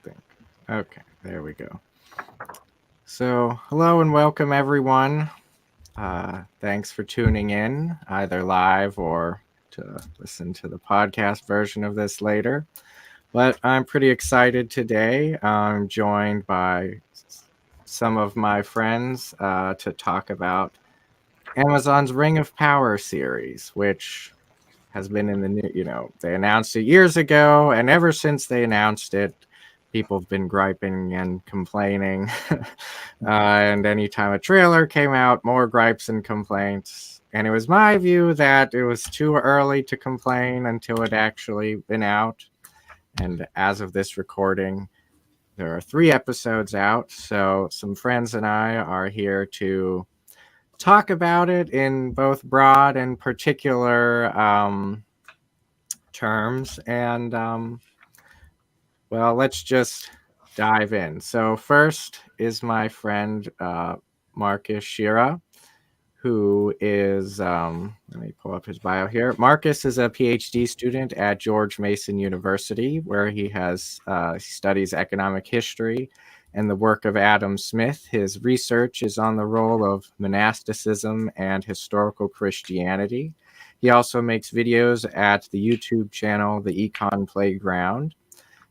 think. Okay, there we go. So, hello and welcome everyone. Thanks for tuning in, either live or to listen to the podcast version of this later. But I'm pretty excited today. I'm joined by some of my friends to talk about Amazon's Ring of Power series, which has been in the new, they announced it years ago, and ever since they announced it, people have been griping and complaining. And anytime a trailer came out, more gripes and complaints. And it was my view that it was too early to complain until it actually been out. And as of this recording, there are 3 episodes out. So some friends and I are here to talk about it in both broad and particular terms. And well, let's just dive in. So first is my friend Marcus Shira, who is, let me pull up his bio here. Marcus is a PhD student at George Mason University, where he studies economic history and the work of Adam Smith. His research is on the role of monasticism and historical Christianity. He also makes videos at the YouTube channel, The Econ Playground.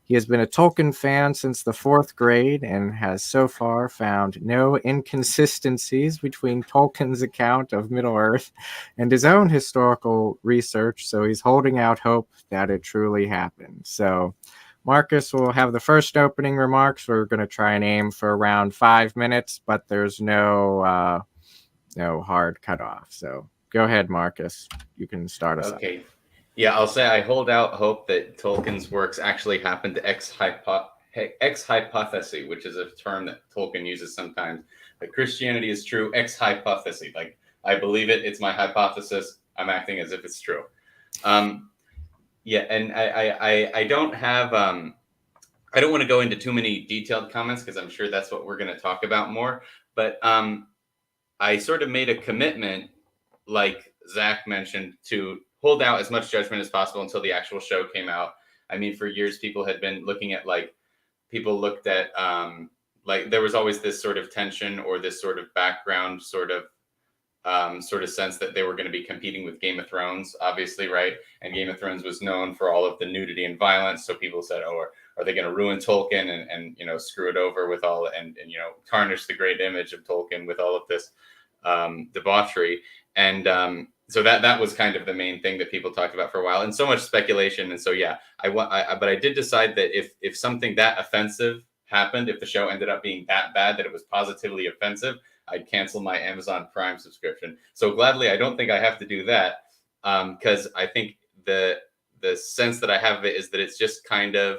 He has been a Tolkien fan since the 4th grade and has so far found no inconsistencies between Tolkien's account of Middle-earth and his own historical research, so he's holding out hope that it truly happened. So Marcus will have the first opening remarks. We're going to try and aim for around 5 minutes, but there's no hard cutoff. So go ahead, Marcus. You can start us up. Okay. Yeah, I'll say I hold out hope that Tolkien's works actually happened ex hypothesi, which is a term that Tolkien uses sometimes. That Christianity is true ex hypothesi. Like, I believe it, it's my hypothesis, I'm acting as if it's true. Yeah, and I don't have, I don't want to go into too many detailed comments because I'm sure that's what we're going to talk about more. But I sort of made a commitment, like Zach mentioned, to hold out as much judgment as possible until the actual show came out. I mean, for years, people had been looking at, people looked at, there was always this sort of tension or this sort of background sort of sense that they were going to be competing with Game of Thrones, obviously, right? And Game of Thrones was known for all of the nudity and violence. So people said, oh, are they going to ruin Tolkien and screw it over with all and tarnish the great image of Tolkien with all of this debauchery? And so that was kind of the main thing that people talked about for a while, and so much speculation. And so, yeah, but I did decide that if something that offensive happened, if the show ended up being that bad that it was positively offensive, I'd cancel my Amazon Prime subscription. So gladly, I don't think I have to do that, because I think the sense that I have of it is that it's just kind of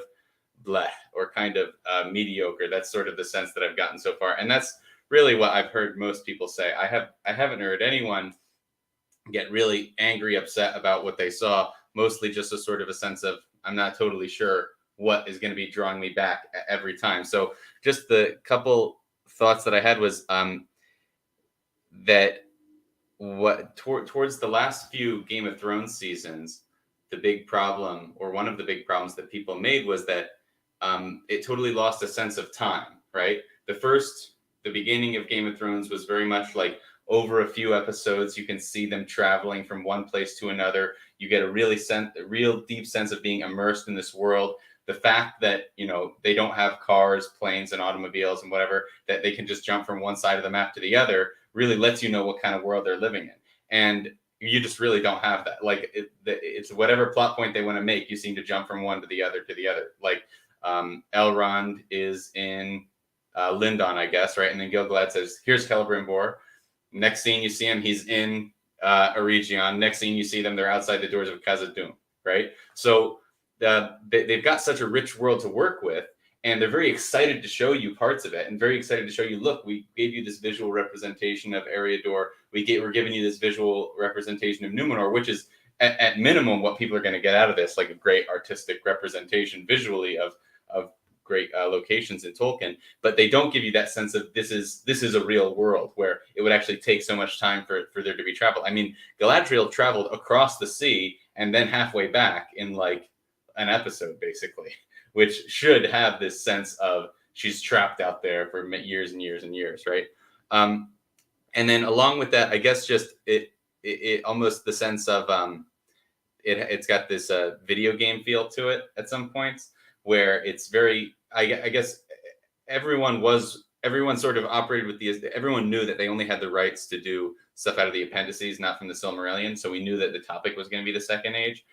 bleh or kind of mediocre. That's sort of the sense that I've gotten so far, and that's really what I've heard most people say. I haven't heard anyone get really angry, upset about what they saw. Mostly just a sort of a sense of, I'm not totally sure what is going to be drawing me back every time. So just the couple thoughts that I had was that towards the last few Game of Thrones seasons, the big problem, or one of the big problems that people made, was that it totally lost a sense of time, right? The beginning of Game of Thrones was very much like, over a few episodes, you can see them traveling from one place to another. You get a real deep sense of being immersed in this world. The fact that, they don't have cars, planes, and automobiles and whatever, that they can just jump from one side of the map to the other, really lets you know what kind of world they're living in. And you just really don't have that. Like, it's whatever plot point they want to make, you seem to jump from one to the other. Like, Elrond is in Lindon, I guess, right? And then Gil-galad says, here's Celebrimbor. Next scene you see him, he's in Eregion. Next scene you see them, they're outside the doors of Khazad-dûm, right? So they've got such a rich world to work with, and they're very excited to show you parts of it, and very excited to show you, look, we gave you this visual representation of Eriador. We're giving you this visual representation of Numenor, which is at minimum what people are going to get out of this, like a great artistic representation visually of great locations in Tolkien, but they don't give you that sense of this is a real world where it would actually take so much time for there to be travel. I mean, Galadriel traveled across the sea and then halfway back in like an episode, basically, which should have this sense of she's trapped out there for years and years and years, right? And then along with that, I guess just it almost the sense of it's got this video game feel to it at some points, where it's very, I guess everyone sort of operated with everyone knew that they only had the rights to do stuff out of the appendices, not from the Silmarillion. So we knew that the topic was going to be the Second Age.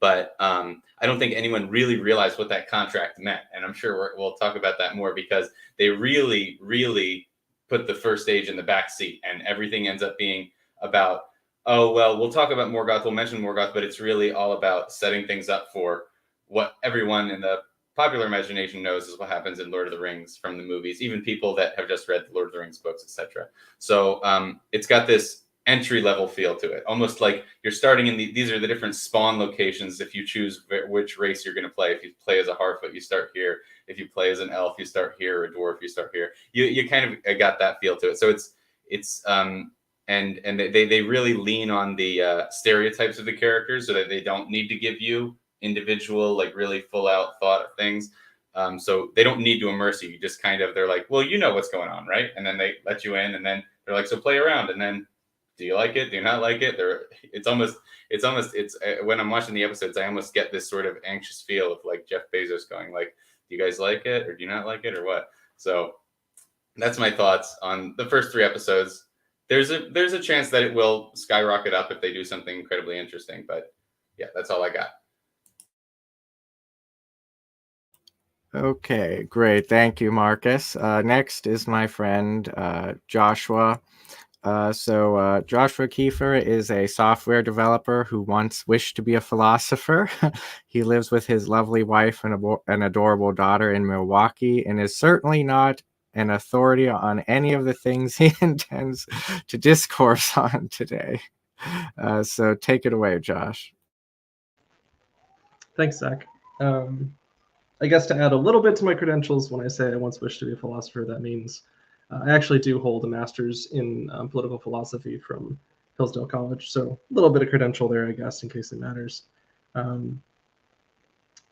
But I don't think anyone really realized what that contract meant. And I'm sure we'll talk about that more, because they really, really put the First Age in the back seat, and everything ends up being about, oh, well, we'll talk about Morgoth, we'll mention Morgoth, but it's really all about setting things up for what everyone in the popular imagination knows is what happens in Lord of the Rings from the movies, even people that have just read the Lord of the Rings books, etc. So it's got this entry level feel to it, almost like you're starting in these are the different spawn locations. If you choose which race you're going to play, if you play as a Harfoot, you start here. If you play as an elf, you start here, or a dwarf, you start here. You kind of got that feel to it. So it's and they really lean on the stereotypes of the characters, so that they don't need to give you individual, like really full out thought of things. So they don't need to immerse you. You just kind of, they're like, well, you know what's going on, right? And then they let you in, and then they're like, so play around, and then do you like it? Do you not like it? It's when I'm watching the episodes, I almost get this sort of anxious feel of like Jeff Bezos going like, do you guys like it, or do you not like it, or what? So that's my thoughts on the first 3 episodes. There's a chance that it will skyrocket up if they do something incredibly interesting, but yeah, that's all I got. Okay, great. Thank you, Marcus. Next is my friend Joshua. Joshua Kiefer is a software developer who once wished to be a philosopher. He lives with his lovely wife and an adorable daughter in Milwaukee, and is certainly not an authority on any of the things he intends to discourse on today. So take it away, Josh. Thanks, Zach. I guess to add a little bit to my credentials, when I say I once wished to be a philosopher, that means I actually do hold a master's in political philosophy from Hillsdale College. So a little bit of credential there, I guess, in case it matters.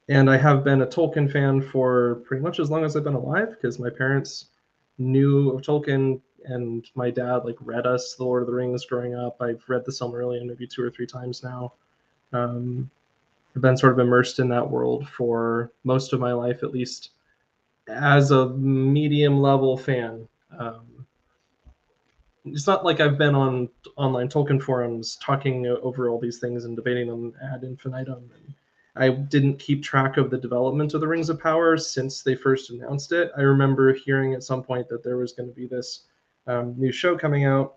And I have been a Tolkien fan for pretty much as long as I've been alive, because my parents knew of Tolkien, and my dad like read us The Lord of the Rings growing up. I've read the Silmarillion maybe 2 or 3 times now. I've been sort of immersed in that world for most of my life, at least as a medium level fan. It's not like I've been on online Tolkien forums talking over all these things and debating them ad infinitum. I didn't keep track of the development of the Rings of Power since they first announced it. I remember hearing at some point that there was going to be this new show coming out.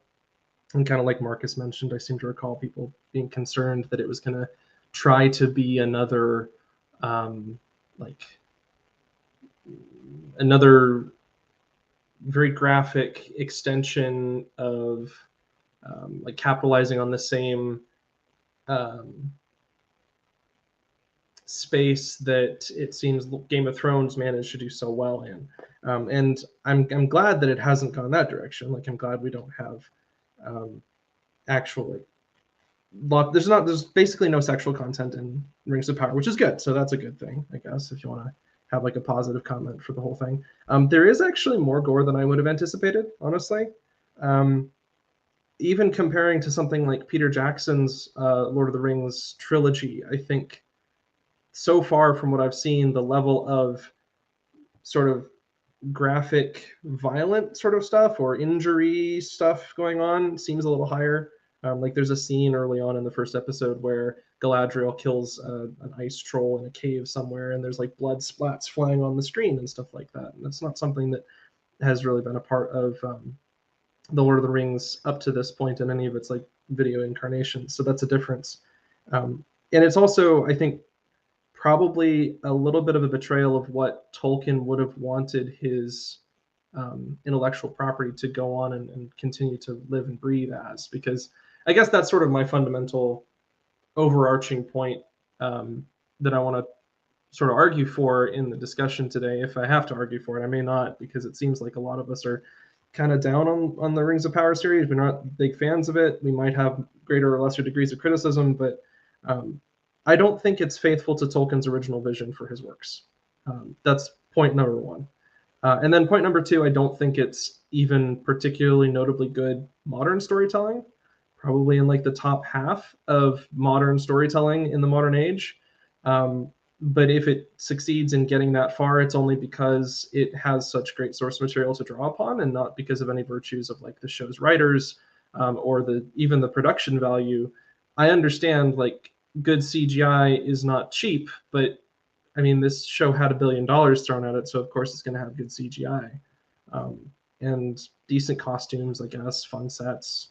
And kind of like Marcus mentioned, I seem to recall people being concerned that it was going to try to be another very graphic extension of like capitalizing on the same space that it seems Game of Thrones managed to do so well in. And I'm glad that it hasn't gone that direction. Like, I'm glad we don't have actually there's basically no sexual content in Rings of Power, which is good. So that's a good thing, I guess, if you want to have like a positive comment for the whole thing. There is actually more gore than I would have anticipated, honestly. Even comparing to something like Peter Jackson's Lord of the Rings trilogy, I think so far from what I've seen, the level of sort of graphic, violent sort of stuff or injury stuff going on seems a little higher. Like there's a scene early on in the first episode where Galadriel kills an ice troll in a cave somewhere, and there's like blood splats flying on the screen and stuff like that. And that's not something that has really been a part of the Lord of the Rings up to this point in any of its like video incarnations. So that's a difference. And it's also, I think, probably a little bit of a betrayal of what Tolkien would have wanted his intellectual property to go on and continue to live and breathe as, because I guess that's sort of my fundamental overarching point that I want to sort of argue for in the discussion today. If I have to argue for it, I may not, because it seems like a lot of us are kind of down on the Rings of Power series. We're not big fans of it. We might have greater or lesser degrees of criticism, but I don't think it's faithful to Tolkien's original vision for his works. That's point number one. And then point number two, I don't think it's even particularly notably good modern storytelling, probably in like the top half of modern storytelling in the modern age. But if it succeeds in getting that far, it's only because it has such great source material to draw upon, and not because of any virtues of like the show's writers or even the production value. I understand like good CGI is not cheap, but I mean, this show had $1 billion thrown at it, so of course it's going to have good CGI and decent costumes, I guess, fun sets,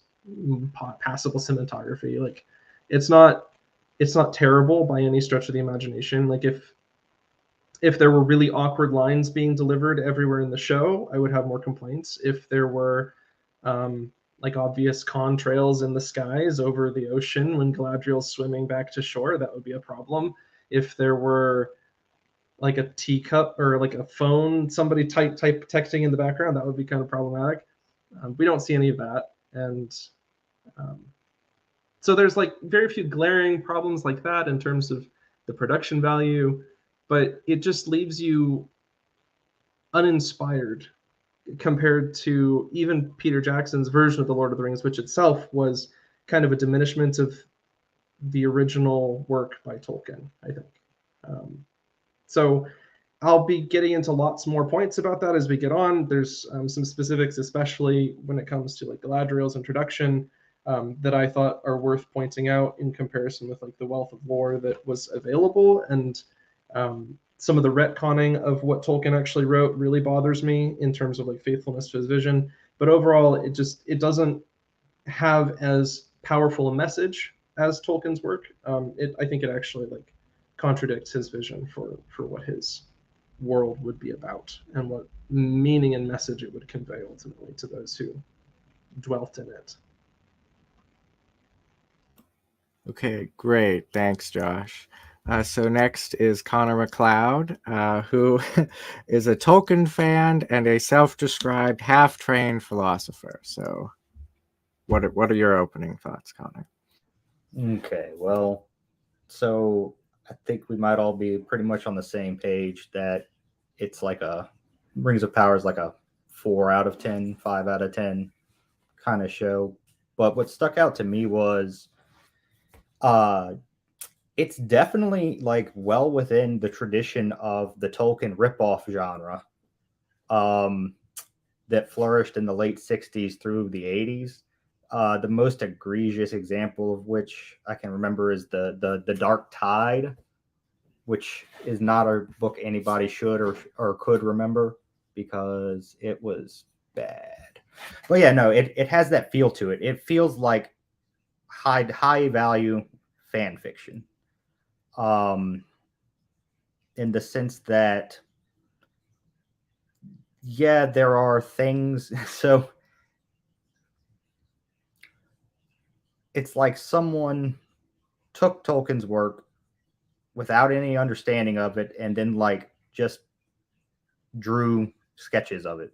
passable cinematography. Like, it's not terrible by any stretch of the imagination. Like, if there were really awkward lines being delivered everywhere in the show, I would have more complaints. If there were like obvious contrails in the skies over the ocean when Galadriel's swimming back to shore, that would be a problem. If there were like a teacup or like a phone, somebody type texting in the background, that would be kind of problematic. We don't see any of that, and so there's like very few glaring problems like that in terms of the production value, but it just leaves you uninspired compared to even Peter Jackson's version of the Lord of the Rings, which itself was kind of a diminishment of the original work by Tolkien, I think. So I'll be getting into lots more points about that as we get on. There's some specifics, especially when it comes to like Galadriel's introduction, that I thought are worth pointing out in comparison with like the wealth of lore that was available. And some of the retconning of what Tolkien actually wrote really bothers me in terms of like faithfulness to his vision. But overall, it doesn't have as powerful a message as Tolkien's work. I think it actually like contradicts his vision for what his world would be about and what meaning and message it would convey ultimately to those who dwelt in it. Okay, great. Thanks, Josh. So next is Connor McLeod, who is a Tolkien fan and a self-described half-trained philosopher. So what are your opening thoughts, Connor? Okay, well, so I think we might all be pretty much on the same page that it's like Rings of Power is like a 4 out of 10, 5 out of 10 kind of show. But what stuck out to me was it's definitely like well within the tradition of the Tolkien ripoff genre that flourished in the late 60s through the 80s. The most egregious example of which I can remember is the Dark Tide, which is not a book anybody should or could remember because it was bad. But yeah, no, it has that feel to it. It feels like high value fan fiction. In the sense that, yeah, there are things. So it's like someone took Tolkien's work without any understanding of it and then like just drew sketches of it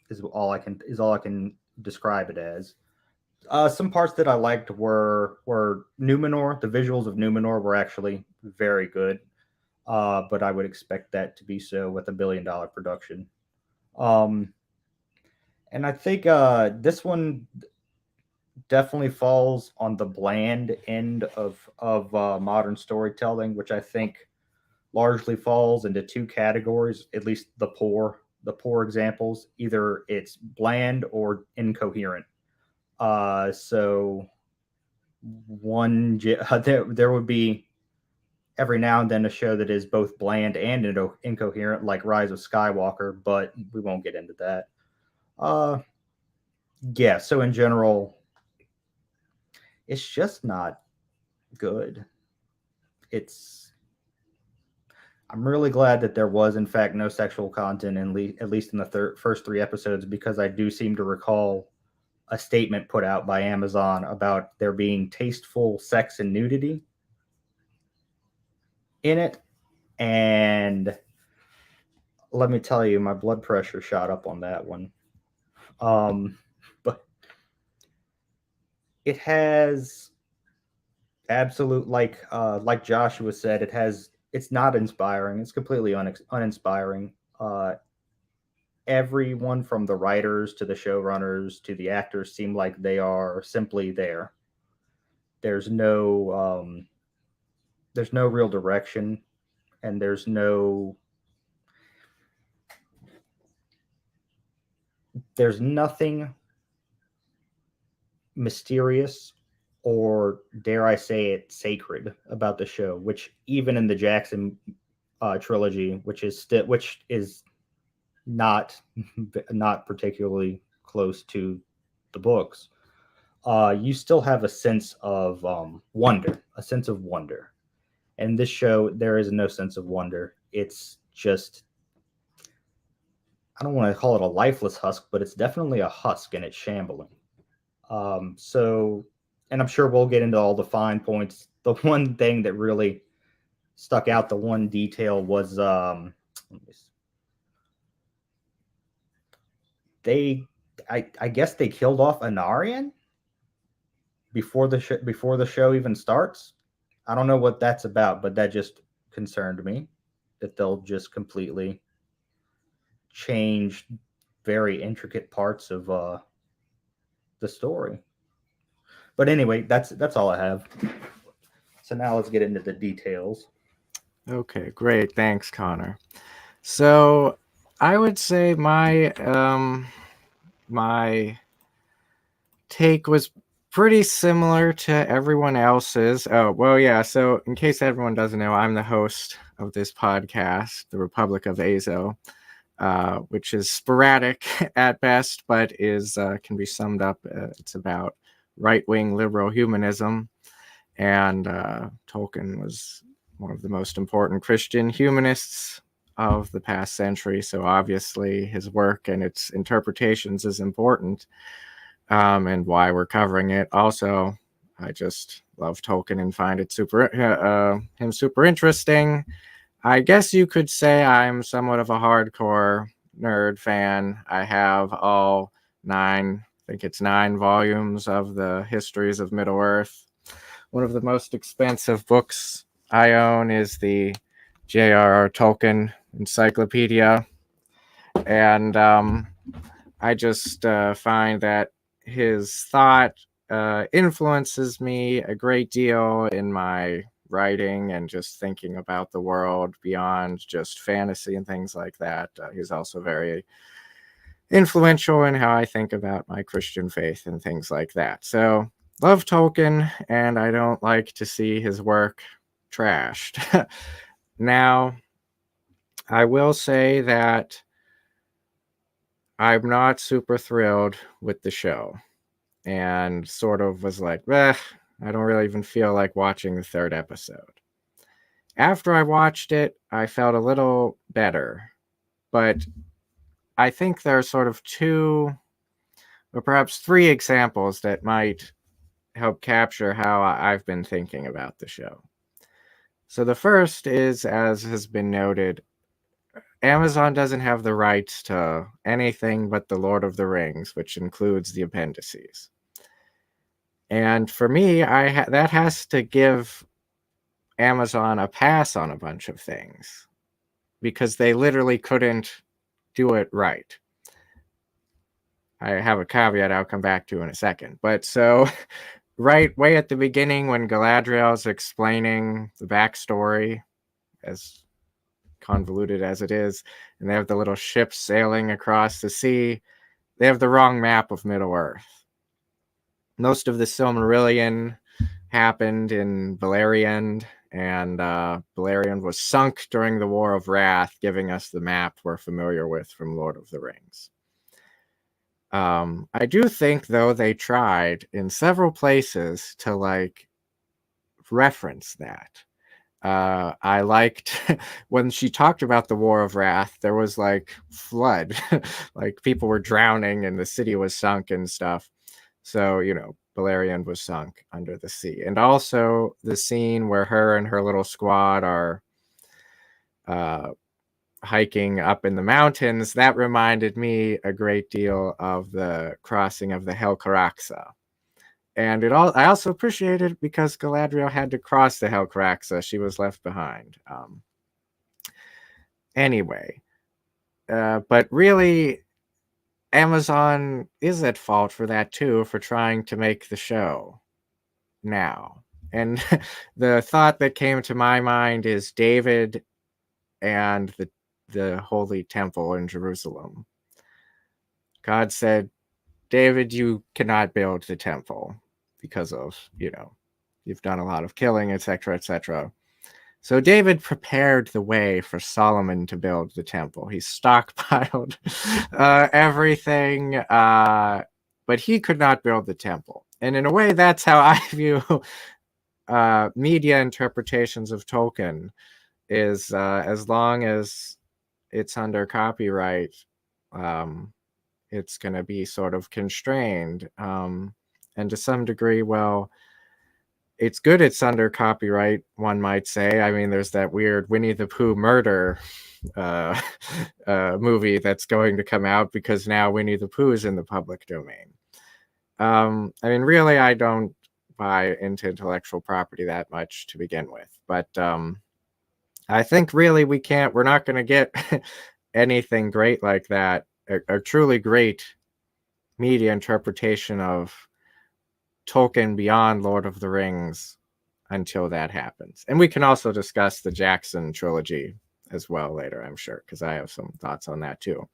is all I can describe it as. Some parts that I liked were Numenor. The visuals of Numenor were actually very good, but I would expect that to be so with $1 billion production. And I think this one definitely falls on the bland end of modern storytelling, which I think largely falls into two categories, at least the poor examples. Either it's bland or incoherent. So one there would be every now and then a show that is both bland and incoherent, like Rise of Skywalker, but we won't get into that. Yeah, so in general, it's just not good. I'm really glad that there was, in fact, no sexual content, at least in the first 3 episodes, because I do seem to recall a statement put out by Amazon about there being tasteful sex and nudity in it. And let me tell you, my blood pressure shot up on that one. But it has Absolute, like Joshua said, it's not inspiring. It's completely uninspiring. Everyone from the writers to the showrunners to the actors seem like they are simply there. There's no real direction, and there's nothing mysterious or, dare I say it, sacred about the show, which even in the Jackson trilogy, which is not particularly close to the books, you still have a sense of wonder. And this show, there is no sense of wonder. It's just, I don't want to call it a lifeless husk, but it's definitely a husk, and it's shambling. And I'm sure we'll get into all the fine points. The one thing that really stuck out, the one detail was I guess they killed off Anarian before the show even starts. I don't know what that's about, but that just concerned me, that they'll just completely change very intricate parts of the story. But anyway, that's all I have. So now let's get into the details. Okay, great. Thanks, Connor. So I would say my take was pretty similar to everyone else's. Oh, well, yeah. So in case everyone doesn't know, I'm the host of this podcast, The Republic of Azo, which is sporadic at best, but can be summed up. It's about right-wing liberal humanism, and Tolkien was one of the most important Christian humanists of the past century, so obviously his work and its interpretations is important, and why we're covering it. Also, I just love Tolkien and find it him super interesting. I guess you could say I'm somewhat of a hardcore nerd fan. I have all 9, I think it's 9 volumes of the Histories of Middle-earth. One of the most expensive books I own is the J.R.R. Tolkien Encyclopedia. And I just find that his thought influences me a great deal in my writing and just thinking about the world beyond just fantasy and things like that. He's also very influential in how I think about my Christian faith and things like that. So, love Tolkien, and I don't like to see his work trashed. Now, I will say that I'm not super thrilled with the show, and sort of was like, I don't really even feel like watching the 3rd episode. After I watched it, I felt a little better, but I think there are sort of 2 or perhaps 3 examples that might help capture how I've been thinking about the show. So the first is, as has been noted, Amazon doesn't have the rights to anything but The Lord of the Rings, which includes the appendices. And for me, that has to give Amazon a pass on a bunch of things, because they literally couldn't do it right. I have a caveat I'll come back to in a second. But so, right way at the beginning, when Galadriel's explaining the backstory, as convoluted as it is, and they have the little ships sailing across the sea, they have the wrong map of Middle-earth. Most of the Silmarillion happened in Beleriand, and Beleriand was sunk during the War of Wrath, giving us the map we're familiar with from Lord of the Rings. I do think, though, they tried in several places to reference that. I liked when she talked about the War of Wrath, there was flood, like people were drowning and the city was sunk and stuff. So, Beleriand was sunk under the sea. And also the scene where her and her little squad are hiking up in the mountains, that reminded me a great deal of the crossing of the Helcaraxa. And I also appreciate it because Galadriel had to cross the Helcaraxa. She was left behind. Anyway, but really, Amazon is at fault for that too, for trying to make the show now. And the thought that came to my mind is David and the Holy Temple in Jerusalem. God said, David, you cannot build the temple because of, you've done a lot of killing, etc., etc. So David prepared the way for Solomon to build the temple. He stockpiled everything, but he could not build the temple. And in a way, that's how I view media interpretations of Tolkien, is as long as it's under copyright, it's going to be sort of constrained. And to some degree, well, it's good it's under copyright, one might say. I mean, there's that weird Winnie the Pooh murder movie that's going to come out because now Winnie the Pooh is in the public domain. I mean, really, I don't buy into intellectual property that much to begin with. But I think really we're not going to get anything great like that, a truly great media interpretation of Tolkien beyond Lord of the Rings until that happens. And we can also discuss the Jackson trilogy as well later, I'm sure, because I have some thoughts on that too.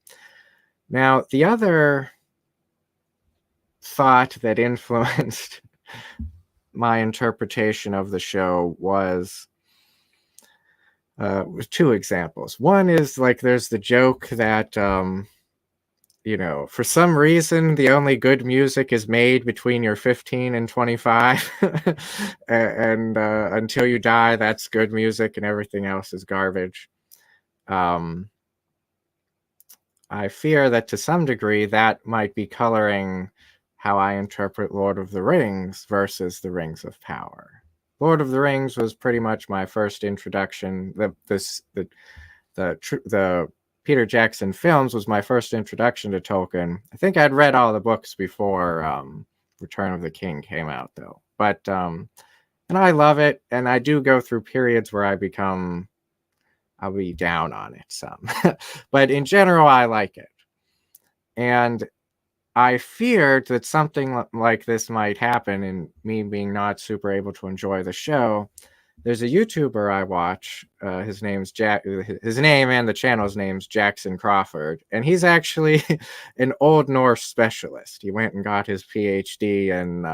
Now, the other thought that influenced my interpretation of the show was two examples. One is like there's the joke that for some reason, the only good music is made between you're 15 and 25. and until you die, that's good music and everything else is garbage. I fear that to some degree, that might be coloring how I interpret Lord of the Rings versus the Rings of Power. Lord of the Rings was pretty much my first introduction. The Peter Jackson films was my first introduction to Tolkien. I think I'd read all the books before Return of the King came out, though. But and I love it, and I do go through periods where I'll be down on it some. But in general, I like it. And I feared that something like this might happen, and me being not super able to enjoy the show. There's a YouTuber I watch. His name's his name and the channel's name's Jackson Crawford, and he's actually an Old Norse specialist. He went and got his PhD in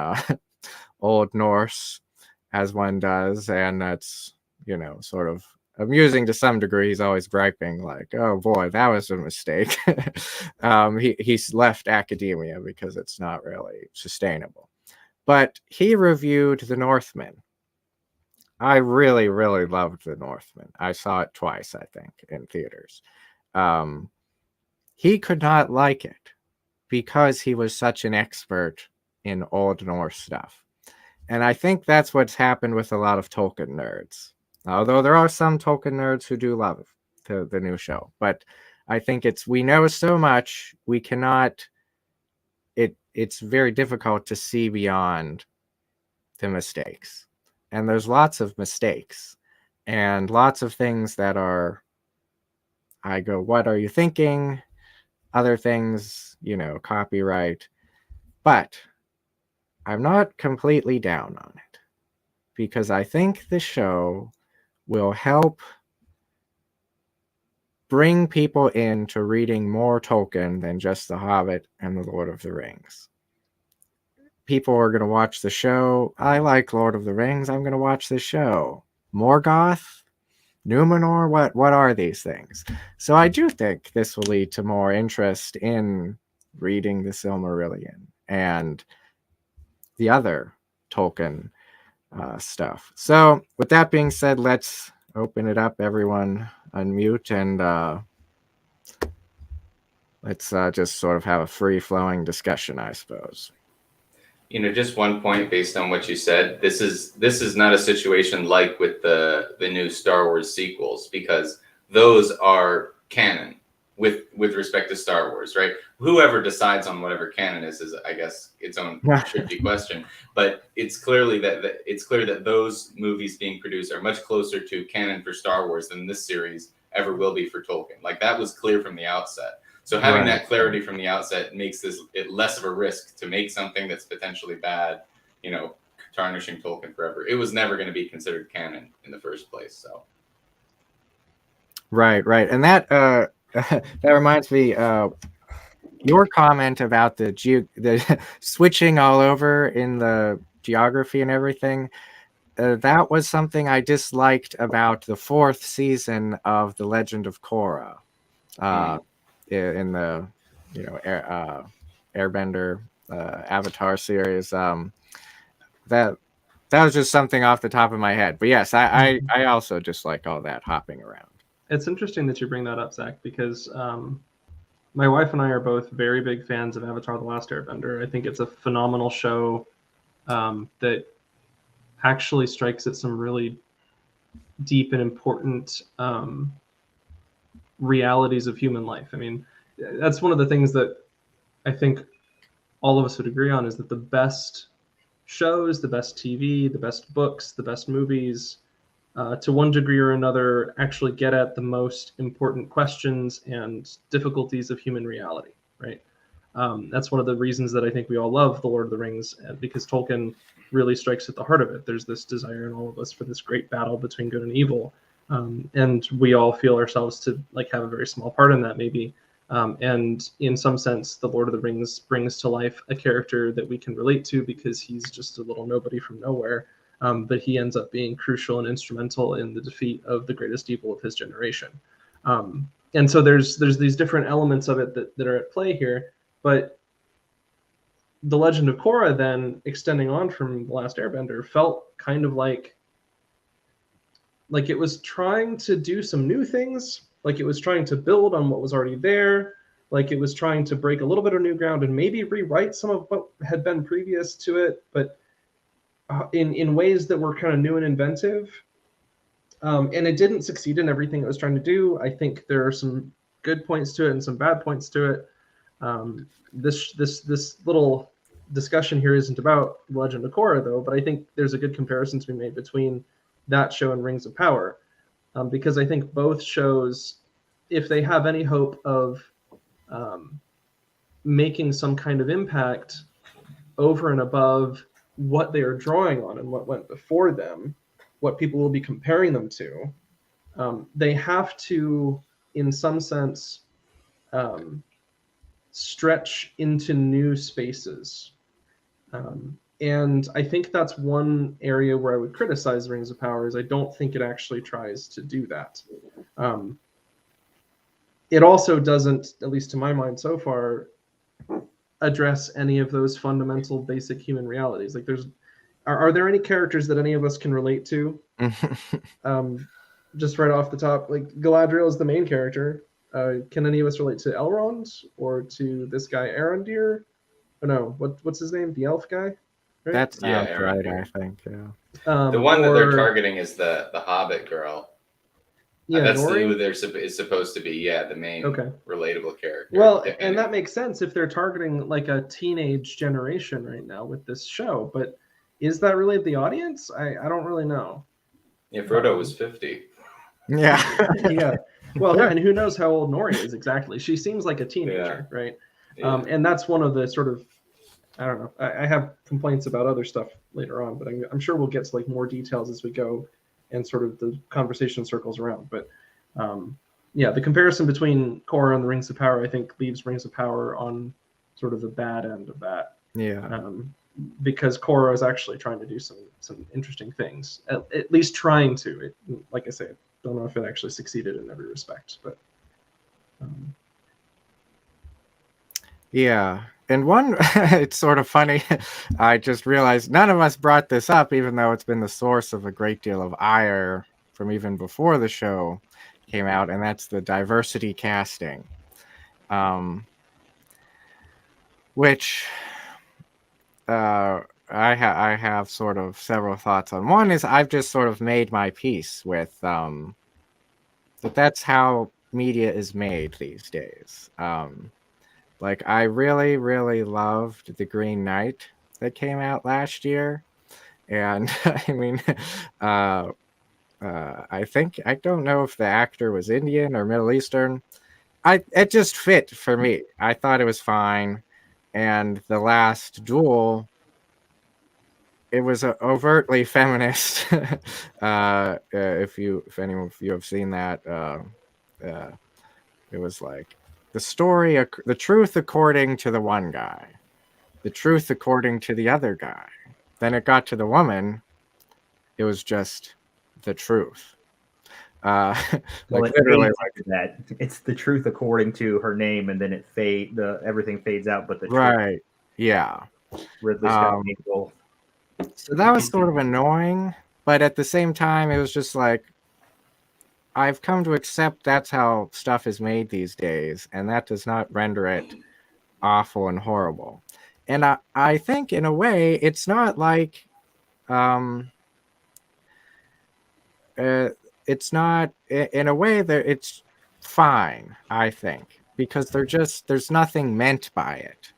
Old Norse, as one does, and that's sort of amusing to some degree. He's always griping like, "Oh boy, that was a mistake." He's left academia because it's not really sustainable. But he reviewed The Northman. I really, really loved The Northman. I saw it twice, I think, in theaters. He could not like it because he was such an expert in Old Norse stuff. And I think that's what's happened with a lot of Tolkien nerds. Although there are some Tolkien nerds who do love the new show. But I think we know so much, we cannot, it's very difficult to see beyond the mistakes. And there's lots of mistakes and lots of things that I go, what are you thinking? Other things, copyright. But I'm not completely down on it because I think the show will help bring people into reading more Tolkien than just The Hobbit and The Lord of the Rings. People are going to watch the show. I like Lord of the Rings. I'm going to watch this show. Morgoth? Numenor? What are these things? So I do think this will lead to more interest in reading the Silmarillion and the other Tolkien stuff. So with that being said, let's open it up. Everyone unmute and let's just sort of have a free-flowing discussion, I suppose. Just one point based on what you said. This is not a situation like with the new Star Wars sequels, because those are canon. with respect to Star Wars, right? Whoever decides on whatever canon is I guess its own tricky question. But it's clearly it's clear that those movies being produced are much closer to canon for Star Wars than this series ever will be for Tolkien. Like that was clear from the outset. So having that clarity from the outset makes it less of a risk to make something that's potentially bad, you know, tarnishing Tolkien forever. It was never going to be considered canon in the first place. So. Right. And that that reminds me, your comment about the switching all over in the geography and everything. That was something I disliked about the 4th season of The Legend of Korra, in the Airbender Avatar series. That was just something off the top of my head. But yes, I also dislike all that hopping around. It's interesting that you bring that up, Zach, because my wife and I are both very big fans of Avatar: The Last Airbender. I think it's a phenomenal show that actually strikes at some really deep and important realities of human life. I mean, that's one of the things that I think all of us would agree on, is that the best shows, the best TV, the best books, the best movies, to one degree or another, actually get at the most important questions and difficulties of human reality, right? That's one of the reasons that I think we all love The Lord of the Rings, because Tolkien really strikes at the heart of it. There's this desire in all of us for this great battle between good and evil, and we all feel ourselves to like have a very small part in that, maybe. And in some sense, The Lord of the Rings brings to life a character that we can relate to, because he's just a little nobody from nowhere. But he ends up being crucial and instrumental in the defeat of the greatest evil of his generation. And so there's these different elements of it that are at play here. But The Legend of Korra, then extending on from The Last Airbender, felt kind of like it was trying to do some new things, like it was trying to build on what was already there, like it was trying to break a little bit of new ground and maybe rewrite some of what had been previous to it, but in ways that were kind of new and inventive. And it didn't succeed in everything it was trying to do. I think there are some good points to it and some bad points to it. This little discussion here isn't about Legend of Korra, though, but I think there's a good comparison to be made between that show and Rings of Power, because I think both shows, if they have any hope of making some kind of impact over and above what they are drawing on and what went before them, what people will be comparing them to, they have to, in some sense, stretch into new spaces. And I think that's one area where I would criticize Rings of Power, is I don't think it actually tries to do that. It also doesn't, at least to my mind so far, address any of those fundamental basic human realities. Like are there any characters that any of us can relate to? Just right off the top, like Galadriel is the main character. Can any of us relate to Elrond or to this guy Arondir? Oh no, what's his name? The elf guy? Right? That sounds right, Arondir. I think. Yeah. The one that they're targeting is the Hobbit girl. Yeah, that's Nori? who is supposed to be. Yeah, the main relatable character. Well, and that makes sense if they're targeting like a teenage generation right now with this show. But is that really the audience? I don't really know. Yeah, Frodo was 50. Yeah. Yeah. Well, and who knows how old Nori is exactly? She seems like a teenager, right? Yeah. And that's one of the sort of, I don't know. I have complaints about other stuff later on, but I'm sure we'll get to like more details as we go, and sort of the conversation circles around. But yeah, the comparison between Korra and the Rings of Power, I think, leaves Rings of Power on sort of the bad end of that. Yeah. Because Korra is actually trying to do some interesting things, at least trying to. It, like I say, don't know if it actually succeeded in every respect, but. Yeah. And one, it's sort of funny. I just realized none of us brought this up, even though it's been the source of a great deal of ire from even before the show came out, and that's the diversity casting, which I have sort of several thoughts on. One is I've just sort of made my peace with that that's how media is made these days. Like I really, really loved The Green Knight that came out last year, and I mean, uh, I think I don't know if the actor was Indian or Middle Eastern. It just fit for me. I thought it was fine, and The Last Duel, it was overtly feminist. If anyone of you have seen that, uh, it was like the story, the truth according to the one guy, the truth according to the other guy. Then it got to the woman. It was just the truth. Well, Like it literally, fades like into that. It's the truth according to her name, and then everything fades out, but the truth. right, yeah. Ridley Scott Um, Angel. so that was sort of annoying, but at the same time, it was just like I've come to accept that's how stuff is made these days, and that does not render it awful and horrible. And I think in a way, it's not like um, uh, it's not in a way that it's fine, I think, because there's nothing meant by it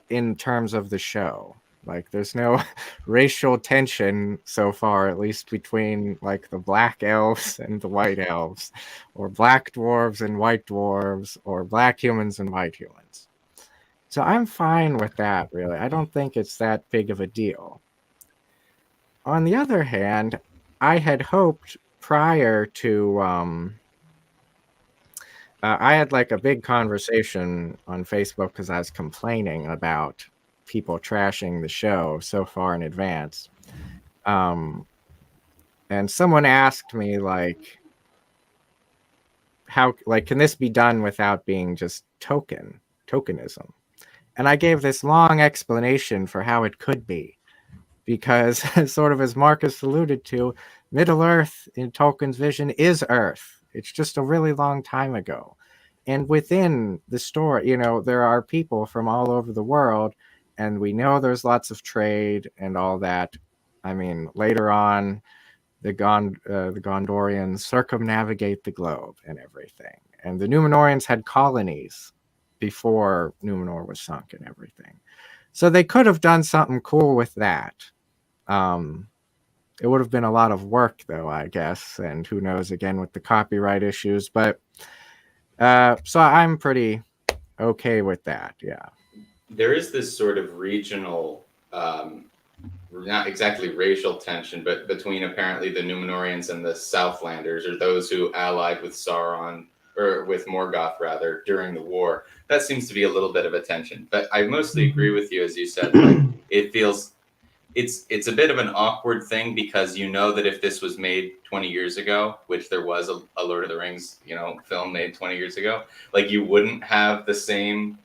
in terms of the show. Like there's no racial tension so far, at least between like the black elves and the white elves, or black dwarves and white dwarves, or black humans and white humans. So I'm fine with that, really. I don't think it's that big of a deal. On the other hand, I had hoped prior to I had like a big conversation on Facebook because I was complaining about people trashing the show so far in advance. Um, and someone asked me like, how like can this be done without being just tokenism? And I gave this long explanation for how it could be, because sort of as Marcus alluded to, Middle Earth in Tolkien's vision is Earth. It's just a really long time ago. And within the story, there are people from all over the world, and we know there's lots of trade and all that. I mean, later on, the Gondorians circumnavigate the globe and everything. And the Numenorians had colonies before Numenor was sunk and everything. So they could have done something cool with that. It would have been a lot of work, though, I guess, and who knows again with the copyright issues. But so I'm pretty okay with that. Yeah. There is this sort of regional, not exactly racial tension, but between apparently the Numenorians and the Southlanders, or those who allied with Sauron, or with Morgoth rather, during the war. That seems to be a little bit of a tension. But I mostly agree with you, as you said. Like, it feels it's a bit of an awkward thing, because you know that if this was made 20 years ago, which there was a Lord of the Rings, film made 20 years ago, like you wouldn't have the same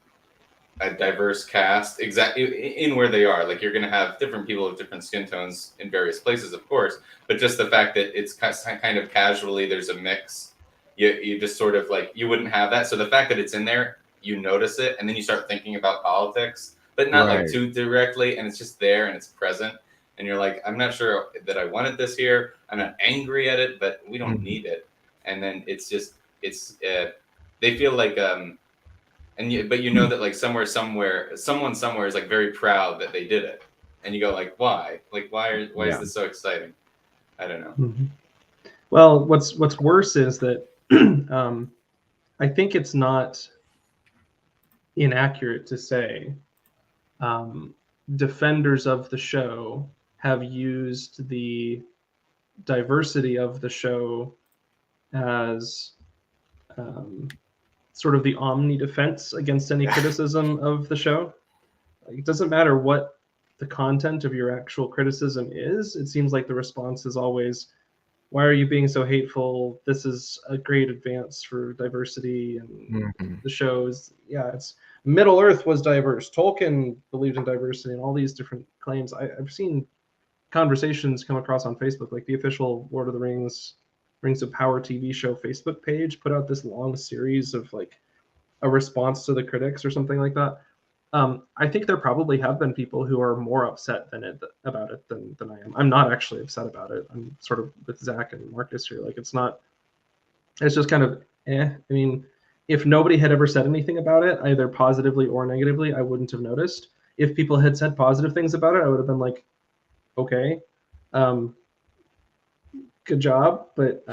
diverse cast exactly in where they are. Like you're going to have different people with different skin tones in various places, of course, but just the fact that it's kind of casually, there's a mix. You just sort of like, you wouldn't have that. So the fact that it's in there, you notice it, and then you start thinking about politics, but not Right. like too directly, and it's just there and it's present. And you're like, I'm not sure that I wanted this here. I'm not angry at it, but we don't need it. And then it's just, they feel like, but you know that like someone somewhere is like very proud that they did it, and you go like, why? Like why is this so exciting? I don't know. Mm-hmm. Well, what's worse is that I think it's not inaccurate to say defenders of the show have used the diversity of the show as sort of the omni defense against any criticism of the show. Like, it doesn't matter what the content of your actual criticism is. It seems like the response is always, why are you being so hateful? This is a great advance for diversity, and the show is, it's Middle Earth was diverse. Tolkien believed in diversity, and all these different claims. I've seen conversations come across on Facebook, like the official Lord of the Rings of Power TV show Facebook page put out this long series of like a response to the critics or something like that. I think there probably have been people who are more upset about it than I am. I'm not actually upset about it. I'm sort of with Zach and Marcus here. Like it's just kind of I mean, if nobody had ever said anything about it, either positively or negatively, I wouldn't have noticed. If people had said positive things about it, I would have been like, okay, um, good job, but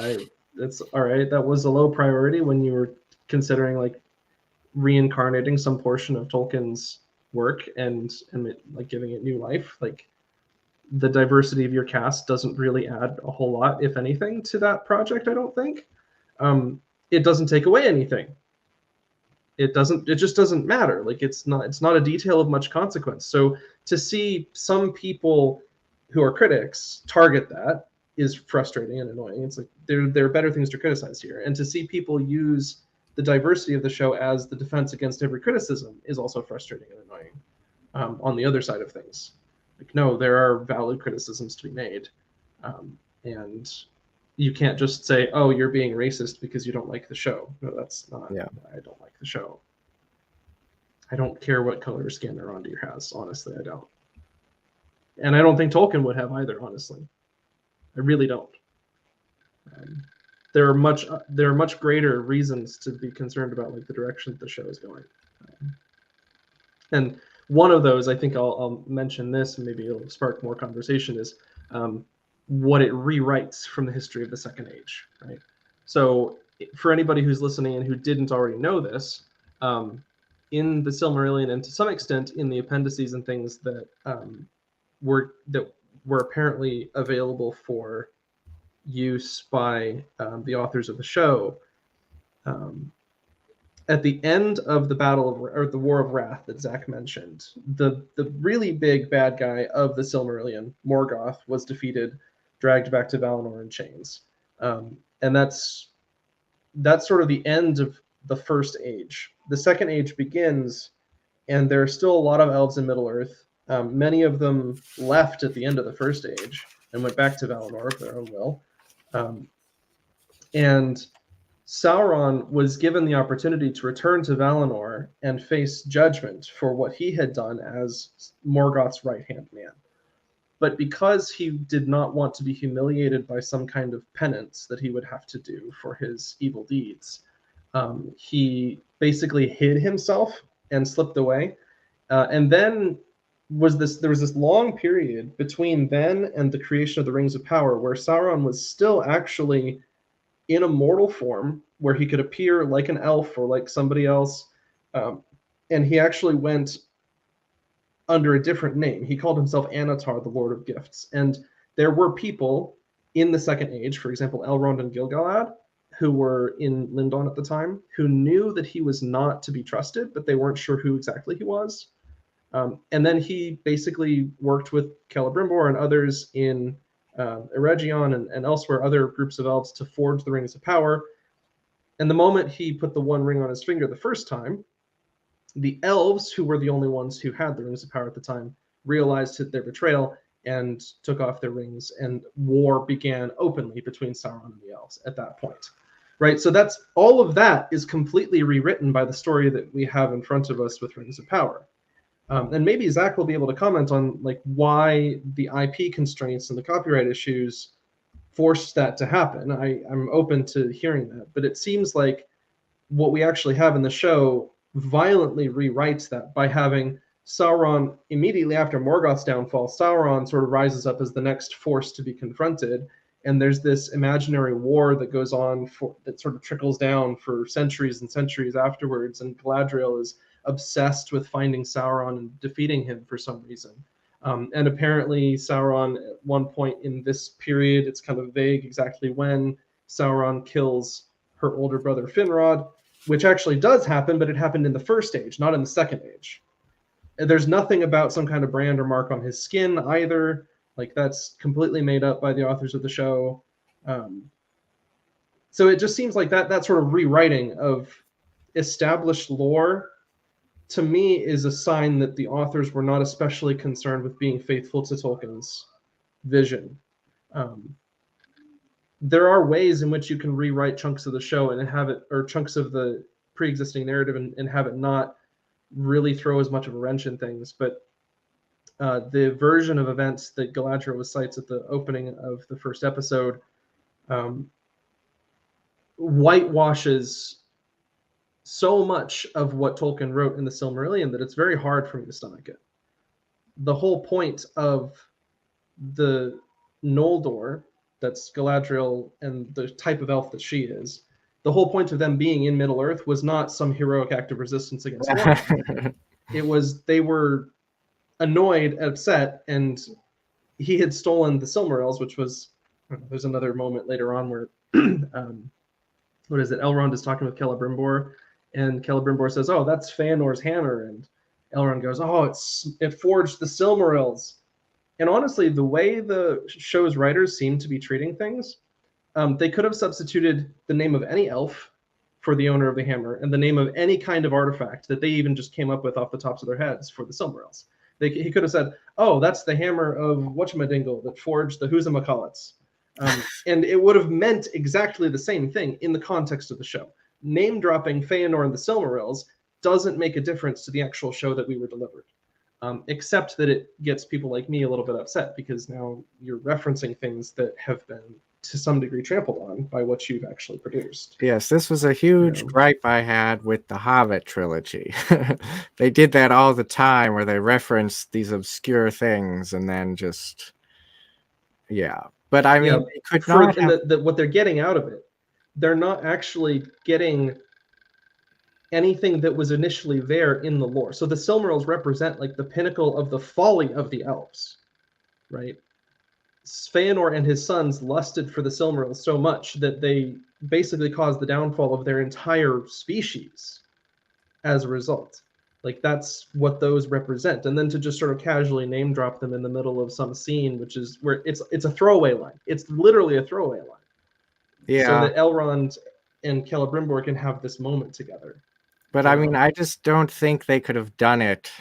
that's all right. That was a low priority when you were considering like reincarnating some portion of Tolkien's work and like giving it new life. Like the diversity of your cast doesn't really add a whole lot, if anything, to that project. I don't think. It doesn't take away anything. It just doesn't matter. Like it's not a detail of much consequence. So to see some people who are critics target that is frustrating and annoying. It's like there are better things to criticize here. And to see people use the diversity of the show as the defense against every criticism is also frustrating and annoying. On the other side of things, like no, there are valid criticisms to be made, and you can't just say, oh, you're being racist because you don't like the show. No, that's not. Yeah. I don't like the show. I don't care what color skin Arondir has. Honestly, I don't. And I don't think Tolkien would have either, honestly. I really don't. There are much greater reasons to be concerned about like the direction that the show is going. And one of those, I think I'll mention this, and maybe it'll spark more conversation, is what it rewrites from the history of the Second Age, right? So for anybody who's listening and who didn't already know this, in the Silmarillion and to some extent in the appendices and things that were apparently available for use by the authors of the show, at the end of the the War of Wrath that Zach mentioned, the really big bad guy of the Silmarillion, Morgoth, was defeated, dragged back to Valinor in chains, and that's sort of the end of the First Age. The Second Age begins, and there are still a lot of elves in Middle Earth. Many of them left at the end of the First Age and went back to Valinor of their own will, and Sauron was given the opportunity to return to Valinor and face judgment for what he had done as Morgoth's right-hand man. But because he did not want to be humiliated by some kind of penance that he would have to do for his evil deeds, he basically hid himself and slipped away. And then there was this long period between then and the creation of the Rings of Power where Sauron was still actually in a mortal form, where he could appear like an elf or like somebody else, and he actually went under a different name. He called himself Anatar, the Lord of Gifts. And there were people in the Second Age, for example, Elrond and Gil-galad, who were in Lindon at the time, who knew that he was not to be trusted, but they weren't sure who exactly he was. And then he basically worked with Celebrimbor and others in Eregion and elsewhere, other groups of elves, to forge the Rings of Power. And the moment he put the one ring on his finger the first time, the elves, who were the only ones who had the Rings of Power at the time, realized their betrayal and took off their rings, and war began openly between Sauron and the elves at that point. Right? So that's all of that is completely rewritten by the story that we have in front of us with Rings of Power. And maybe Zach will be able to comment on like why the IP constraints and the copyright issues forced that to happen. I'm open to hearing that, but it seems like what we actually have in the show violently rewrites that by having Sauron immediately after Morgoth's downfall. Sauron sort of rises up as the next force to be confronted, and there's this imaginary war that goes on that sort of trickles down for centuries and centuries afterwards, and Galadriel is obsessed with finding Sauron and defeating him for some reason. And apparently Sauron, at one point in this period, it's kind of vague exactly when, Sauron kills her older brother Finrod, which actually does happen, but it happened in the First Age, not in the Second Age. And there's nothing about some kind of brand or mark on his skin either. Like, that's completely made up by the authors of the show. So it just seems like that sort of rewriting of established lore, to me, is a sign that the authors were not especially concerned with being faithful to Tolkien's vision. There are ways in which you can rewrite chunks of the show and have it, or chunks of the pre-existing narrative, and have it not really throw as much of a wrench in things. But the version of events that Galadriel cites at the opening of the first episode whitewashes so much of what Tolkien wrote in the Silmarillion that it's very hard for me to stomach it. The whole point of the Noldor, that's Galadriel and the type of elf that she is, the whole point of them being in Middle Earth was not some heroic act of resistance against Sauron. It was they were annoyed, upset, and he had stolen the Silmarils, which was, there's another moment later on where what is it? Elrond is talking with Celebrimbor, and Celebrimbor says, "Oh, that's Feanor's hammer," and Elrond goes, "Oh, it forged the Silmarils." And honestly, the way the show's writers seem to be treating things, they could have substituted the name of any elf for the owner of the hammer and the name of any kind of artifact that they even just came up with off the tops of their heads for the Silmarils. He could have said, "Oh, that's the hammer of Whatchamadingle that forged the Huzamakalats." And it would have meant exactly the same thing in the context of the show. Name dropping Feanor and the Silmarils doesn't make a difference to the actual show that we were delivered, except that it gets people like me a little bit upset because now you're referencing things that have been to some degree trampled on by what you've actually produced. Yes, this was a huge gripe I had with the Hobbit trilogy. They did that all the time where they referenced these obscure things and then just, yeah. But I mean, they could not have... what they're getting out of it, they're not actually getting anything that was initially there in the lore. So the Silmarils represent like the pinnacle of the folly of the elves, right? Feanor and his sons lusted for the Silmarils so much that they basically caused the downfall of their entire species as a result. Like that's what those represent. And then to just sort of casually name drop them in the middle of some scene, which is where it's a throwaway line. It's literally a throwaway line. Yeah. So that Elrond and Celebrimbor can have this moment together. But I mean, I just don't think they could have done it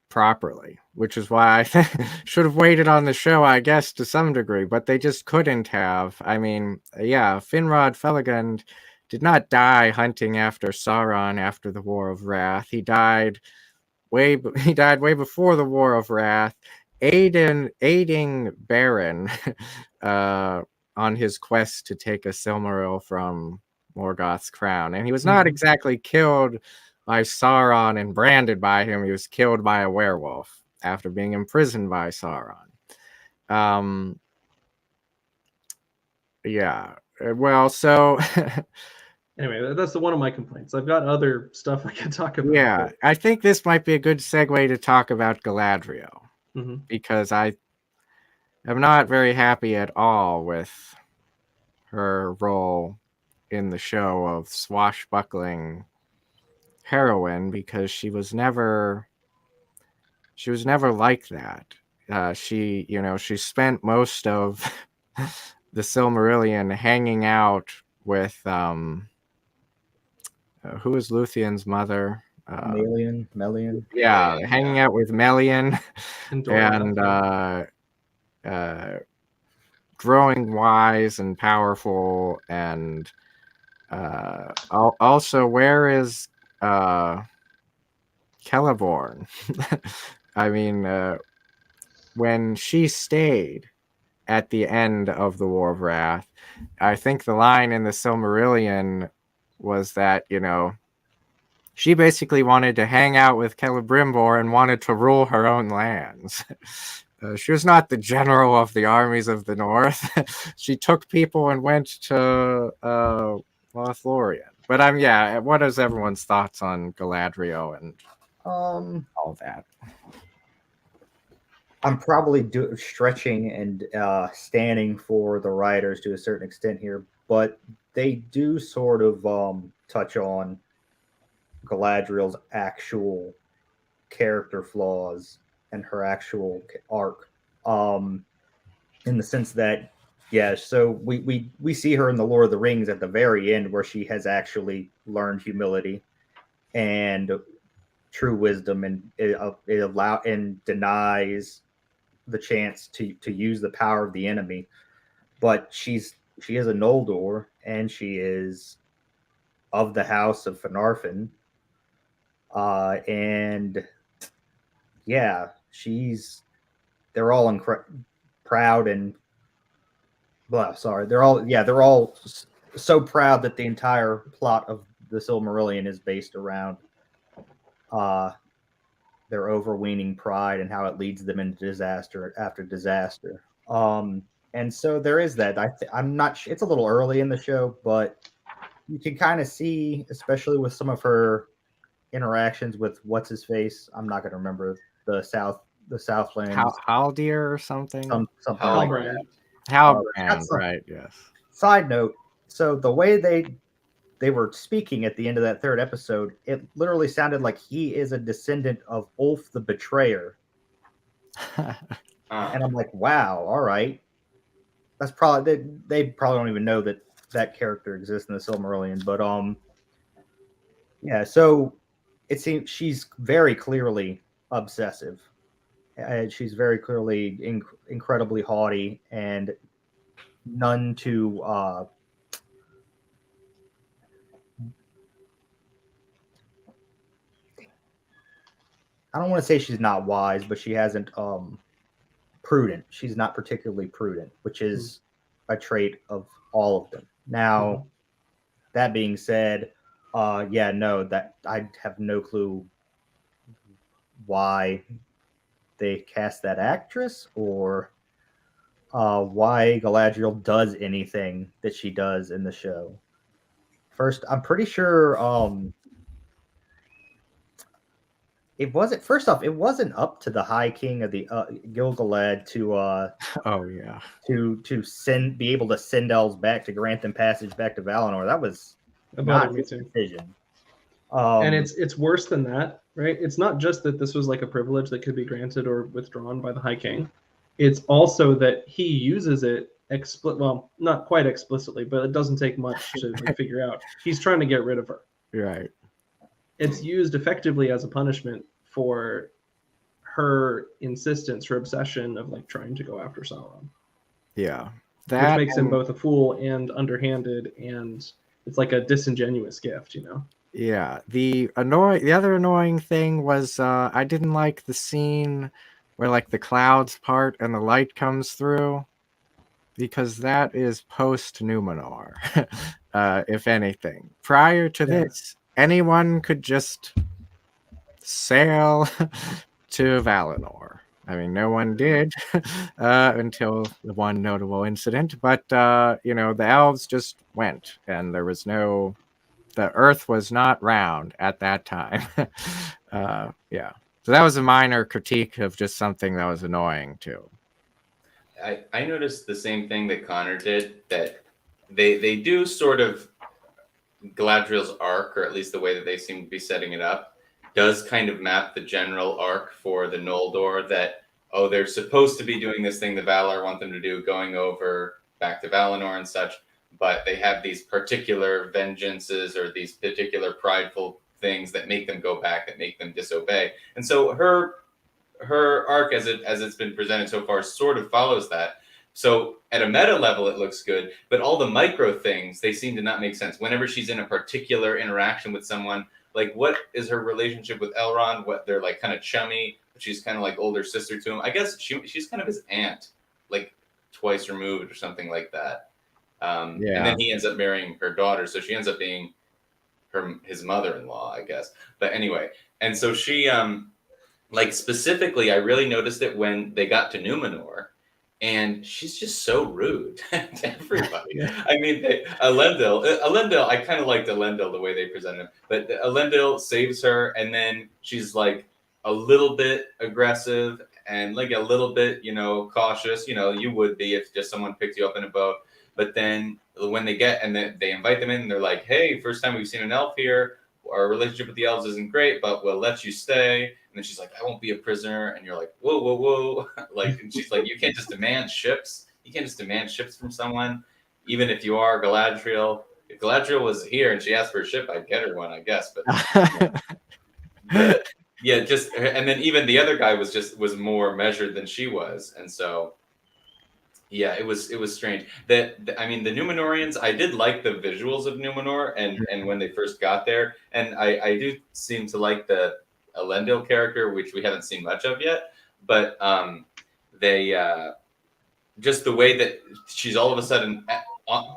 properly, which is why I should have waited on the show, I guess, to some degree, but they just couldn't have. I mean, yeah, Finrod Felagund did not die hunting after Sauron after the War of Wrath. He died way before the War of Wrath, aiding Beren on his quest to take a Silmaril from Morgoth's crown. And he was not exactly killed by Sauron and branded by him. He was killed by a werewolf after being imprisoned by Sauron. Yeah. Well, so... Anyway, that's one of my complaints. I've got other stuff I can talk about. Yeah, but I think this might be a good segue to talk about Galadriel. Because I am not very happy at all with her role in the show of swashbuckling heroine, because she was never like that. She spent most of the Silmarillion hanging out with who is Luthien's mother? Melian. Yeah, hanging out with Melian and growing wise and powerful, and also, where is Celeborn? I mean, when she stayed at the end of the War of Wrath, I think the line in the Silmarillion was that, she basically wanted to hang out with Celebrimbor and wanted to rule her own lands. She was not the general of the armies of the North. She took people and went to Lothlorien. But what is everyone's thoughts on Galadriel and all that? I'm probably stretching and standing for the writers to a certain extent here, but they do sort of touch on Galadriel's actual character flaws and her actual arc, in the sense that, so we see her in the Lord of the Rings at the very end, where she has actually learned humility and true wisdom, and it denies the chance to use the power of the enemy. But she is a Noldor, and she is of the house of Finarfin, and they're all proud and they're all so proud that the entire plot of the Silmarillion is based around their overweening pride and how it leads them into disaster after disaster. And so there is that. I'm not. It's a little early in the show, but you can kind of see, especially with some of her interactions with what's his face. I'm not going to remember the Southlands. Haldir or something. Something like Halbrand. that. Halbrand, that's a- right? Yes. Side note: so the way they were speaking at the end of that third episode, it literally sounded like he is a descendant of Ulf the Betrayer. And I'm like, wow, all right. That's probably they probably don't even know that character exists in the Silmarillion, but yeah. So it seems she's very clearly obsessive. She's very clearly incredibly haughty and none to I don't want to say she's not wise, but she hasn't prudent. She's not particularly prudent, which is a trait of all of them. Now, that being said, yeah, no, that I have no clue why they cast that actress or why Galadriel does anything that she does in the show. First, I'm pretty sure it wasn't. First off, it wasn't up to the High King of the Gil-galad to Oh yeah. to be able to send elves back to grant them passage back to Valinor. That was About not me his too. decision. And it's worse than that, right? It's not just that this was like a privilege that could be granted or withdrawn by the High King. It's also that he uses it well, not quite explicitly, but it doesn't take much to like, figure out. He's trying to get rid of her. Right. It's used effectively as a punishment for her insistence, her obsession of like trying to go after Sauron. Yeah. Which makes him both a fool and underhanded, and it's like a disingenuous gift, you know? Yeah. The other annoying thing was I didn't like the scene where like the clouds part and the light comes through, because that is post Numenor. If anything. Prior to this, anyone could just sail to Valinor. I mean, no one did until the one notable incident, but the elves just went, and there was the earth was not round at that time. Yeah. So that was a minor critique of just something that was annoying too. I noticed the same thing that Connor did, that they do sort of Galadriel's arc, or at least the way that they seem to be setting it up, does kind of map the general arc for the Noldor, that, oh, they're supposed to be doing this thing the Valar want them to do, going over back to Valinor and such, but they have these particular vengeances or these particular prideful things that make them go back, that make them disobey. And so her arc, as it's been presented so far, sort of follows that. So at a meta level, it looks good, but all the micro things, they seem to not make sense. Whenever she's in a particular interaction with someone, like what is her relationship with Elrond? What, they're like kind of chummy, but she's kind of like older sister to him. I guess she's kind of his aunt, like twice removed or something like that. And then he ends up marrying her daughter, so she ends up being his mother-in-law, I guess. But anyway, and so she like specifically, I really noticed it when they got to Numenor. And she's just so rude to everybody. I mean, Elendil, I kind of liked Elendil the way they presented him. But Elendil saves her, and then she's like a little bit aggressive and like a little bit, cautious. You would be if just someone picked you up in a boat. But then when they they invite them in, and they're like, hey, first time we've seen an elf here. Our relationship with the elves isn't great, but we'll let you stay. And then she's like, I won't be a prisoner. And you're like, whoa, whoa, whoa. Like, and she's like, you can't just demand ships. You can't just demand ships from someone, even if you are Galadriel. If Galadriel was here and she asked for a ship, I'd get her one, I guess. But yeah, and then even the other guy was more measured than she was. And so, yeah, it was strange. I mean, the Numenorians, I did like the visuals of Numenor and when they first got there. And I do seem to like the Elendil character, which we haven't seen much of yet. But they just the way that she's all of a sudden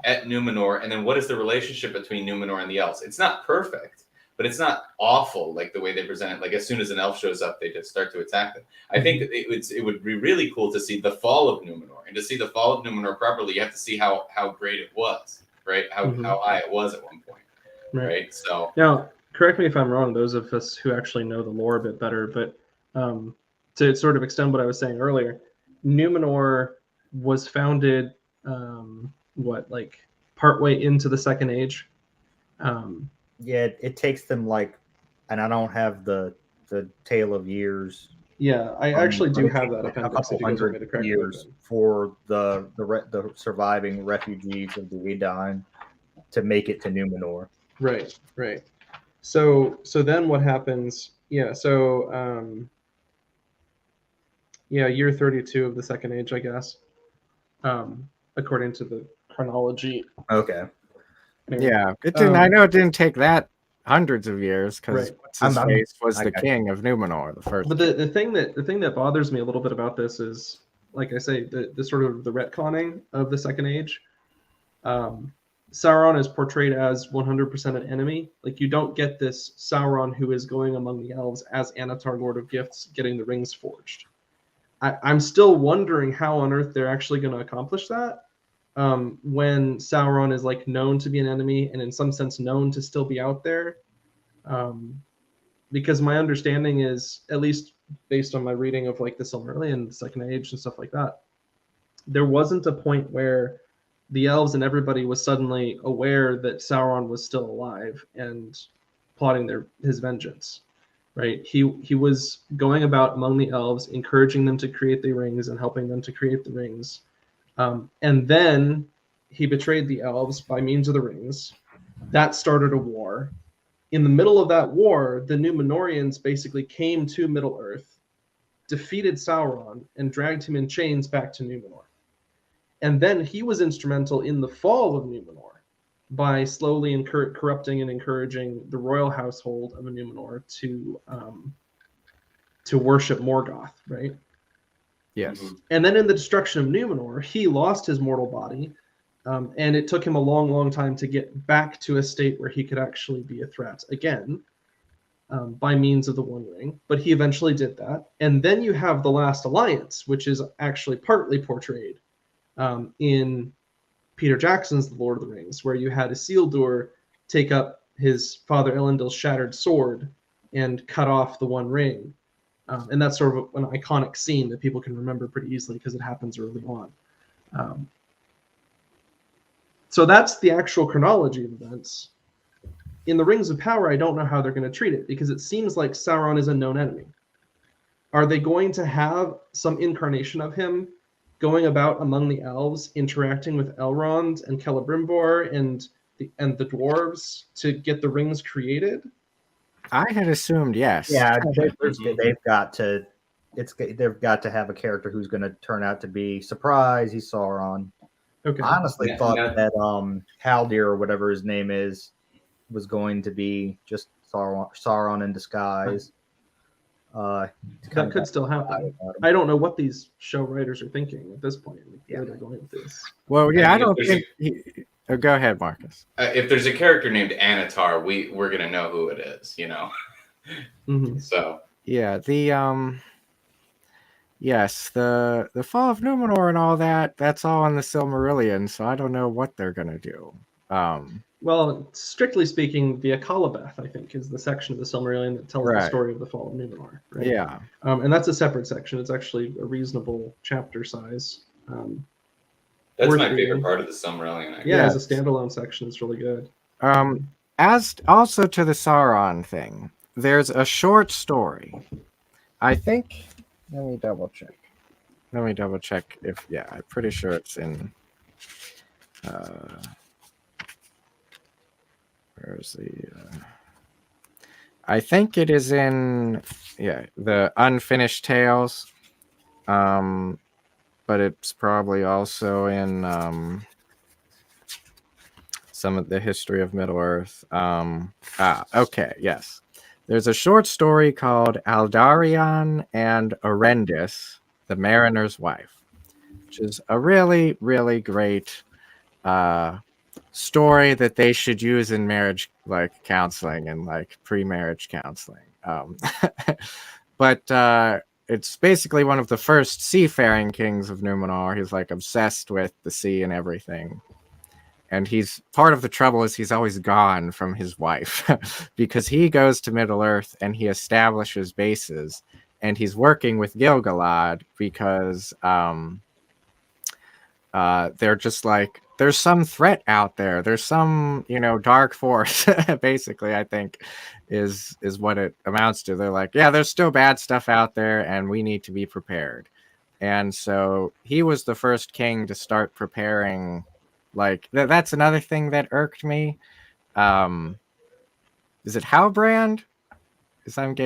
at Numenor, and then what is the relationship between Numenor and the elves? It's not perfect, but it's not awful like the way they present it. Like as soon as an elf shows up, they just start to attack them. I think that it would be really cool to see the fall of Numenor, and to see the fall of Numenor properly, you have to see how great it was, right? How high it was at one point, right? So now, correct me if I'm wrong. Those of us who actually know the lore a bit better, but to sort of extend what I was saying earlier, Numenor was founded like partway into the Second Age. Yeah, it takes them like, and I don't have the tale of years. Yeah, I actually do have that a appendix. couple If you guys want me to hundred correct years for the surviving refugees of the Vidine to make it to Numenor. Right. So then what happens? Yeah. So year 32 of the Second Age, I guess, according to the chronology. Okay. Yeah, it didn't. I know it didn't take that hundreds of years because Right. face was the king of Numenor, the first. But the thing that bothers me a little bit about this is, like I say, the sort of the retconning of the Second Age. Sauron is portrayed as 100% an enemy. Like, you don't get this Sauron who is going among the elves as Anatar, Lord of Gifts, getting the rings forged. I'm still wondering how on earth they're actually going to accomplish that when Sauron is like known to be an enemy and in some sense known to still be out there. Because my understanding is, at least based on my reading of like the Silmarillion, the Second Age and stuff like that, there wasn't a point where the elves and everybody was suddenly aware that Sauron was still alive and plotting his vengeance. Right? He was going about among the elves, encouraging them to create the rings and helping them to create the rings. And then he betrayed the elves by means of the rings. That started a war. In the middle of that war, the Numenorians basically came to Middle-earth, defeated Sauron, and dragged him in chains back to Numenor. And then he was instrumental in the fall of Numenor by slowly corrupting and encouraging the royal household of Numenor to worship Morgoth, right? Yes. And then in the destruction of Numenor, he lost his mortal body, and it took him a long, long time to get back to a state where he could actually be a threat again by means of the One Ring. But he eventually did that. And then you have the Last Alliance, which is actually partly portrayed in Peter Jackson's The Lord of the Rings, where you had Isildur take up his father Elendil's shattered sword and cut off the One Ring. And that's sort of an iconic scene that people can remember pretty easily because it happens early on. So that's the actual chronology of events. In the Rings of Power, I don't know how they're going to treat it because it seems like Sauron is a known enemy. Are they going to have some incarnation of him going about among the elves, interacting with Elrond and Celebrimbor and the dwarves to get the rings created? I had assumed yes. Yeah, they've got to. They've got to have a character who's going to turn out to be surprise. He's Sauron. Okay. I honestly thought that Haldir or whatever his name is was going to be just Sauron in disguise. That could still happen. I don't know what these show writers are thinking at this point. Where they're going with this. Well, yeah, I don't think. Go ahead, Marcus. If there's a character named Anatar, we're gonna know who it is, you know. Mm-hmm. So yeah, yes, the fall of Numenor and all that's all in the Silmarillion, so I don't know what they're gonna do. Well, strictly speaking, the Akalabeth, I think, is the section of the Silmarillion that tells the story of the fall of Numenor. Right? Yeah. And that's a separate section. It's actually a reasonable chapter size. that's my favorite part of the Silmarillion. Yeah, as a standalone section, it's really good. As also to the Sauron thing, there's a short story. I think. Let me double check if I'm pretty sure it's in. Where's the? I think it is in the Unfinished Tales, but it's probably also in some of the history of Middle Earth. Okay, yes. There's a short story called Aldarion and Arendis, the Mariner's Wife, which is a really, really great story that they should use in marriage like counseling and like pre-marriage counseling. But it's basically one of the first seafaring kings of Numenor. He's like obsessed with the sea and everything. And he's part of the trouble is he's always gone from his wife because he goes to Middle Earth and he establishes bases, and he's working with Gil-galad because they're just like, there's some threat out there. There's some, dark force, basically, I think is what it amounts to. They're like, yeah, there's still bad stuff out there and we need to be prepared. And so he was the first king to start preparing. Like that's another thing that irked me. Is it Halbrand? Is what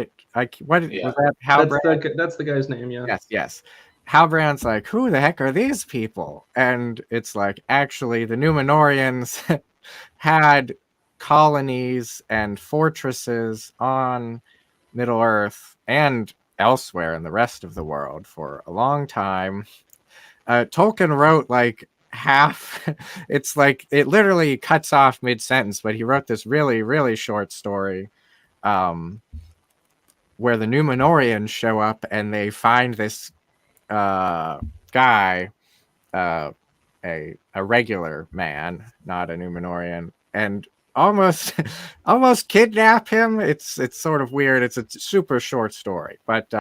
Yeah. was that? Halbrand? That's the guy's name, yeah. Yes. Halbrand's like, who the heck are these people? And it's like, actually, the Numenorians had colonies and fortresses on Middle Earth and elsewhere in the rest of the world for a long time. Tolkien wrote like half. It's like it literally cuts off mid-sentence, but he wrote this really, really short story where the Numenorians show up and they find this guy, a regular man, not a Numenorian, and almost kidnap him. It's sort of weird. It's a super short story, but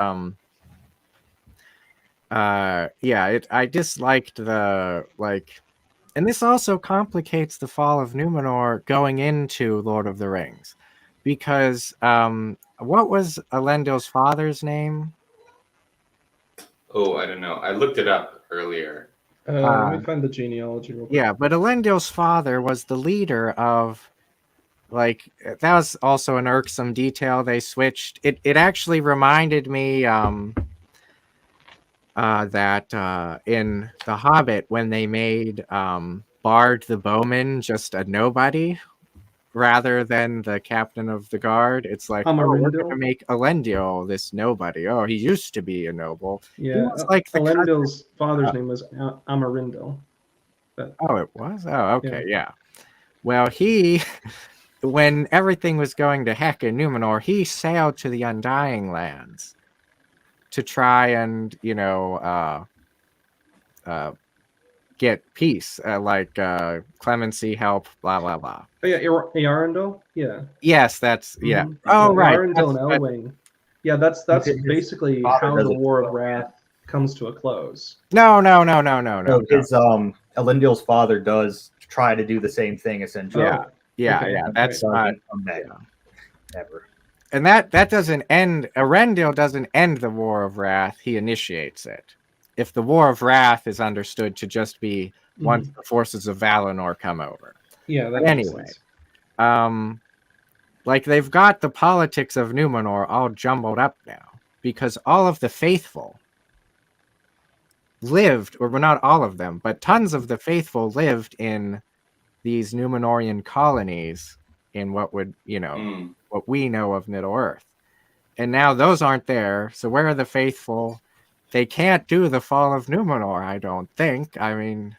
I disliked the like, and this also complicates the fall of Numenor going into Lord of the Rings, because what was Elendil's father's name? Oh, I don't know. I looked it up earlier. Let me find the genealogy real quick. Yeah, but Elendil's father was the leader of, like, that was also an irksome detail. They switched. It actually reminded me that in The Hobbit, when they made Bard the Bowman just a nobody rather than the captain of the guard, it's like, we're going to make Elendil this nobody. Oh, he used to be a noble. Yeah, he was like Elendil's father's name was Amarindil. Oh, it was? Oh, okay, yeah. Well, when everything was going to heck in Numenor, he sailed to the Undying Lands to try and, get peace, clemency, help, blah, blah, blah. Oh, yeah, Earendil? Yeah. Yes, that's, yeah. Mm-hmm. Oh, right. Earendil and Elwing. Yeah, that's basically how the War of Wrath comes to a close. No. His Elendil's father does try to do the same thing, essentially. Yeah. That's not ever. And that doesn't end. Elendil doesn't end the War of Wrath. He initiates it. If the War of Wrath is understood to just be once the forces of Valinor come over. Yeah. But anyway, like they've got the politics of Numenor all jumbled up now because all of the faithful lived, or well, not all of them, but tons of the faithful lived in these Numenorian colonies in what would, what we know of Middle Earth. And now those aren't there. So where are the faithful? They can't do the fall of Numenor, I don't think. I mean,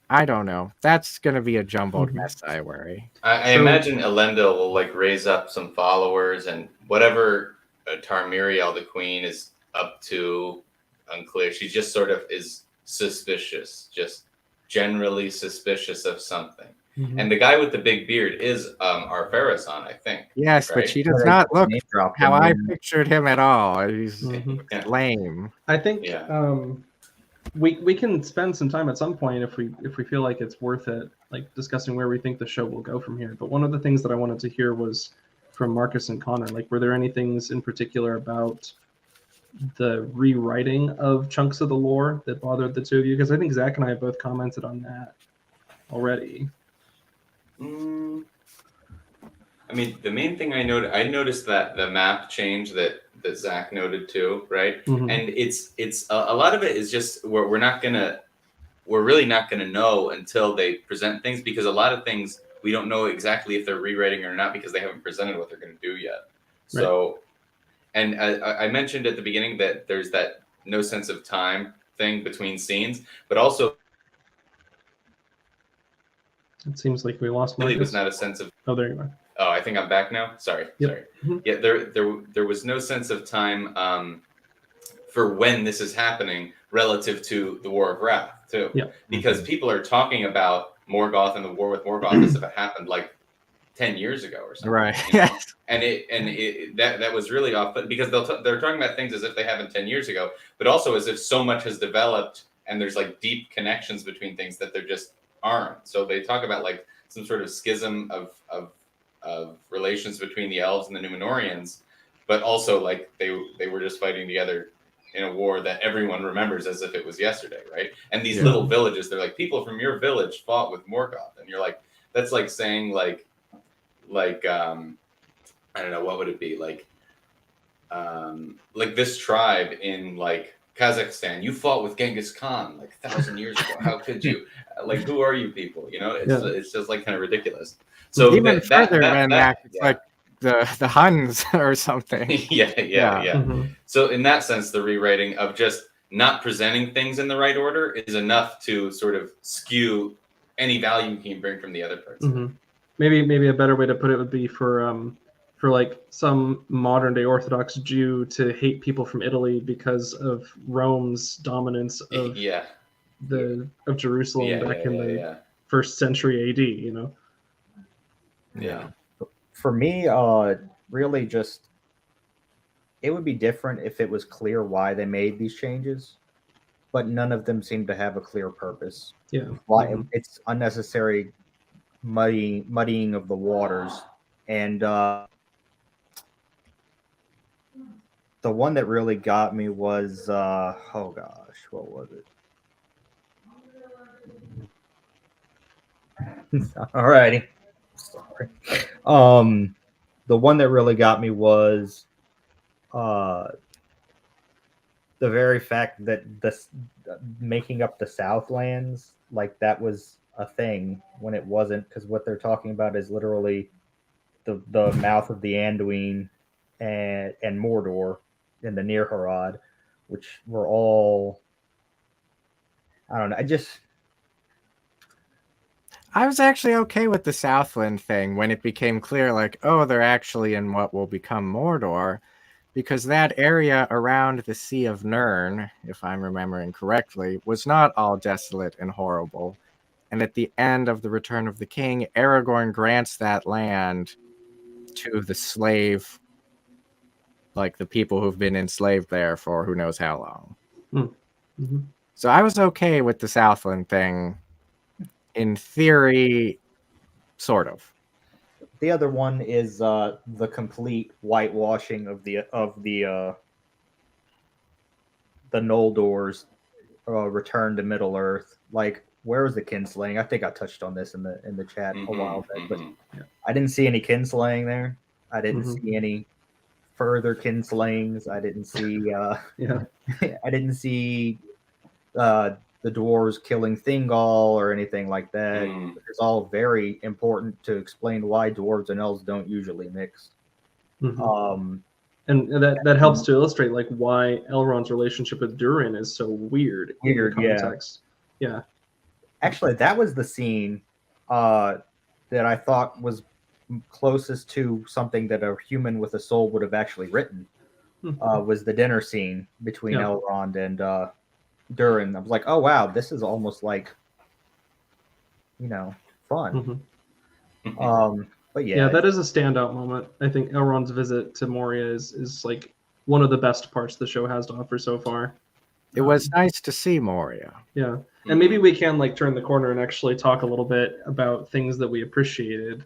I don't know. That's going to be a jumbled mess, I worry. I imagine Elendil will like raise up some followers, and whatever Tarmiriel, the queen, is up to, unclear. She just sort of is suspicious, just generally suspicious of something. Mm-hmm. And the guy with the big beard is Ar-Pharazôn, I think. Yes, right? But she does not look how I pictured him at all. He's lame. I think we can spend some time at some point if we feel like it's worth it, like discussing where we think the show will go from here. But one of the things that I wanted to hear was from Marcus and Connor. Like, were there any things in particular about the rewriting of chunks of the lore that bothered the two of you? Because I think Zach and I have both commented on that already. I mean, the main thing I noticed that the map change that Zach noted too, right? Mm-hmm. And it's a lot of it is just we're really not gonna know until they present things, because a lot of things we don't know exactly if they're rewriting or not because they haven't presented what they're gonna do yet. Right. So, and I mentioned at the beginning that there's that no sense of time thing between scenes, but also It seems like we lost Really Marcus. was not a sense of. Oh, there you are. Oh, I think I'm back now. Sorry. Yep. Mhm. Yeah, there was no sense of time for when this is happening relative to the War of Wrath too, Yeah. because people are talking about Morgoth and the war with Morgoth as if it happened like 10 years ago or something. Right. You know? Yes. And that was really off, but because they're talking about things as if they happened 10 years ago, but also as if so much has developed and there's like deep connections between things that there just aren't. So they talk about like some sort of schism of relations between the elves and the Numenorians, but also like they were just fighting together in a war that everyone remembers as if it was yesterday, right? And these Yeah. little villages, they're like, people from your village fought with Morgoth, and you're like, that's like saying like I don't know, what would it be like this tribe in like Kazakhstan, you fought with Genghis Khan like 1,000 years ago. How could you? Like, who are you people? You know, it's just like kind of ridiculous. So Even further than that, it's yeah. like the Huns or something. yeah. Mhm. So in that sense, the rewriting of just not presenting things in the right order is enough to sort of skew any value you can bring from the other parts. Mhm. Maybe a better way to put it would be for like some modern day Orthodox Jew to hate people from Italy because of Rome's dominance of Yeah. of Jerusalem back in the first century AD. You know. Yeah. For me, really just it would be different if it was clear why they made these changes, but none of them seem to have a clear purpose. Yeah. Why Mhm. it's unnecessary muddying of the waters, and the one that really got me was oh gosh, what was it? Alrighty, sorry. The one that really got me was the very fact that this making up the Southlands, like that was a thing when it wasn't, because what they're talking about is literally the mouth of the Anduin and Mordor and the Near Harad, which were all, I don't know. I was actually okay with the Southland thing when it became clear, like, oh, they're actually in what will become Mordor, because that area around the Sea of Nirn, if I'm remembering correctly, was not all desolate and horrible. And at the end of the Return of the King, Aragorn grants that land to the slave, like the people who've been enslaved there for who knows how long. Mm-hmm. So I was okay with the Southland thing in theory, sort of. The other one is the complete whitewashing of the Noldor's return to Middle Earth. Like, where was the kinslaying? I think I touched on this in the chat a while back, but I didn't see any kinslaying there. I didn't see any further kinslayings. I didn't see I didn't see the dwarves killing Thingol or anything like that. It's all very important to explain why dwarves and elves don't usually mix. And that helps to illustrate like why Elrond's relationship with Durin is so weird in the context. Yeah. Actually, that was the scene that I thought was closest to something that a human with a soul would have actually written. Was the dinner scene between Elrond and Durin. I was like, oh wow, this is almost like, fun. But yeah, that is a standout moment. I think Elrond's visit to Moria is like one of the best parts the show has to offer so far. It was nice to see Moria. Yeah, and maybe we can like turn the corner and actually talk a little bit about things that we appreciated.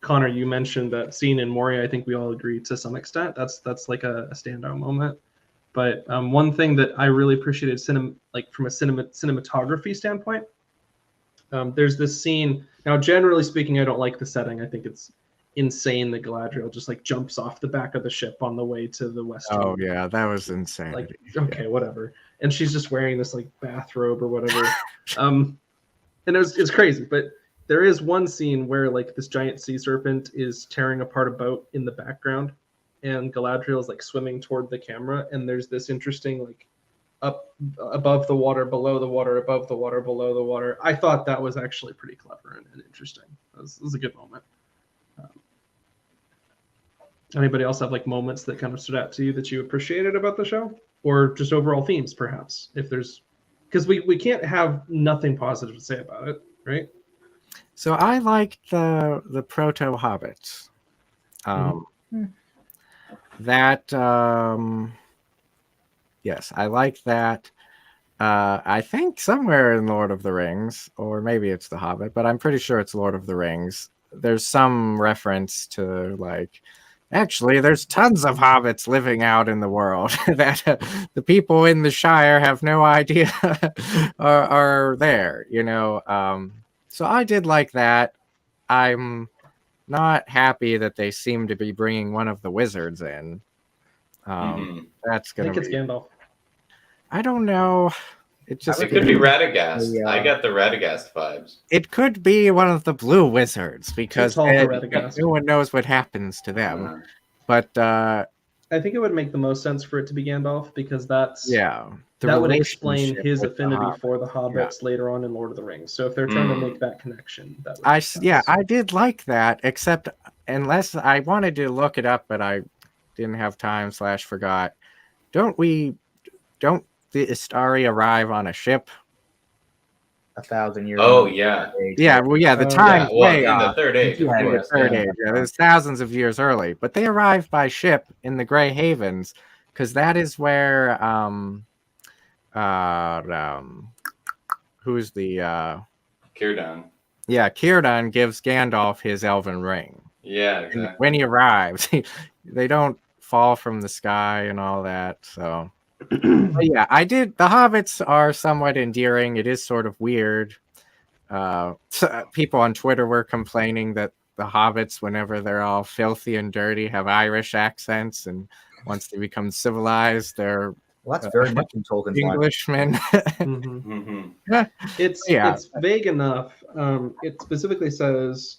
Connor, you mentioned that scene in Moria. I think we all agree to some extent. That's like a standout moment. But one thing that I really appreciated, from a cinematography standpoint, there's this scene. Now, generally speaking, I don't like the setting. I think it's insane that Galadriel just like jumps off the back of the ship on the way to the western. Oh yeah, that was insane. Like, okay, whatever. And she's just wearing this like bathrobe or whatever. And it's crazy. But there is one scene where like this giant sea serpent is tearing apart a boat in the background, and Galadriel is like swimming toward the camera, and there's this interesting like up above the water, below the water, above the water, below the water. I thought that was actually pretty clever and interesting. It was a good moment. Anybody else have like moments that kind of stood out to you that you appreciated about the show, or just overall themes, perhaps? If there's, because we can't have nothing positive to say about it, right? So I liked the proto hobbits. That yes, I like that. I think somewhere in Lord of the Rings, or maybe it's The Hobbit, but I'm pretty sure it's Lord of the Rings. There's some reference to like, actually, there's tons of hobbits living out in the world that the people in the Shire have no idea are there. So I did like that. I'm not happy that they seem to be bringing one of the wizards in. That's I gonna think it's be. Gandalf. I don't know. It just It could be feels- Radagast. Yeah. I got the Radagast vibes. It could be one of the blue wizards because It's all the then Radagast. no one knows what happens to them. Uh, But I think it would make the most sense for it to be Gandalf because that's yeah, the that would explain relationship his with the affinity Hobbit. for the hobbits later on in Lord of the Rings. So if they're trying to make that connection, that would make sense. I did like that, except unless I wanted to look it up, but I didn't have time / forgot. Don't the Istari arrive on a ship? 1,000 years. Oh yeah, Yeah, well, yeah, the Oh, time's yeah. Well, way in off. the Third Age, of Yeah, In the course. Third yeah. Age, yeah, there's thousands of years early, but they arrived by ship in the Grey Havens because that is where who's the Círdan. Círdan gives Gandalf his elven ring. Yeah, And exactly. when he arrives, they don't fall from the sky and all that. So, but yeah, I did. The hobbits are somewhat endearing. It is sort of weird. People on Twitter were complaining that the hobbits, whenever they're all filthy and dirty, have Irish accents, and once they become civilized, they're Well, that's very much in Tolkien's line. Englishmen. Mhm. hmm It's vague enough. It specifically says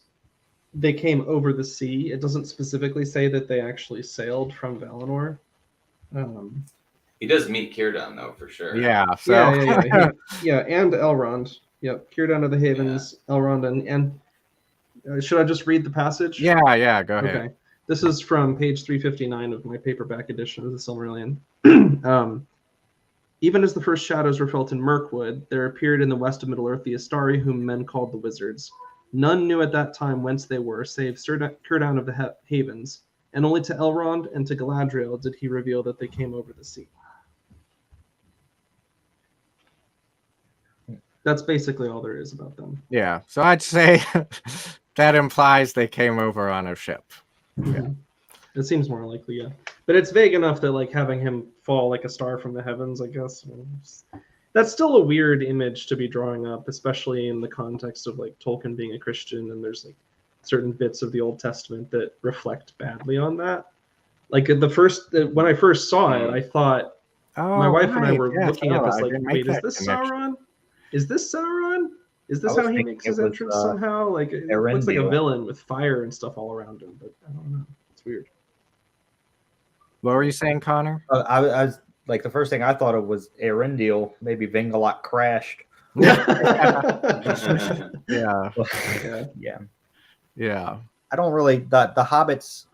they came over the sea. It doesn't specifically say that they actually sailed from Valinor. He does meet Círdan though, for sure. Yeah. So Yeah, and Elrond. Yep, Círdan of the Havens, Elrond, and should I just read the passage? yeah. Go ahead. Okay. This is from page 359 of my paperback edition of the Silmarillion. Even as the first shadows were felt in Mirkwood, there appeared in the west of Middle-earth the Astari whom men called the Wizards. None knew at that time whence they were, save Círdan of the Havens, and only to Elrond and to Galadriel did he reveal that they came over the sea. That's basically all there is about them. Yeah. So I'd say that implies they came over on a ship. Yeah. It seems more likely, yeah. But it's vague enough that like having him fall like a star from the heavens, I guess. That's still a weird image to be drawing up, especially in the context of like Tolkien being a Christian, and there's like certain bits of the Old Testament that reflect badly on that. Like when I first saw it, I thought Oh, my wife and I right. were Yes. looking at Oh, this I like, didn't make wait, is that this connection. Sauron? Is this Sauron? Is this I was how he thinking makes it his was, entrance somehow? Like it looks like a Erendil. villain with fire and stuff all around him, but I don't know. It's weird. What were you saying, Connor? I was like, the first thing I thought of was Erendil. Maybe Vingalot crashed. Yeah. Yeah. Yeah. Yeah. I don't really the Hobbits.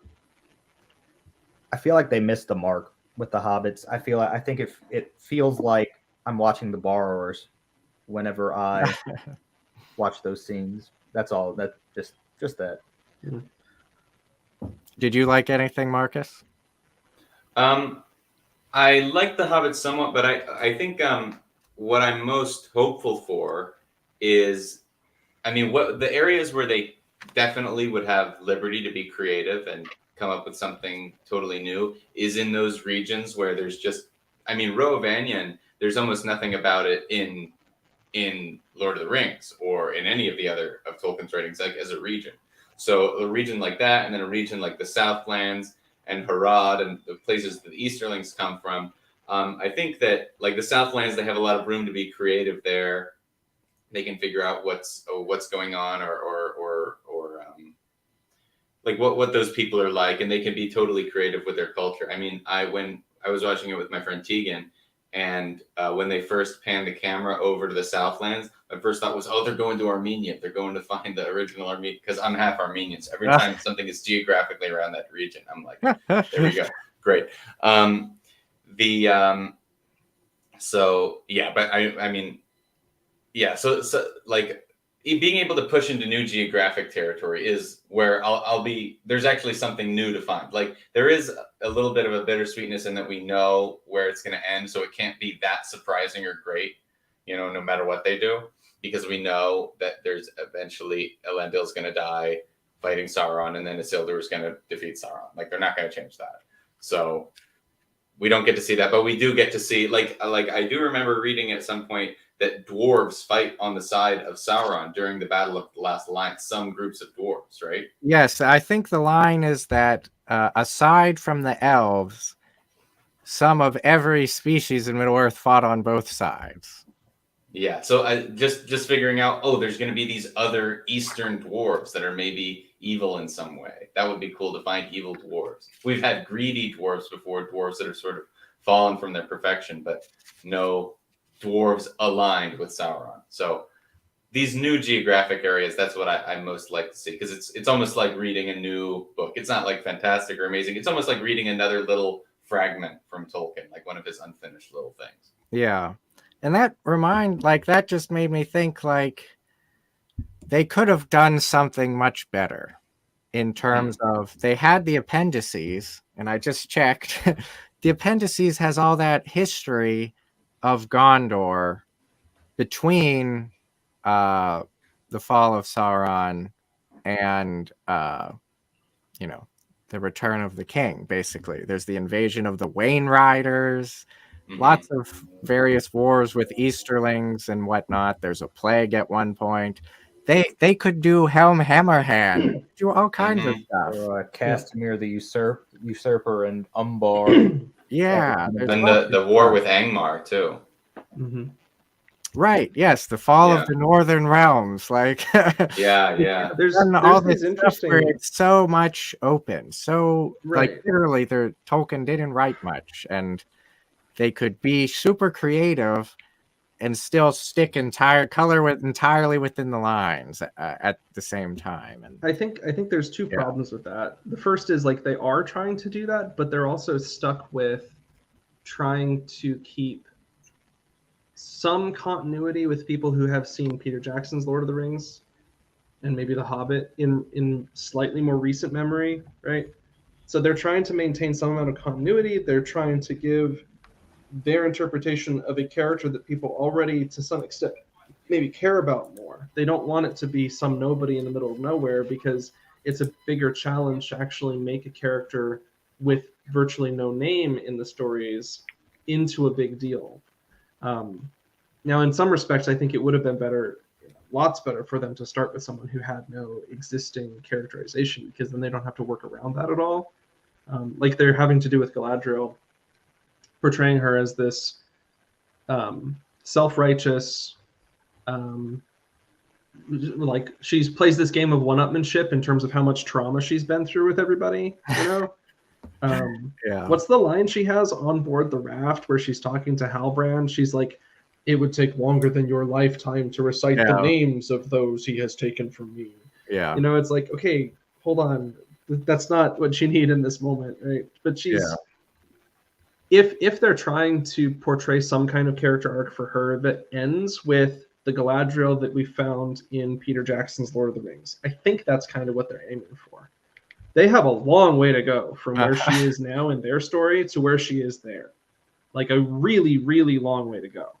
I feel like they missed the mark with the Hobbits. I think it feels like I'm watching The Borrowers whenever I watch those scenes. That's all. That just that. Did you like anything, Marcus? I like the Hobbit somewhat, but I think what I'm most hopeful for is, what the areas where they definitely would have liberty to be creative and come up with something totally new is in those regions where there's just, Rohan, there's almost nothing about it in Lord of the Rings or in any of the other of Tolkien's writings, like as a region. So a region like that, and then a region like the Southlands and Harad and the places that the Easterlings come from. I think that like the Southlands, they have a lot of room to be creative there. They can figure out what's going on or like what those people are like, and they can be totally creative with their culture. When I was watching it with my friend Tegan, And when they first panned the camera over to the Southlands, my first thought was, oh, they're going to Armenia. They're going to find the original Armenia, because I'm half Armenian. So every time something is geographically around that region, I'm like, there we go. Great. So yeah, but I mean, yeah. So like being able to push into new geographic territory is where I'll be. There's actually something new to find. Like there is a little bit of a bittersweetness in that we know where it's going to end, so it can't be that surprising or great, no matter what they do, because we know that there's eventually Elendil's going to die fighting Sauron, and then Isildur is going to defeat Sauron. Like they're not going to change that. So we don't get to see that, but we do get to see like I do remember reading at some point that dwarves fight on the side of Sauron during the Battle of the Last Alliance. Some groups of dwarves, right? Yes, I think the line is that aside from the elves, some of every species in Middle Earth fought on both sides. Yeah, so I just figuring out, there's going to be these other Eastern dwarves that are maybe evil in some way. That would be cool to find evil dwarves. We've had greedy dwarves before, dwarves that are sort of fallen from their perfection, but no dwarves aligned with Sauron. So these new geographic areas, that's what I most like to see, because it's almost like reading a new book. It's not like fantastic or amazing. It's almost like reading another little fragment from Tolkien, like one of his unfinished little things. Yeah. And that just made me think like they could have done something much better in terms of they had the appendices, and I just checked. The appendices has all that history of Gondor between the fall of Sauron and the return of the king. Basically, there's the invasion of the Wain Riders. Lots of various wars with Easterlings and whatnot. There's a plague at one point. They could do Helm Hammerhand, do all kinds of stuff. Or, Castamir the Usurper and Umbar. Yeah. And the war with Angmar too. Mm-hmm. Right. Yes, the fall of the Northern Realms. Like yeah. There's all this these stuff where interesting. it's so much open. So Right. like literally, Tolkien didn't write much, and they could be super creative and still stick entirely within the lines at the same time. And I think there's two problems with that. The first is like they are trying to do that, but they're also stuck with trying to keep some continuity with people who have seen Peter Jackson's Lord of the Rings and maybe The Hobbit in slightly more recent memory, right? So they're trying to maintain some amount of continuity. They're trying to give their interpretation of a character that people already, to some extent, maybe care about more. They don't want it to be some nobody in the middle of nowhere, because it's a bigger challenge to actually make a character with virtually no name in the stories into a big deal. Now, in some respects, I think it would have been better, lots better, for them to start with someone who had no existing characterization, because then they don't have to work around that at all. Like they're having to do with Galadriel, portraying her as this self-righteous, like she plays this game of one-upmanship in terms of how much trauma she's been through with everybody, yeah. What's the line she has on board the raft where she's talking to Halbrand? She's like, "It would take longer than your lifetime to recite the names of those he has taken from me." Yeah. It's like, okay, hold on. That's not what you need in this moment, right? But she's... If they're trying to portray some kind of character arc for her that ends with the Galadriel that we found in Peter Jackson's Lord of the Rings, I think that's kind of what they're aiming for. They have a long way to go from where she is now in their story to where she is there. Like a really, really long way to go.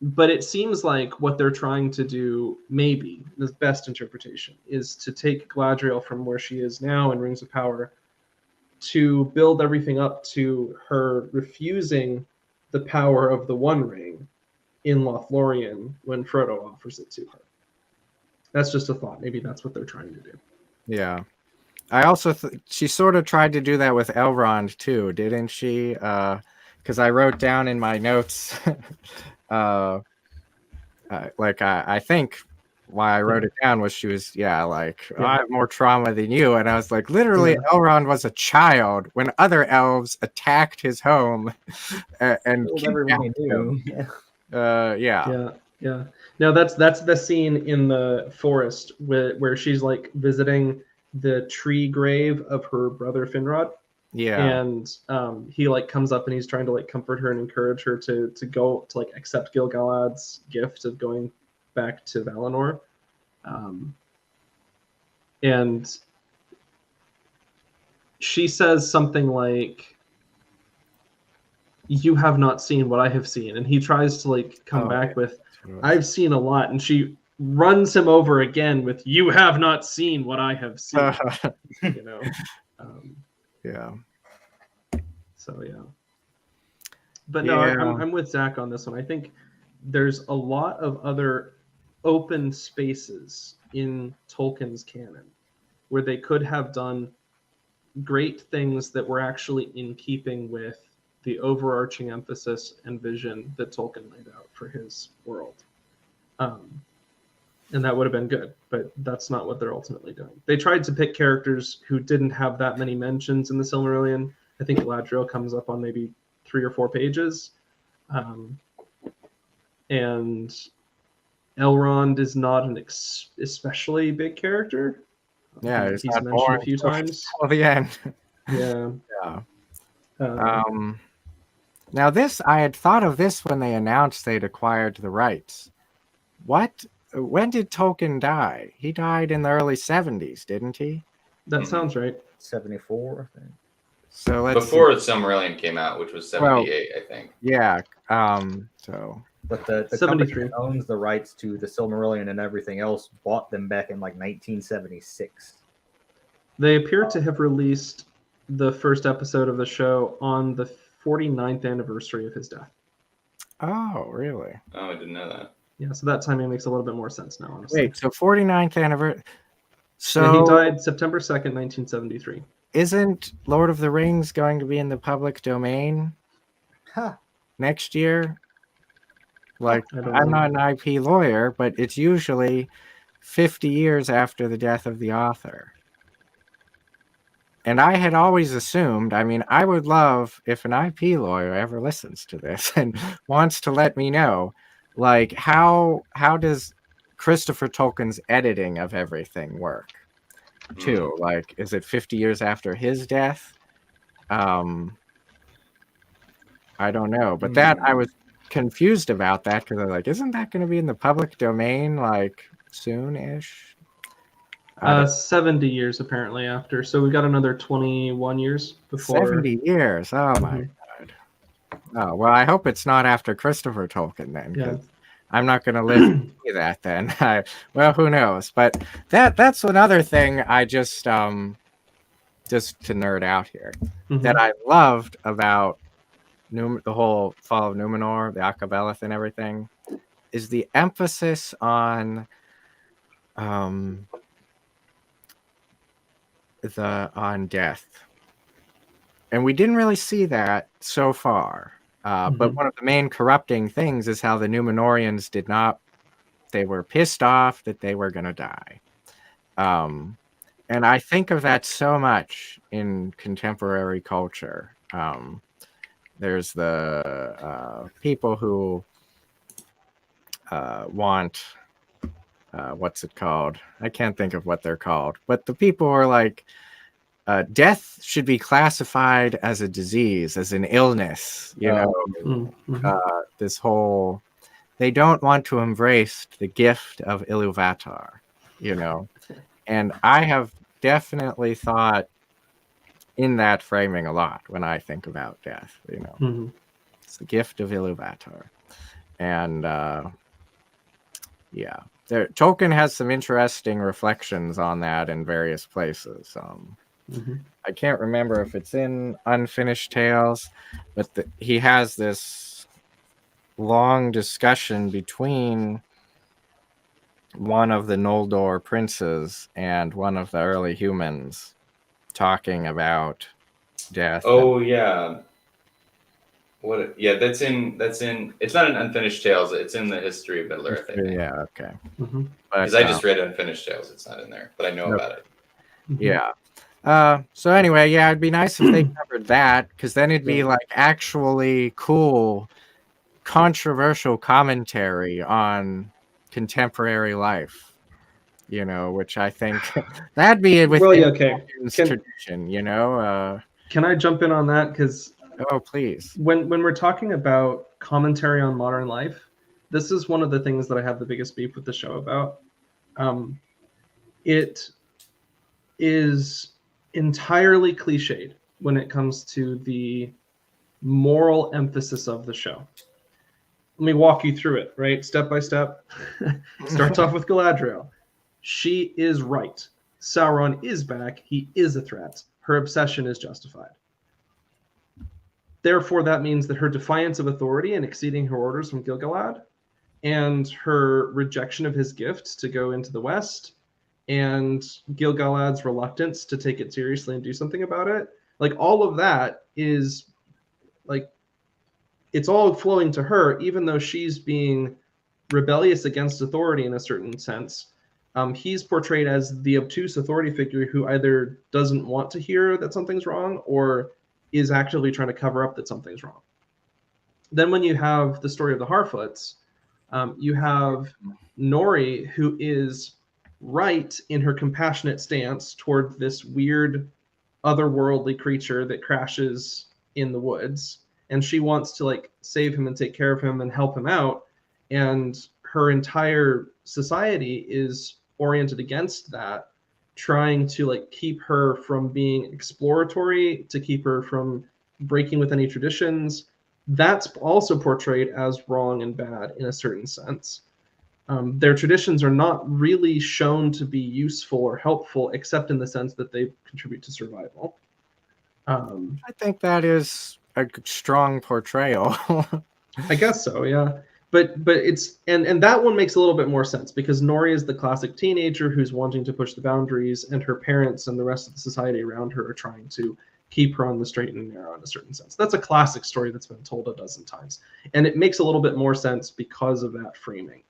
But it seems like what they're trying to do, maybe, the best interpretation, is to take Galadriel from where she is now in Rings of Power to build everything up to her refusing the power of the One Ring in Lothlorien when Frodo offers it to her. That's just a thought. Maybe that's what they're trying to do. Yeah. I also she sort of tried to do that with Elrond too, didn't she? Because I wrote down in my notes, I think why I wrote it down was she was like, I have more trauma than you, and I was like, literally, Elrond was a child when other elves attacked his home and Killed everyone he kidnapped him. knew. Yeah. Now that's the scene in the forest where she's like visiting the tree grave of her brother Finrod. Yeah. And he like comes up and he's trying to like comfort her and encourage her to go to like accept Gil-galad's gift of going back to Valinor. And she says something like, "You have not seen what I have seen," and he tries to like come back with, "I've seen a lot," and she runs him over again with, "You have not seen what I have seen." You know. Yeah. So yeah. But no, I'm with Zach on this one. I think there's a lot of other open spaces in Tolkien's canon where they could have done great things that were actually in keeping with the overarching emphasis and vision that Tolkien laid out for his world. And that would have been good, but that's not what they're ultimately doing. They tried to pick characters who didn't have that many mentions in the Silmarillion. I think Galadriel comes up on maybe 3 or 4 pages. And Elrond is not an especially big character. Yeah, he's mentioned a few times. Till the end. Yeah. Now this, I had thought of this when they announced they'd acquired the rights. When did Tolkien die? He died in the early 70s, didn't he? That sounds right. 74, I think. So let's before Silmarillion came out, which was 78, I think. Yeah. So. But the 73 company that owns the rights to the Silmarillion and everything else bought them back in like 1976. They appear to have released the first episode of the show on the 49th anniversary of his death. Oh, really? Oh, I didn't know that. Yeah, so that timing makes a little bit more sense now, honestly. Wait, so 49th anniversary. So yeah, he died September 2nd, 1973. Isn't Lord of the Rings going to be in the public domain next year? Like, I'm not an IP lawyer, but it's usually 50 years after the death of the author. And I had always assumed, I mean, I would love if an IP lawyer ever listens to this and wants to let me know, like, how does Christopher Tolkien's editing of everything work, too? Like, is it 50 years after his death? I don't know. But that, I was confused about that because I'm like, isn't that going to be in the public domain, like, soon-ish? 70 years apparently after, so we got another 21 years before. 70 years. Oh my god. Oh well, I hope it's not after Christopher Tolkien then, because I'm not going to live to see that then. Well, who knows? But that's another thing I just to nerd out here that I loved about the whole Fall of Numenor, the Akabelith and everything, is the emphasis on death. And we didn't really see that so far. But one of the main corrupting things is how the Numenorians they were pissed off that they were going to die. And I think of that so much in contemporary culture. There's the people who want, what's it called? I can't think of what they're called. But the people are like, death should be classified as a disease, as an illness. You know, this whole, they don't want to embrace the gift of Iluvatar, you know. And I have definitely thought in that framing a lot when I think about death, you know. It's the gift of Iluvatar. And Tolkien has some interesting reflections on that in various places. I can't remember if it's in Unfinished Tales, but he has this long discussion between one of the Noldor princes and one of the early humans talking about death. Oh, yeah. Yeah, that's in. It's not in Unfinished Tales. It's in the History of Middle Earth. I think. Yeah, okay. Mhm. Because I just read Unfinished Tales. It's not in there, but I know about it. Mhm. yeah. So anyway, yeah, it'd be nice if they covered that, because then it'd be Yeah. like actually cool, controversial commentary on contemporary life. You know, which I think that'd be Well, within yeah, okay. Tolkien's Can- tradition. You know. Can I jump in on that? Because Oh, please. when we're talking about commentary on modern life, this is one of the things that I have the biggest beef with the show about. It is entirely cliched when it comes to the moral emphasis of the show. Let me walk you through it, right? Step by step. Starts off with Galadriel. She is right. Sauron is back. He is a threat. Her obsession is justified. Therefore, that means that her defiance of authority and exceeding her orders from Gil-galad, and her rejection of his gift to go into the West, and Gil-galad's reluctance to take it seriously and do something about it, like all of that is like, it's all flowing to her, even though she's being rebellious against authority in a certain sense. He's portrayed as the obtuse authority figure who either doesn't want to hear that something's wrong or is actively trying to cover up that something's wrong. Then when you have the story of the Harfoots, you have Nori, who is right in her compassionate stance toward this weird otherworldly creature that crashes in the woods, and she wants to like save him and take care of him and help him out, and her entire society is oriented against that, trying to like keep her from being exploratory, to keep her from breaking with any traditions. That's also portrayed as wrong and bad in a certain sense. Their traditions are not really shown to be useful or helpful, except in the sense that they contribute to survival. I think that is a strong portrayal. I guess so, yeah. But it's and that one makes a little bit more sense, because Nori is the classic teenager who's wanting to push the boundaries, and her parents and the rest of the society around her are trying to keep her on the straight and narrow in a certain sense. That's a classic story that's been told a dozen times, and it makes a little bit more sense because of that framing.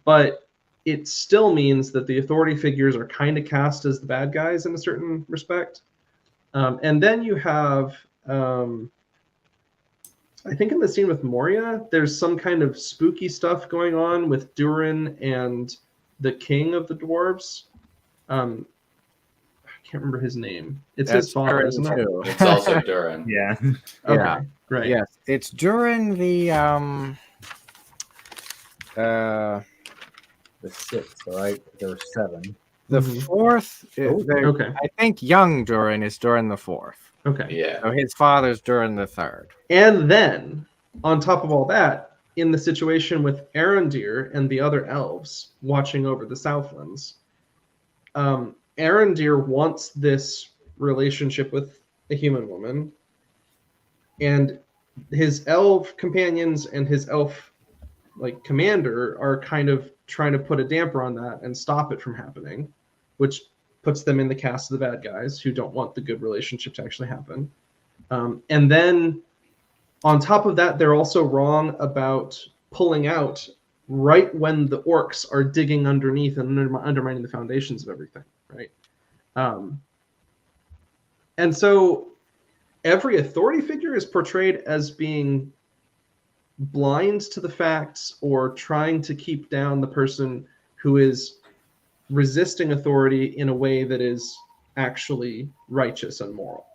But it still means that the authority figures are kind of cast as the bad guys in a certain respect. And then you have, I think in the scene with Moria, there's some kind of spooky stuff going on with Durin and the king of the dwarves. I can't remember his name. It's his father, Durin isn't it? too. It's also Durin. Yeah. Okay, Yeah. right. Yes, it's during the sixth, right? There were 7. the Mhm. fourth. Okay. I think young Durin is during the fourth. Okay. Yeah. So his father's during the third. And then, on top of all that, in the situation with Arondir and the other elves watching over the Southlands, Arondir wants this relationship with a human woman, and his elf companions and his elf like commander are kind of trying to put a damper on that and stop it from happening, which puts them in the cast of the bad guys who don't want the good relationship to actually happen. And then on top of that, they're also wrong about pulling out right when the orcs are digging underneath and undermining the foundations of everything, right? And so every authority figure is portrayed as being blind to the facts or trying to keep down the person who is resisting authority in a way that is actually righteous and moral.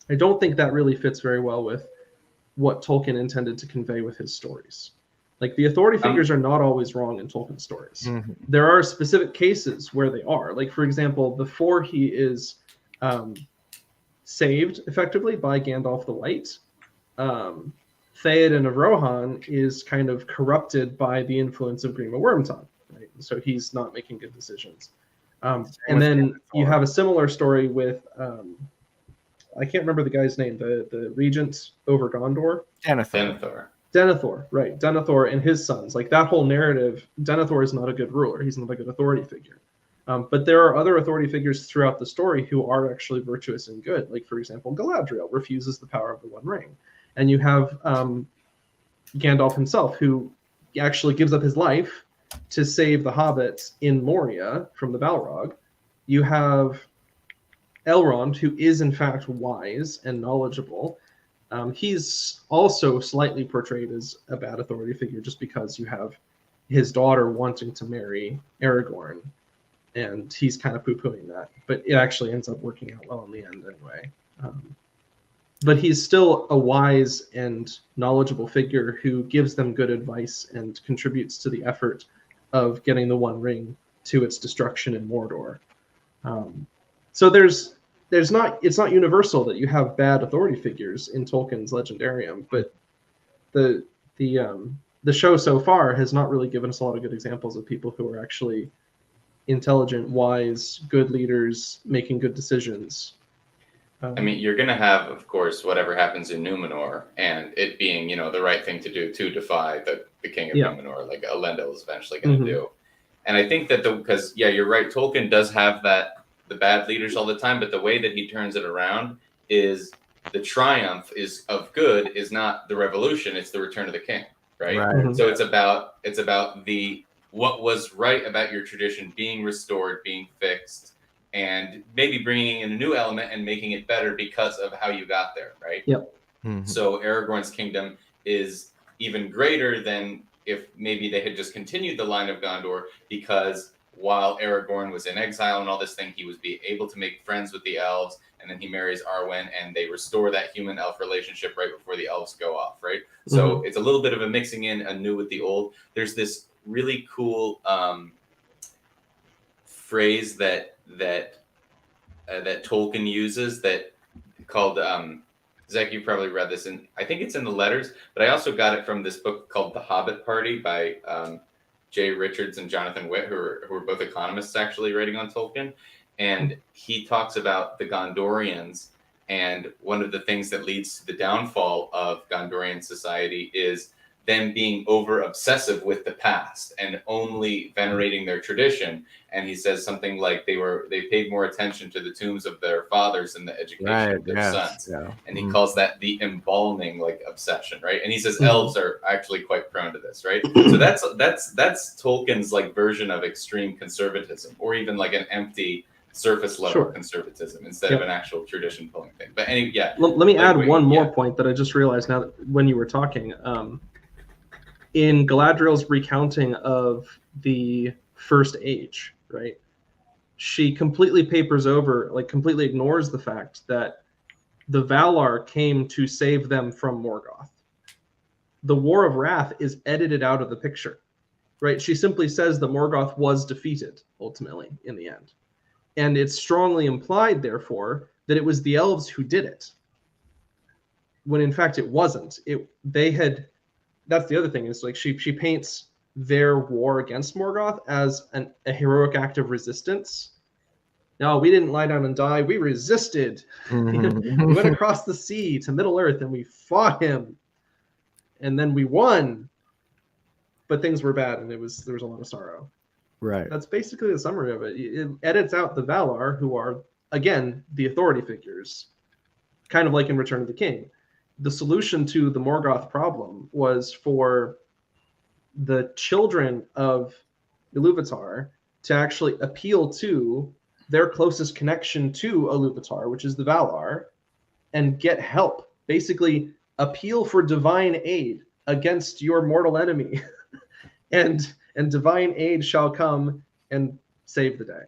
I don't think that really fits very well with what Tolkien intended to convey with his stories. Like, the authority figures are not always wrong in Tolkien stories. Mm-hmm. There are specific cases where they are. Like, for example, before he is saved effectively by Gandalf the White, Theoden of Rohan is kind of corrupted by the influence of Grima Wormtongue, right? So he's not making good decisions. And then you have a similar story with I can't remember the guy's name, the regent over Gondor. Denethor. Denethor, right? Denethor and his sons. Like, that whole narrative, Denethor is not a good ruler. He's not a good authority figure. But there are other authority figures throughout the story who are actually virtuous and good. Like, for example, Galadriel refuses the power of the One Ring. And you have Gandalf himself, who actually gives up his life to save the hobbits in Moria from the Balrog. You have Elrond, who is in fact wise and knowledgeable. He's also slightly portrayed as a bad authority figure just because you have his daughter wanting to marry Aragorn, and he's kind of poo-pooing that. But it actually ends up working out well in the end anyway. But he's still a wise and knowledgeable figure who gives them good advice and contributes to the effort of getting the One Ring to its destruction in Mordor. So it's not universal that you have bad authority figures in Tolkien's Legendarium, but the show so far has not really given us a lot of good examples of people who are actually intelligent, wise, good leaders making good decisions. I mean, you're going to have, of course, whatever happens in Numenor, and it being, the right thing to do to defy the king of Numenor, like Elendil is eventually going to do. And I think that because you're right, Tolkien does have the bad leaders all the time, but the way that he turns it around is the triumph of good is not the revolution, it's the return of the king, right? So it's about what was right about your tradition being restored, being fixed, and maybe bringing in a new element and making it better because of how you got there, right? So Aragorn's kingdom is even greater than if maybe they had just continued the line of Gondor, because while Aragorn was in exile and all this thing, he was able to make friends with the elves, and then he marries Arwen, and they restore that human-elf relationship right before the elves go off, right? So it's a little bit of a mixing in a new with the old. There's this really cool phrase that Tolkien uses that called Zach, you probably read this, and I think it's in the letters, but I also got it from this book called The Hobbit Party by Jay Richards and Jonathan Witt, who are both economists actually writing on Tolkien. And he talks about the Gondorians, and one of the things that leads to the downfall of Gondorian society is them being over obsessive with the past and only venerating their tradition. And he says something like they paid more attention to the tombs of their fathers than the education of their sons. And he calls that the embalming obsession, right? And he says elves are actually quite prone to this, right? So that's Tolkien's version of extreme conservatism, or even an empty surface level conservatism instead of an actual tradition pulling thing. But anyway, let me add one more point that I just realized now that when you were talking. In Galadriel's recounting of the First Age, right? She completely papers over, completely ignores the fact that the Valar came to save them from Morgoth. The War of Wrath is edited out of the picture, right? She simply says that Morgoth was defeated, ultimately, in the end. And it's strongly implied, therefore, that it was the elves who did it, when in fact it wasn't. That's the other thing, is she paints their war against Morgoth as a heroic act of resistance. No, we didn't lie down and die. We resisted. We went across the sea to Middle Earth and we fought him. And then we won. But things were bad and there was a lot of sorrow. Right. That's basically the summary of it. It edits out the Valar, who are, again, the authority figures, kind of like in Return of the King. The solution to the Morgoth problem was for the children of Iluvatar to actually appeal to their closest connection to Iluvatar, which is the Valar, and get help. Basically, appeal for divine aid against your mortal enemy, and divine aid shall come and save the day.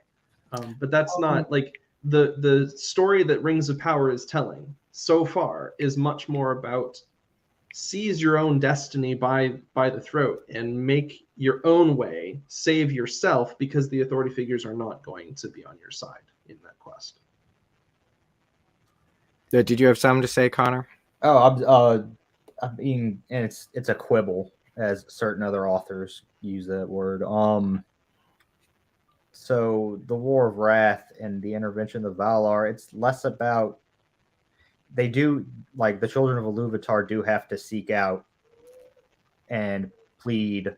But that's not the story that Rings of Power is telling so far is much more about seize your own destiny by the throat and make your own way, save yourself, because the authority figures are not going to be on your side in that quest. Did you have something to say, Connor? Oh, I mean, and it's a quibble, as certain other authors use that word. So the War of Wrath and the intervention of Valar, it's less about, they do, the children of Iluvatar do have to seek out and plead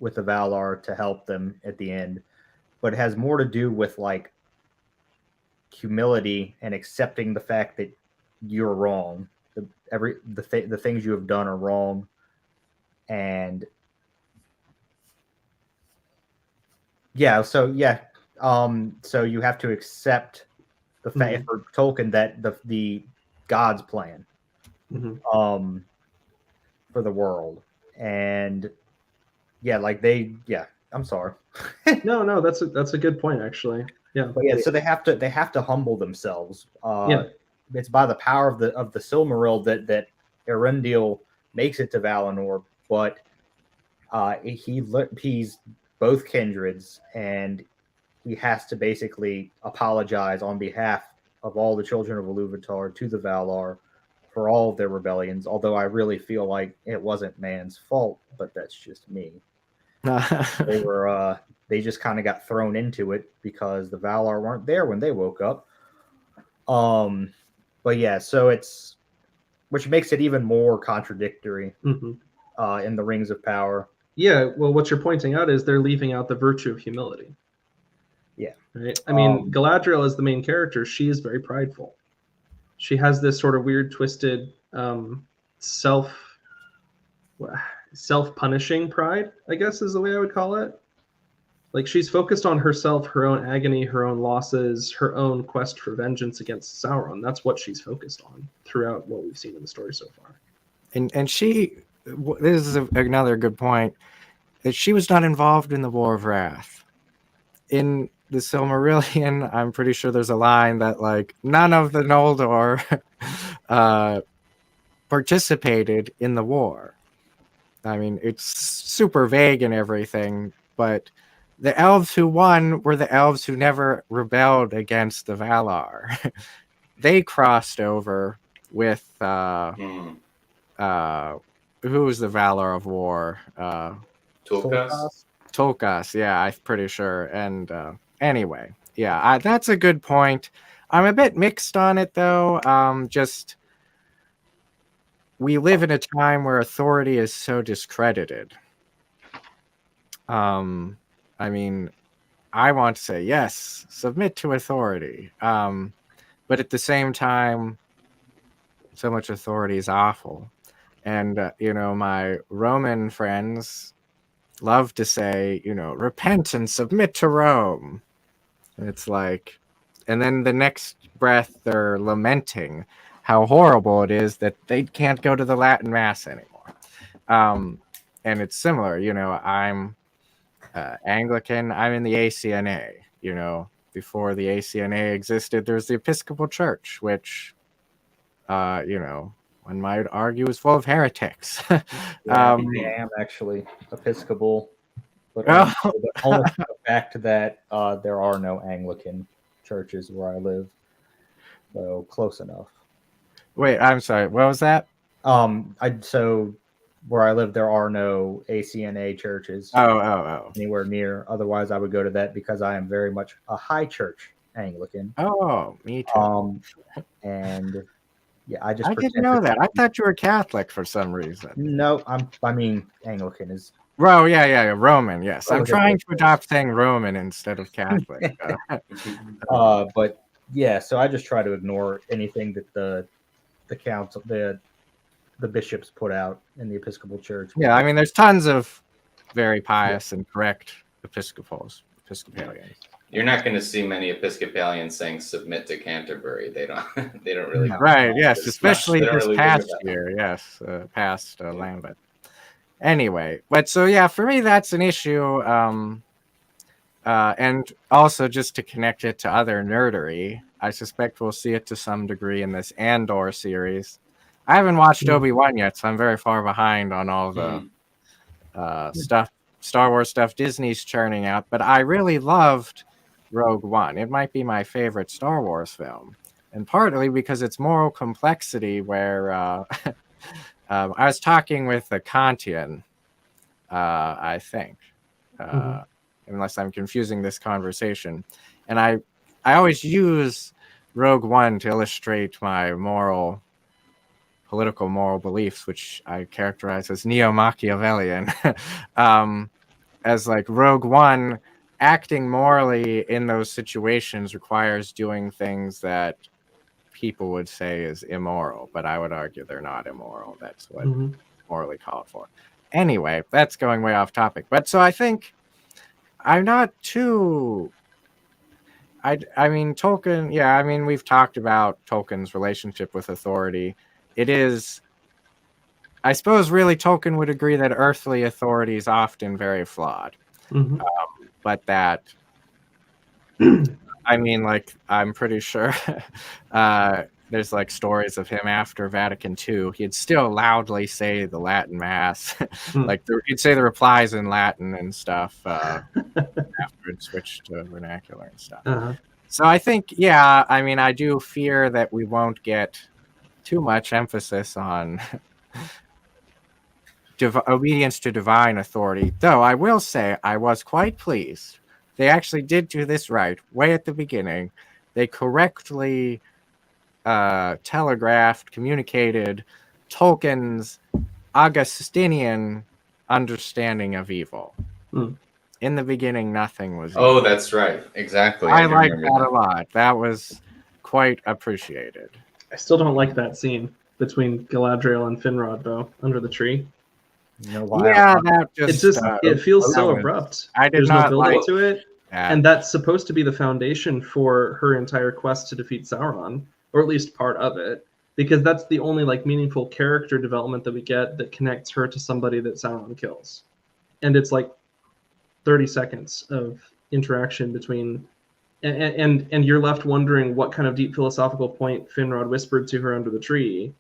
with the Valar to help them at the end, but it has more to do with humility and accepting the fact that you're wrong, the things you have done are wrong, and so you have to accept the fact for Tolkien that the God's plan for the world, and I'm sorry. No, that's a good point actually. Yeah. But yeah, so they have to humble themselves. Yeah. It's by the power of the Silmaril that Erendil makes it to Valinor, but he's both kindreds, and he has to basically apologize on behalf of all the children of Iluvatar to the Valar for all of their rebellions. Although I really feel like it wasn't man's fault, but that's just me. They just kind of got thrown into it because the Valar weren't there when they woke up. But yeah, so which makes it even more contradictory in the Rings of Power. Yeah, well, what you're pointing out is they're leaving out the virtue of humility. Yeah. Right? I mean, Galadriel is the main character. She is very prideful. She has this sort of weird, twisted, self-punishing pride, I guess is the way I would call it. Like, she's focused on herself, her own agony, her own losses, her own quest for vengeance against Sauron. That's what she's focused on throughout what we've seen in the story so far. And she, this is another good point, that she was not involved in the War of Wrath. In the Silmarillion, I'm pretty sure there's a line that, like, none of the Noldor participated in the war. I mean, it's super vague and everything, but the elves who won were the elves who never rebelled against the Valar. They crossed over with who was the Valar of War? Tolkas, yeah, I'm pretty sure. And anyway, yeah, that's a good point. I'm a bit mixed on it, though. We live in a time where authority is so discredited. I mean, I want to say, yes, submit to authority. But at the same time, so much authority is awful. And, my Roman friends love to say, repent and submit to Rome. And it's like, and then the next breath, they're lamenting how horrible it is that they can't go to the Latin Mass anymore. And it's similar, I'm Anglican, I'm in the ACNA, before the ACNA existed, there's the Episcopal Church, which, one might argue is full of heretics. I am actually Episcopal, but only back to that, there are no Anglican churches where I live, so close enough. Wait, I'm sorry, what was that? So where I live, there are no ACNA churches anywhere near. Otherwise, I would go to that because I am very much a high church Anglican. Oh, me too. And yeah, I didn't know that. I thought you were Catholic for some reason. No, Anglican is. Oh, yeah, Roman. Yes, I'm trying to adopt saying Roman instead of Catholic. But yeah, so I just try to ignore anything that the council, the bishops put out in the Episcopal Church. Yeah, I mean, there's tons of very pious and correct Episcopalians. You're not going to see many Episcopalians saying submit to Canterbury. They don't really. Right. Yes, especially this past year. Yes, past Lambeth. Anyway, but so yeah, for me that's an issue. And also just to connect it to other nerdery, I suspect we'll see it to some degree in this Andor series. I haven't watched Obi-Wan yet, so I'm very far behind on all the stuff, Star Wars stuff Disney's churning out. But I really loved Rogue One. It might be my favorite Star Wars film, and partly because its moral complexity. Where I was talking with a Kantian, I think, unless I'm confusing this conversation, and I always use Rogue One to illustrate my political moral beliefs, which I characterize as neo-Machiavellian, as like Rogue One, acting morally in those situations requires doing things that people would say is immoral, but I would argue they're not immoral. That's what Mhm. morally called for. Anyway, that's going way off topic. But so I think I'm not too. I mean, Tolkien. Yeah, I mean, we've talked about Tolkien's relationship with authority. It is, I suppose, really Tolkien would agree that earthly authority is often very flawed, Mhm. but that. I mean, like, I'm pretty sure there's like stories of him after Vatican II. He'd still loudly say the Latin Mass, like he'd say the replies in Latin and stuff after it switched to vernacular and stuff. Uh-huh. So I think, yeah, I mean, I do fear that we won't get too much emphasis on obedience to divine authority. Though I will say I was quite pleased. They actually did do this right way at the beginning. They correctly telegraphed, communicated Tolkien's Augustinian understanding of evil. Hmm. In the beginning, nothing was evil. Oh, that's right. Exactly. I do like remember that a lot. That was quite appreciated. I still don't like that scene between Galadriel and Finrod, though, under the tree. You know why? Yeah, that just, It feels so that was- abrupt. I did There's not no build up like to it. that. And that's supposed to be the foundation for her entire quest to defeat Sauron, or at least part of it, because that's the only like meaningful character development that we get that connects her to somebody that Sauron kills. And it's like 30 seconds of interaction between and you're left wondering what kind of deep philosophical point Finrod whispered to her under the tree.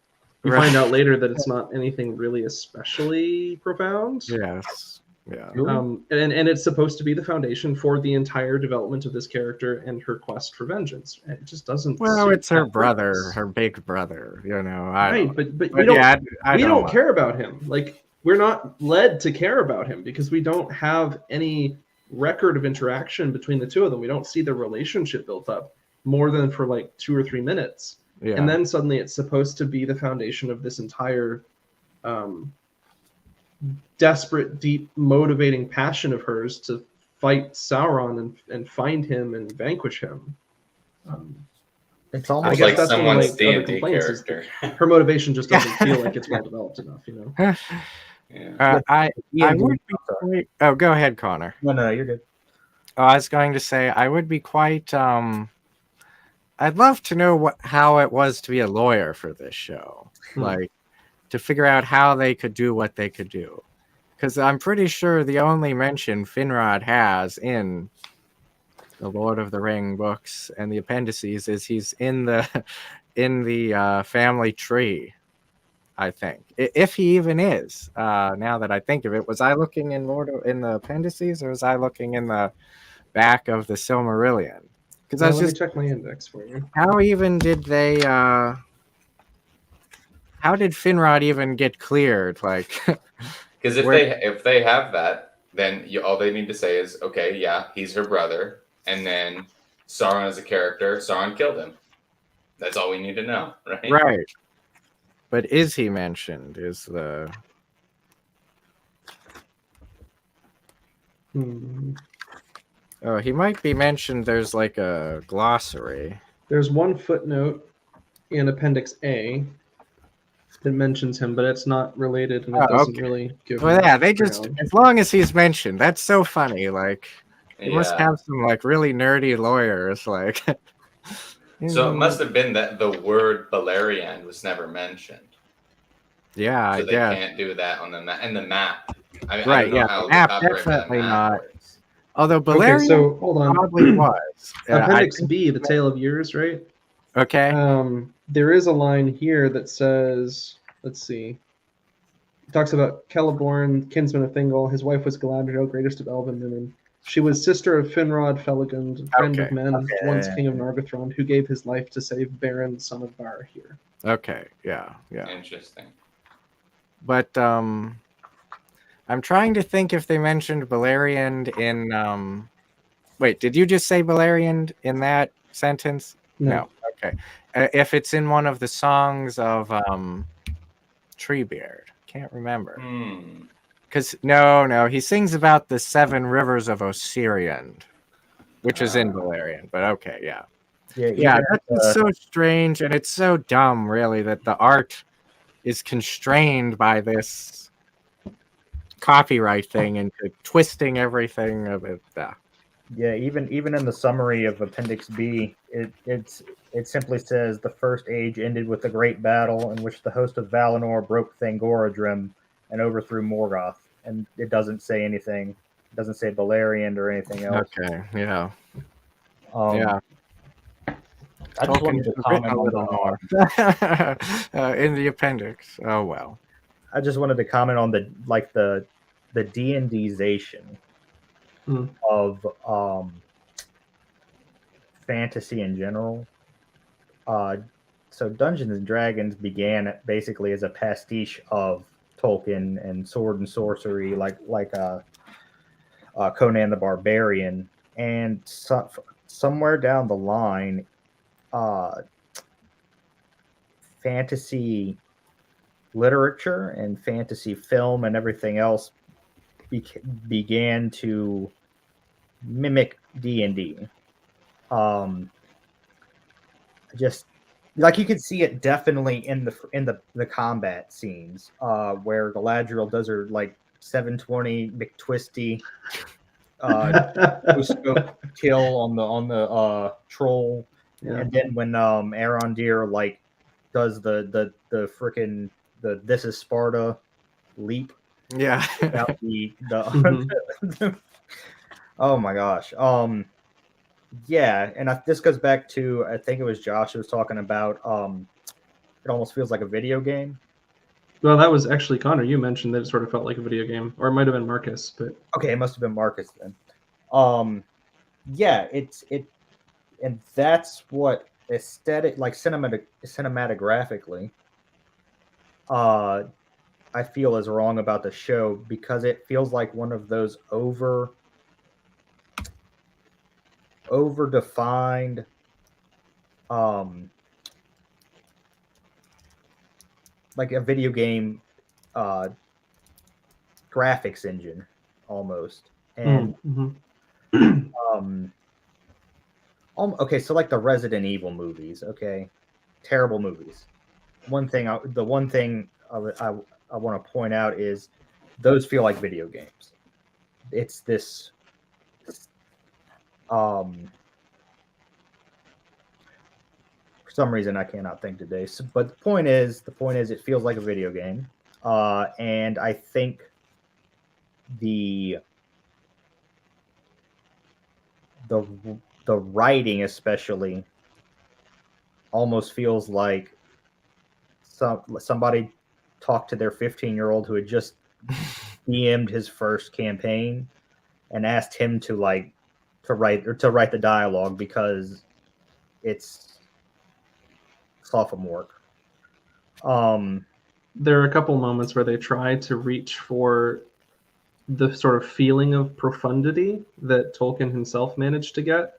We Right. find out later that it's not anything really especially profound. Yes. Yeah. And it's supposed to be the foundation for the entire development of this character and her quest for vengeance. It just doesn't. Well, suit it's her that brother, purpose. her big brother. You know, Right, but we but don't. yeah, I we don't don't care about him. Like we're not led to care about him because we don't have any record of interaction between the two of them. We don't see their relationship built up more than for like 2 or 3 minutes. Yeah. And then suddenly it's supposed to be the foundation of this entire desperate, deep, motivating passion of hers to fight Sauron and find him and vanquish him. It's I almost It's guess like that's one of someone's my other D&D complaints is character. her motivation just doesn't feel like it's well developed enough, you know. Yeah. I Ian, would be quite, oh, go ahead, Connor. no, you're good. Oh, I was going to say I would be quite. I'd love to know how it was to be a lawyer for this show, like to figure out how they could do what they could do, because I'm pretty sure the only mention Finrod has in the Lord of the Ring books and the appendices is he's in the family tree. I think, if he even is. Now that I think of it, was I looking in in the appendices, or was I looking in the back of the Silmarillion? Because I was Let me just, check my index for you. how even did they? How did Finrod even get cleared? Like, Because if they have that, then all they need to say is, okay, yeah, he's her brother, and then Sauron is a character. Sauron killed him. That's all we need to know, right? right? But is he mentioned? Is the oh, he might be mentioned. There's like a glossary. There's one footnote in Appendix A that mentions him, but it's not related and it doesn't okay. really give. Well, much yeah, they just background. as long as he's mentioned, that's so funny. Like, you must Yeah. have some like really nerdy lawyers. Like, So it must have been that the word Beleriand was never mentioned. yeah, So I they guess. can't do that on the map. And the map. I Right, don't know yeah, how the map copyright for that definitely map not. works. Although Okay, Balerion so hold on. probably was. I Appendix think- B, the Tale of Years, right? okay. There is a line here that says, let's see. It talks about Celeborn, kinsman of Thingol. His wife was Galadriel, greatest of elven women. She was sister of Finrod Felagund, friend of Okay, men, okay. once king of Nargothrond, who gave his life to save Beren, son of Barahir. Okay. Yeah. Yeah. Interesting. But I'm trying to think if they mentioned Balerion in. Wait, did you just say Balerion in that sentence? No. Okay. If it's in one of the songs of Treebeard, can't remember. Because no, he sings about the 7 rivers of Osirian, which is in Balerion. But okay, yeah. Yeah, even that's just so strange, and it's so dumb, really, that the art is constrained by this copyright thing into twisting everything of it. yeah, even in the summary of Appendix B, it simply says the first age ended with a great battle in which the host of Valinor broke Thangorodrim and overthrew Morgoth, and it doesn't say anything. It doesn't say Balerion or anything else. Okay, yeah, Um, yeah. I just Tolkien wanted should to have written comment a on little more in the appendix. Oh well. I just wanted to comment on the D&Dization Mm. of fantasy in general. So Dungeons and Dragons began basically as a pastiche of Tolkien and sword and sorcery, like Conan the Barbarian, and somewhere down the line, uh, fantasy literature and fantasy film and everything else began to mimic D&D. Just like you could see it definitely in the combat scenes, where Galadriel does her like 720 McTwisty scope kill on the troll, Yeah. and then when Arondir like does the freaking the This Is Sparta leap Yeah. out the Mhm. oh my gosh. Yeah, and this goes back to I think it was Josh who was talking about it almost feels like a video game. Well, that was actually Connor. You mentioned that it sort of felt like a video game, or it might have been Marcus, but Okay, it must have been Marcus then. Yeah, and that's what aesthetic like cinematographically I feel is wrong about the show, because it feels like one of those overdefined like a video game graphics engine almost. And Mhm. okay, so like the Resident Evil movies, okay, terrible movies. The one thing I want to point out is those feel like video games. It's this for some reason I cannot think today. So, but the point is it feels like a video game. And I think the the the writing especially almost feels like somebody talked to their 15-year-old who had just DM'd his first campaign and asked him to write the dialogue because it's sophomore. There are a couple moments where they try to reach for the sort of feeling of profundity that Tolkien himself managed to get.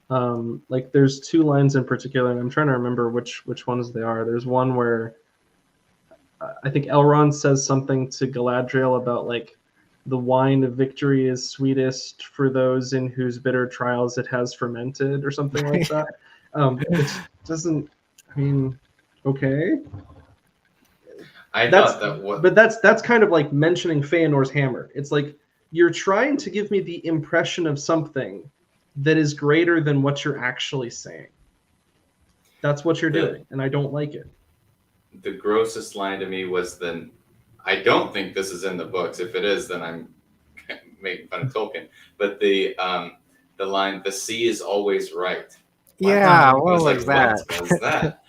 Like there's two lines in particular, and I'm trying to remember which ones they are. There's one where I think Elrond says something to Galadriel about like the wine of victory is sweetest for those in whose bitter trials it has fermented, or something like that. Which doesn't, I mean, okay. I thought that what But that's kind of like mentioning Feanor's hammer. It's like you're trying to give me the impression of something that is greater than what you're actually saying. That's what you're doing, and I don't like it. the grossest line to me was then I don't think this is in the books. If it is, then I'm making fun of Tolkien. But the line, "The sea is always right." Yeah, I what was was like, that? what was that?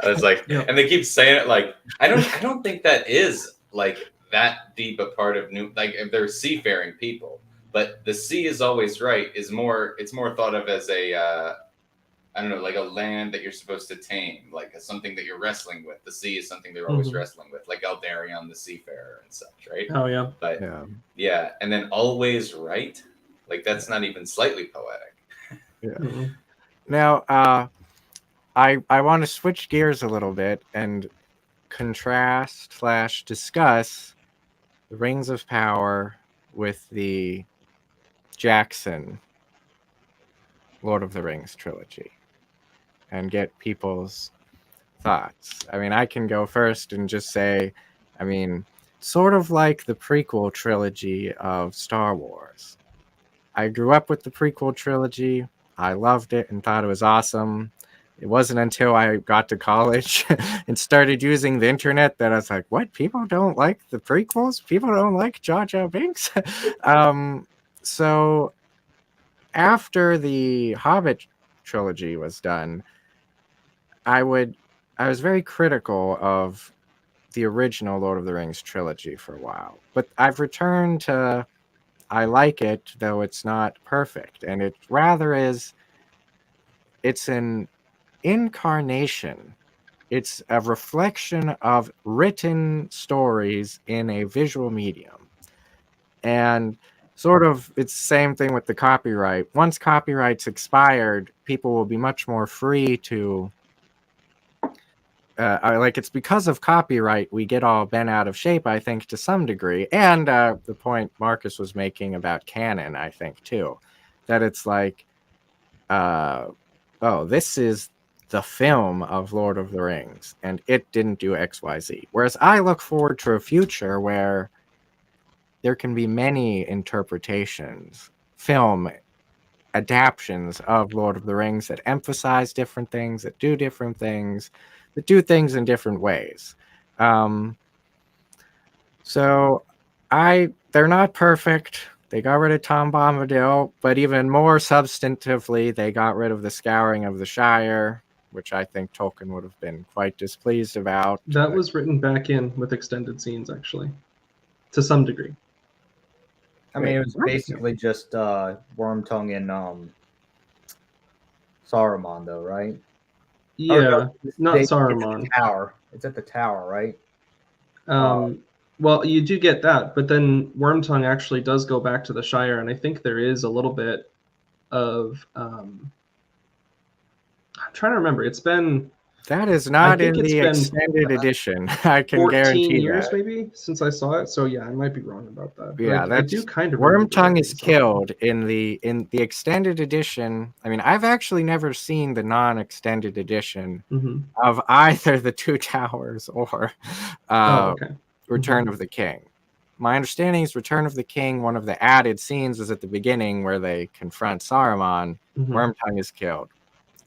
I was like, Yeah. and they keep saying it like I don't think that is like that deep a part of New, like if they're seafaring people, but the sea is always right is more, it's more thought of as a I don't know, like a land that you're supposed to tame, like something that you're wrestling with. The sea is something they're always Mhm. wrestling with, like Eldarion the seafarer and such, right? Oh yeah. But Yeah. yeah, and then always right, like that's not even slightly poetic. Mhm. Now, I want to switch gears a little bit and contrast / discuss the Rings of Power with the Jackson Lord of the Rings trilogy and get people's thoughts. I mean, I can go first and just say, I mean, sort of like the prequel trilogy of Star Wars. I grew up with the prequel trilogy. I loved it and thought it was awesome. It wasn't until I got to college and started using the internet that I was like, what? People don't like the prequels? People don't like Jar Jar Binks? So after the Hobbit trilogy was done, I was very critical of the original Lord of the Rings trilogy for a while. But I've returned to I like it, though it's not perfect. And it rather is it's an incarnation. It's a reflection of written stories in a visual medium. And sort of it's the same thing with the copyright. Once copyright's expired, people will be much more free to like it's because of copyright we get all bent out of shape, I think, to some degree. And the point Marcus was making about canon, I think, too, that it's like, oh, this is the film of Lord of the Rings, and it didn't do XYZ. Whereas I look forward to a future where there can be many interpretations, film adaptions of Lord of the Rings that emphasize different things, that do different things, that do things in different ways. So they're not perfect. They got rid of Tom Bombadil, but even more substantively, they got rid of the scouring of the Shire, which I think Tolkien would have been quite displeased about. That was written back in with extended scenes, actually, to some degree. I mean, it was basically just Wormtongue and Saruman, though, right? Yeah, no, not Saruman. It's at the tower. It's at the tower, right? Well, you do get that, but then Wormtongue actually does go back to the Shire, and I think there is a little bit of I'm trying to remember. It's been that is not in it's the been, extended edition. I can 14 guarantee years that. maybe since I saw it. So yeah, I might be wrong about that. But Yeah, I do kind of Wormtongue is killed in the extended edition. I mean, I've actually never seen the non-extended edition of either the Two Towers or Return of the King. My understanding is Return of the King, one of the added scenes is at the beginning where they confront Saruman. Wormtongue is killed.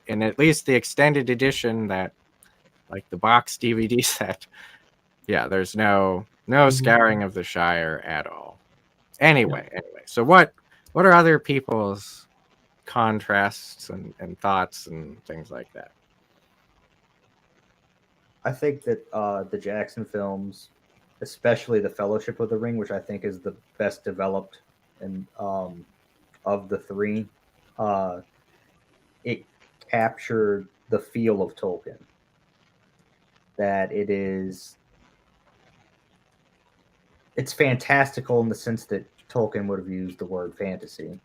In at least the extended edition, that like the box DVD set, yeah, there's no scouring of the Shire at all. Anyway, so what are other people's contrasts and thoughts and things like that? I think that the Jackson films, especially the Fellowship of the Ring, which I think is the best developed and of the three, it captured the feel of Tolkien. That it's fantastical in the sense that Tolkien would have used the word fantasy.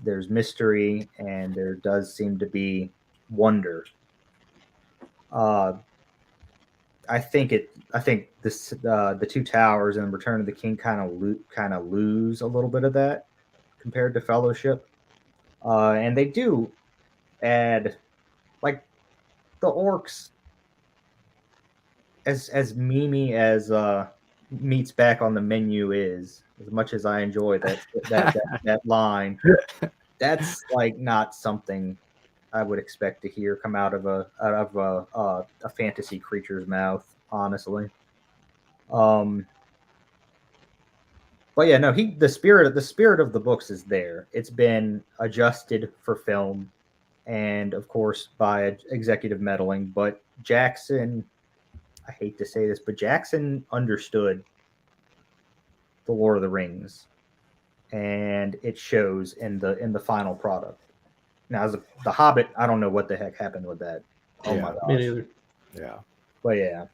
There's mystery and there does seem to be wonder. I think this the Two Towers and Return of the King kind of lose a little bit of that compared to Fellowship, and they do add, like, the orcs, as memey as meat's back on the menu is. As much as I enjoy that line, that's like not something I would expect to hear come out of a fantasy creature's mouth, honestly. But yeah, no, the spirit of the books is there. It's been adjusted for film, and of course by executive meddling. But Jackson, I hate to say this, but Jackson understood the Lord of the Rings, and it shows in the final product. Now, as the Hobbit, I don't know what the heck happened with that. Oh my gosh. Me neither. Yeah. But yeah.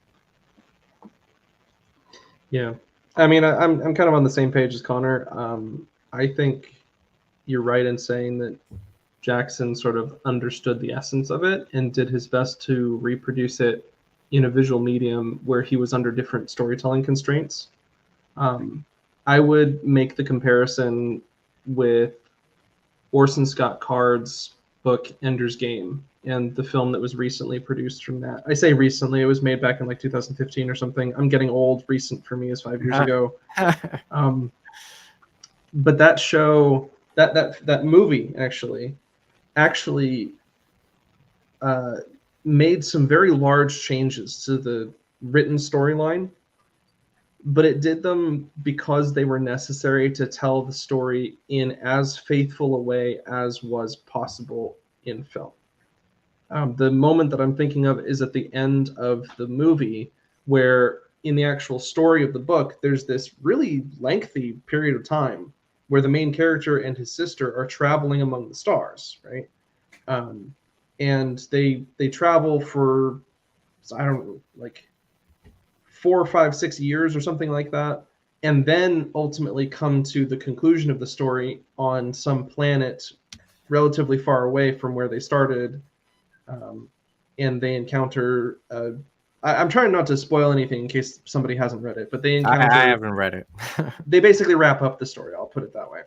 Yeah. I mean, I'm kind of on the same page as Connor. I think you're right in saying that Jackson sort of understood the essence of it and did his best to reproduce it in a visual medium where he was under different storytelling constraints. I would make the comparison with Orson Scott Card's book Ender's Game and the film that was recently produced from that. I say recently, it was made back in like 2015 or something. I'm getting old. Recent for me is 5 years ago. But that show, that movie actually made some very large changes to the written storyline, but it did them because they were necessary to tell the story in as faithful a way as was possible in film. The moment that I'm thinking of is at the end of the movie, where in the actual story of the book, there's this really lengthy period of time where the main character and his sister are traveling among the stars, right? And they travel for, I don't know, like 4, 5, 6 years or something like that, and then ultimately come to the conclusion of the story on some planet relatively far away from where they started, and they encounter. I'm trying not to spoil anything in case somebody hasn't read it, but they encounter. I haven't read it. They basically wrap up the story. I'll put it that way.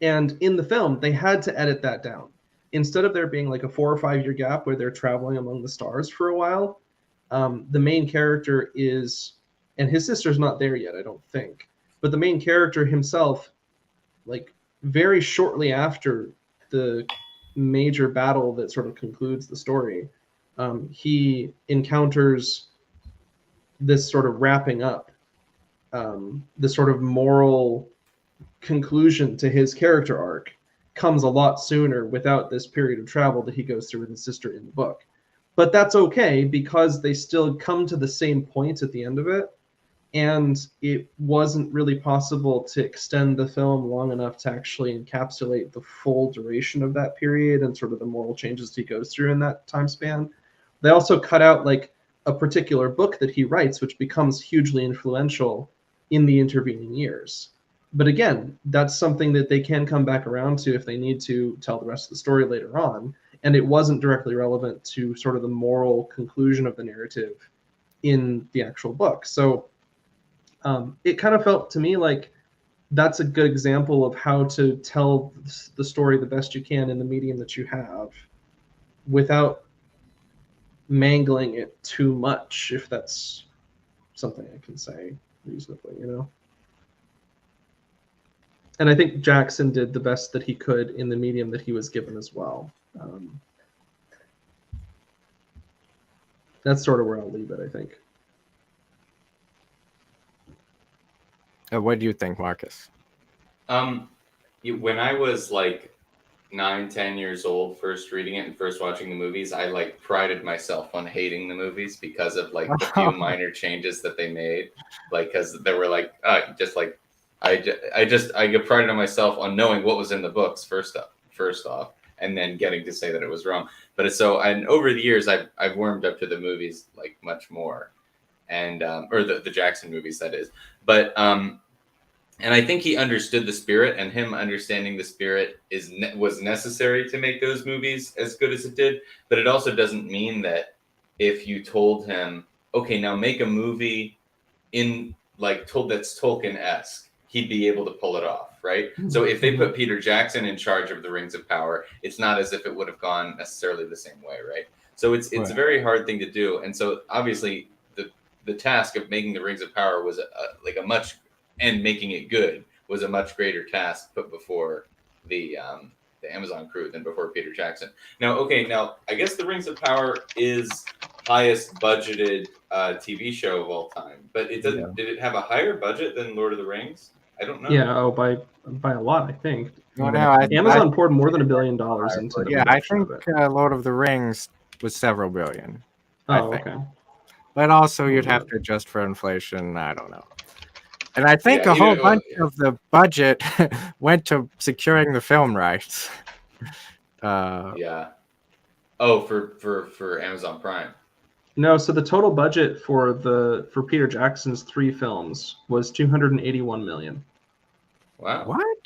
And in the film, they had to edit that down. Instead of there being like a 4 or 5 year gap where they're traveling among the stars for a while, the main character is, and his sister's not there yet, I don't think, but the main character himself, like very shortly after the major battle that sort of concludes the story, he encounters this sort of wrapping up, this sort of moral conclusion to his character arc comes a lot sooner without this period of travel that he goes through with his sister in the book. But that's okay because they still come to the same point at the end of it, and it wasn't really possible to extend the film long enough to actually encapsulate the full duration of that period and sort of the moral changes he goes through in that time span. They also cut out like a particular book that he writes, which becomes hugely influential in the intervening years. But again, that's something that they can come back around to if they need to tell the rest of the story later on. And it wasn't directly relevant to sort of the moral conclusion of the narrative in the actual book. So it kind of felt to me like that's a good example of how to tell the story the best you can in the medium that you have without mangling it too much, if that's something I can say reasonably, you know? And I think Jackson did the best that he could in the medium that he was given as well. That's sort of where I'll leave it, I think. What do you think, Marcus? When I was like 9, 10 years old, first reading it and first watching the movies, I like prided myself on hating the movies because of like the few minor changes that they made. Like, because there were like, just like, I get prided on myself on knowing what was in the books first off, and then getting to say that it was wrong. But and over the years, I've warmed up to the movies like much more, and or the Jackson movies, that is. But and I think he understood the spirit, and him understanding the spirit was necessary to make those movies as good as it did. But it also doesn't mean that if you told him, okay, now make a movie that's Tolkien-esque, he'd be able to pull it off, right? So if they put Peter Jackson in charge of the Rings of Power, it's not as if it would have gone necessarily the same way, right? So it's a very hard thing to do. And so obviously the task of making the Rings of Power was and making it good was a much greater task put before the Amazon crew than before Peter Jackson. Now I guess the Rings of Power is highest budgeted TV show of all time, but it doesn't. Yeah. Did it have a higher budget than Lord of the Rings? I don't know. Yeah, by a lot, I think. No, Amazon poured more than $1 billion into it. Yeah, I think Lord of the Rings was several billion. Oh, okay. But also, you'd have to adjust for inflation. I don't know. And I think a whole bunch of the budget went to securing the film rights. Yeah. Oh, for Amazon Prime. No, so the total budget for Peter Jackson's 3 films was $281 million. Wow. What?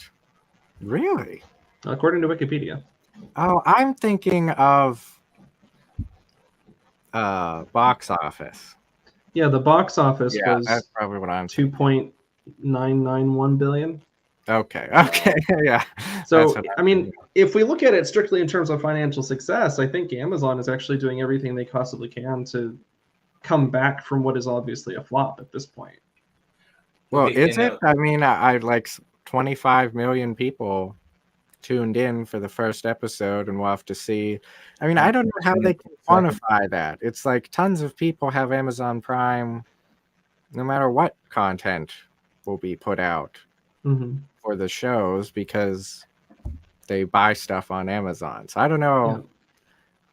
Really? According to Wikipedia. Oh, I'm thinking of box office. Yeah, the box office was that's probably what I'm $2.991 billion. Okay. Yeah. So, That's what I mean, if we look at it strictly in terms of financial success, I think Amazon is actually doing everything they possibly can to come back from what is obviously a flop at this point. Well, Okay, is and it? I mean, I like 25 million people tuned in for the first episode, and we'll have to see. I mean, I don't know how they can quantify that. It's like tons of people have Amazon Prime, no matter what content will be put out Mm-hmm. for the shows because they buy stuff on Amazon. So I don't know.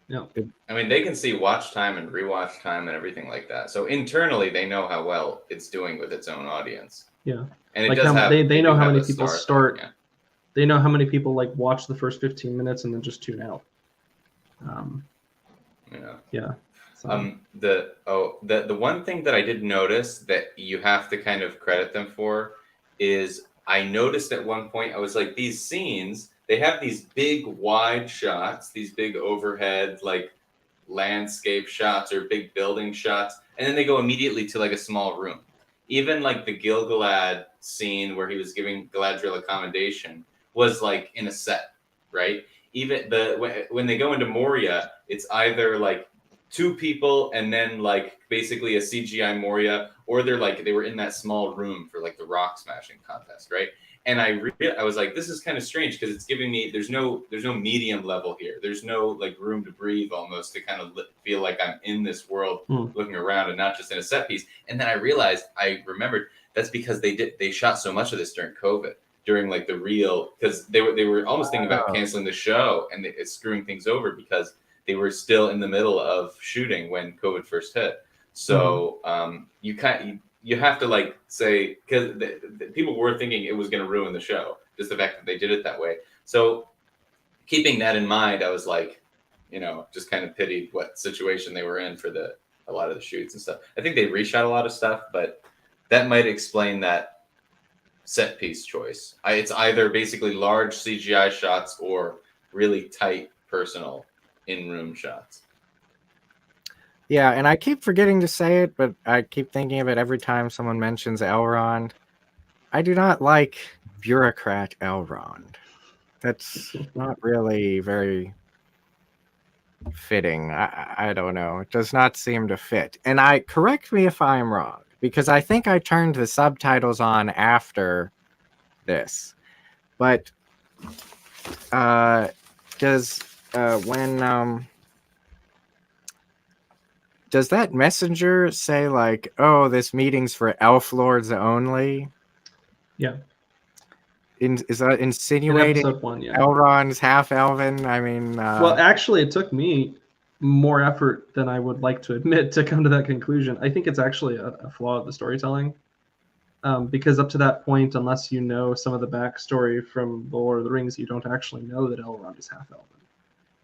Yeah. I mean, they can see watch time and rewatch time and everything like that. So internally, they know how well it's doing with its own audience. Yeah. And it Like does have. they do know how have many a people star start. thing, yeah. They know how many people like watch the first 15 minutes and then just tune out. Yeah. So, The one thing that I did notice that you have to kind of credit them for is I noticed at one point I was like, these scenes, they have these big wide shots, these big overhead like landscape shots or big building shots, and then they go immediately to like a small room. Even like the Gil-galad scene where he was giving Galadriel a commendation was like in a set, right? Even when they go into Moria, it's either like two people and then like basically a CGI Moria, or they were in that small room for like the rock smashing contest, right? And I was like, this is kind of strange because it's giving me there's no medium level here. There's no like room to breathe almost to kind of feel like I'm in this world looking around and not just in a set piece. And then I remembered that's because they shot so much of this during COVID, during like the real, because they were almost thinking about canceling the show and it's screwing things over because they were still in the middle of shooting when COVID first hit. So you have to like say, because the people were thinking it was going to ruin the show, just the fact that they did it that way. So keeping that in mind, I was like, just kind of pitied what situation they were in for a lot of the shoots and stuff. I think they reshot a lot of stuff, but that might explain that set piece choice. It's either basically large CGI shots or really tight personal in-room shots. Yeah, and I keep forgetting to say it, but I keep thinking of it every time someone mentions Elrond. I do not like bureaucrat Elrond. That's not really very fitting. I don't know. It does not seem to fit. And correct me if I'm wrong, because I think I turned the subtitles on after this. But does that messenger say like, oh, this meeting's for elf lords only? Yeah. Is that insinuating in episode 1, yeah. Elrond's half elven? I mean, well, actually, it took me more effort than I would like to admit to come to that conclusion. I think it's actually a flaw of the storytelling, because up to that point, unless you know some of the backstory from The Lord of the Rings, you don't actually know that Elrond is half elven.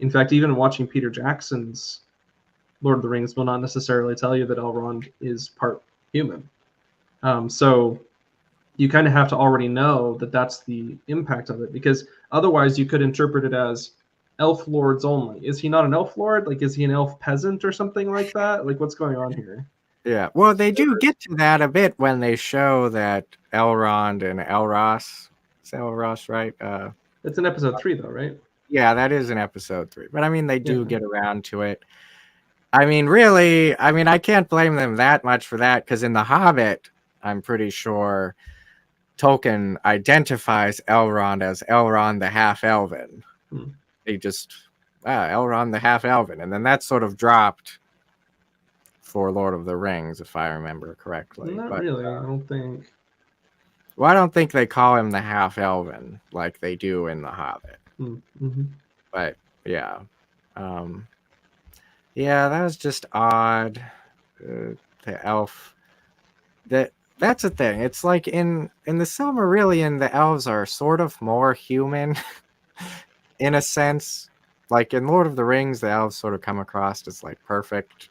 In fact, even watching Peter Jackson's Lord of the Rings will not necessarily tell you that Elrond is part human. So you kind of have to already know that that's the impact of it, because otherwise you could interpret it as elf lords only. Is he not an elf lord? Like, is he an elf peasant or something like that? Like, what's going on here? yeah. Well, they do get to that a bit when they show that Elrond and Elros. Is Elros right? It's in episode 3, though, right? Yeah, that is in episode 3. But I mean, they do get around to it. I mean, really, I can't blame them that much for that, because in The Hobbit, I'm pretty sure Tolkien identifies Elrond as Elrond the half-elven. He just, Elrond the half-elven. And then that sort of dropped for Lord of the Rings, if I remember correctly. Not really, I don't think. Well, I don't think they call him the half-elven like they do in The Hobbit. Mm-hmm. But, yeah. Yeah, that was just odd. The elf. That's the thing. It's like in the Silmarillion, the elves are sort of more human, in a sense. Like in Lord of the Rings, the elves sort of come across as like perfect,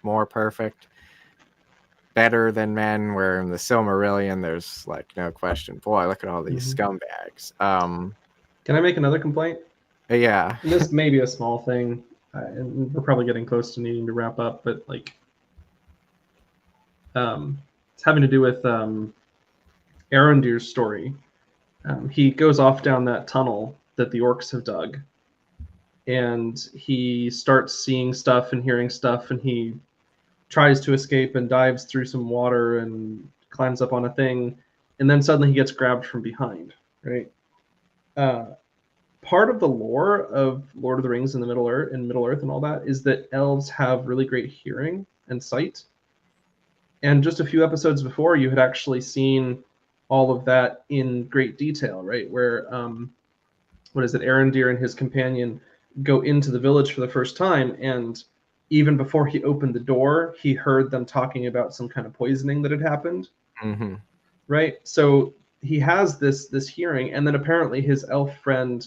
more perfect, better than men. Where in the Silmarillion, there's like no question. Boy, look at all these scumbags. Can I make another complaint? Yeah. This may be a small thing. And we're probably getting close to needing to wrap up, but like, it's having to do with Arondir's story. He goes off down that tunnel that the orcs have dug, and he starts seeing stuff and hearing stuff, and he tries to escape and dives through some water and climbs up on a thing, and then suddenly he gets grabbed from behind, right? Part of the lore of Lord of the Rings in the Middle Earth and all that is that elves have really great hearing and sight. And just a few episodes before, you had actually seen all of that in great detail, right? Where what is it, Arondir and his companion go into the village for the first time, and even before he opened the door, he heard them talking about some kind of poisoning that had happened. Mm-hmm. Right? So he has this hearing, and then apparently his elf friend,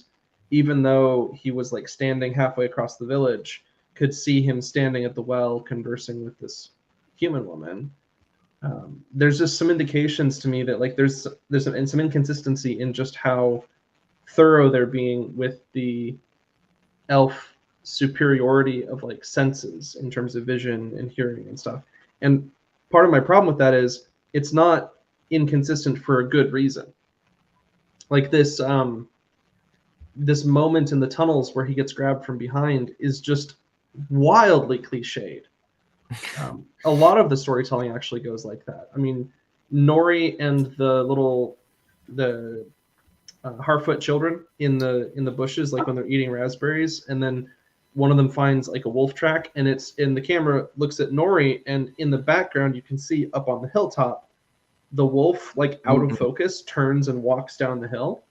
even though he was like standing halfway across the village, could see him standing at the well conversing with this human woman. There's just some indications to me that like there's some inconsistency in just how thorough they're being with the elf superiority of like senses in terms of vision and hearing and stuff. And part of my problem with that is it's not inconsistent for a good reason. Like this this moment in the tunnels where he gets grabbed from behind is just wildly cliched. A lot of the storytelling actually goes like that. I mean, Nori and the Harfoot children in the bushes, like when they're eating raspberries, and then one of them finds like a wolf track, and the camera looks at Nori, and in the background you can see up on the hilltop the wolf, like out of focus, turns and walks down the hill.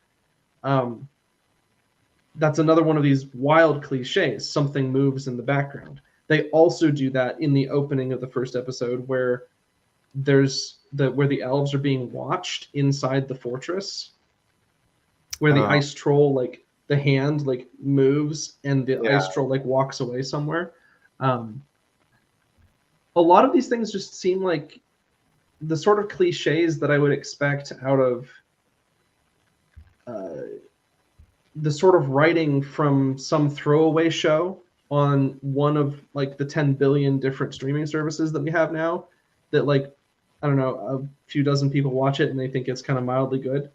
That's another one of these wild cliches. Something moves in the background. They also do that in the opening of the first episode, where where the elves are being watched inside the fortress, where the ice troll, like the hand like moves and the ice troll like walks away somewhere. A lot of these things just seem like the sort of cliches that I would expect out of the sort of writing from some throwaway show on one of like the 10 billion different streaming services that we have now, that like, I don't know, a few dozen people watch it and they think it's kind of mildly good.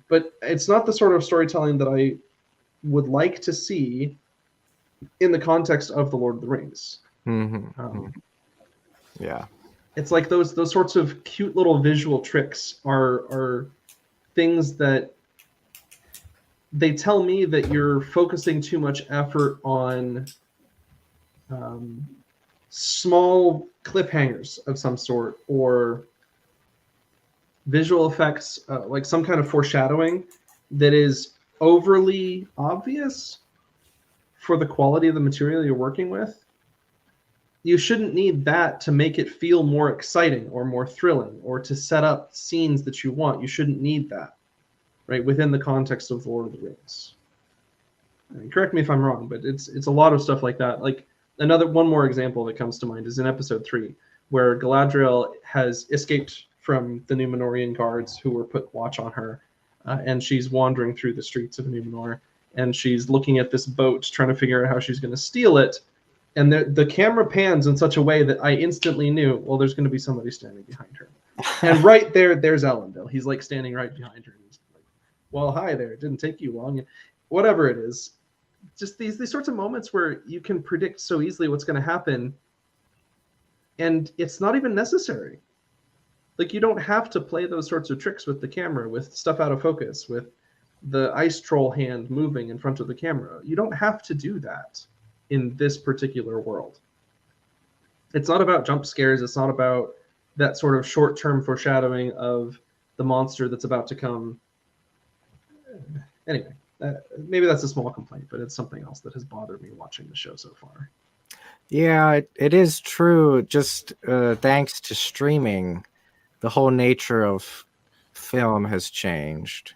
But it's not the sort of storytelling that I would like to see in the context of the Lord of the Rings. Yeah. It's like those sorts of cute little visual tricks are things that they tell me that you're focusing too much effort on small cliffhangers of some sort, or visual effects, like some kind of foreshadowing that is overly obvious for the quality of the material you're working with. You shouldn't need that to make it feel more exciting or more thrilling or to set up scenes that you want. You shouldn't need that, right, within the context of Lord of the Rings. I mean, correct me if I'm wrong, but it's a lot of stuff like that. Like one more example that comes to mind is in episode 3, where Galadriel has escaped from the Númenórean guards who were put watch on her, and she's wandering through the streets of Númenor, and she's looking at this boat trying to figure out how she's going to steal it. And the camera pans in such a way that I instantly knew, well, there's going to be somebody standing behind her. And right there's Elendil. He's like standing right behind her. And he's like, well, hi there. It didn't take you long. Whatever it is. Just these sorts of moments where you can predict so easily what's going to happen, and it's not even necessary. Like, you don't have to play those sorts of tricks with the camera, with stuff out of focus, with the ice troll hand moving in front of the camera. You don't have to do that in this particular world. It's not about jump scares. It's not about that sort of short-term foreshadowing of the monster that's about to come. Anyway, maybe that's a small complaint, but it's something else that has bothered me watching the show so far. Yeah, it is true. Just thanks to streaming, the whole nature of film has changed.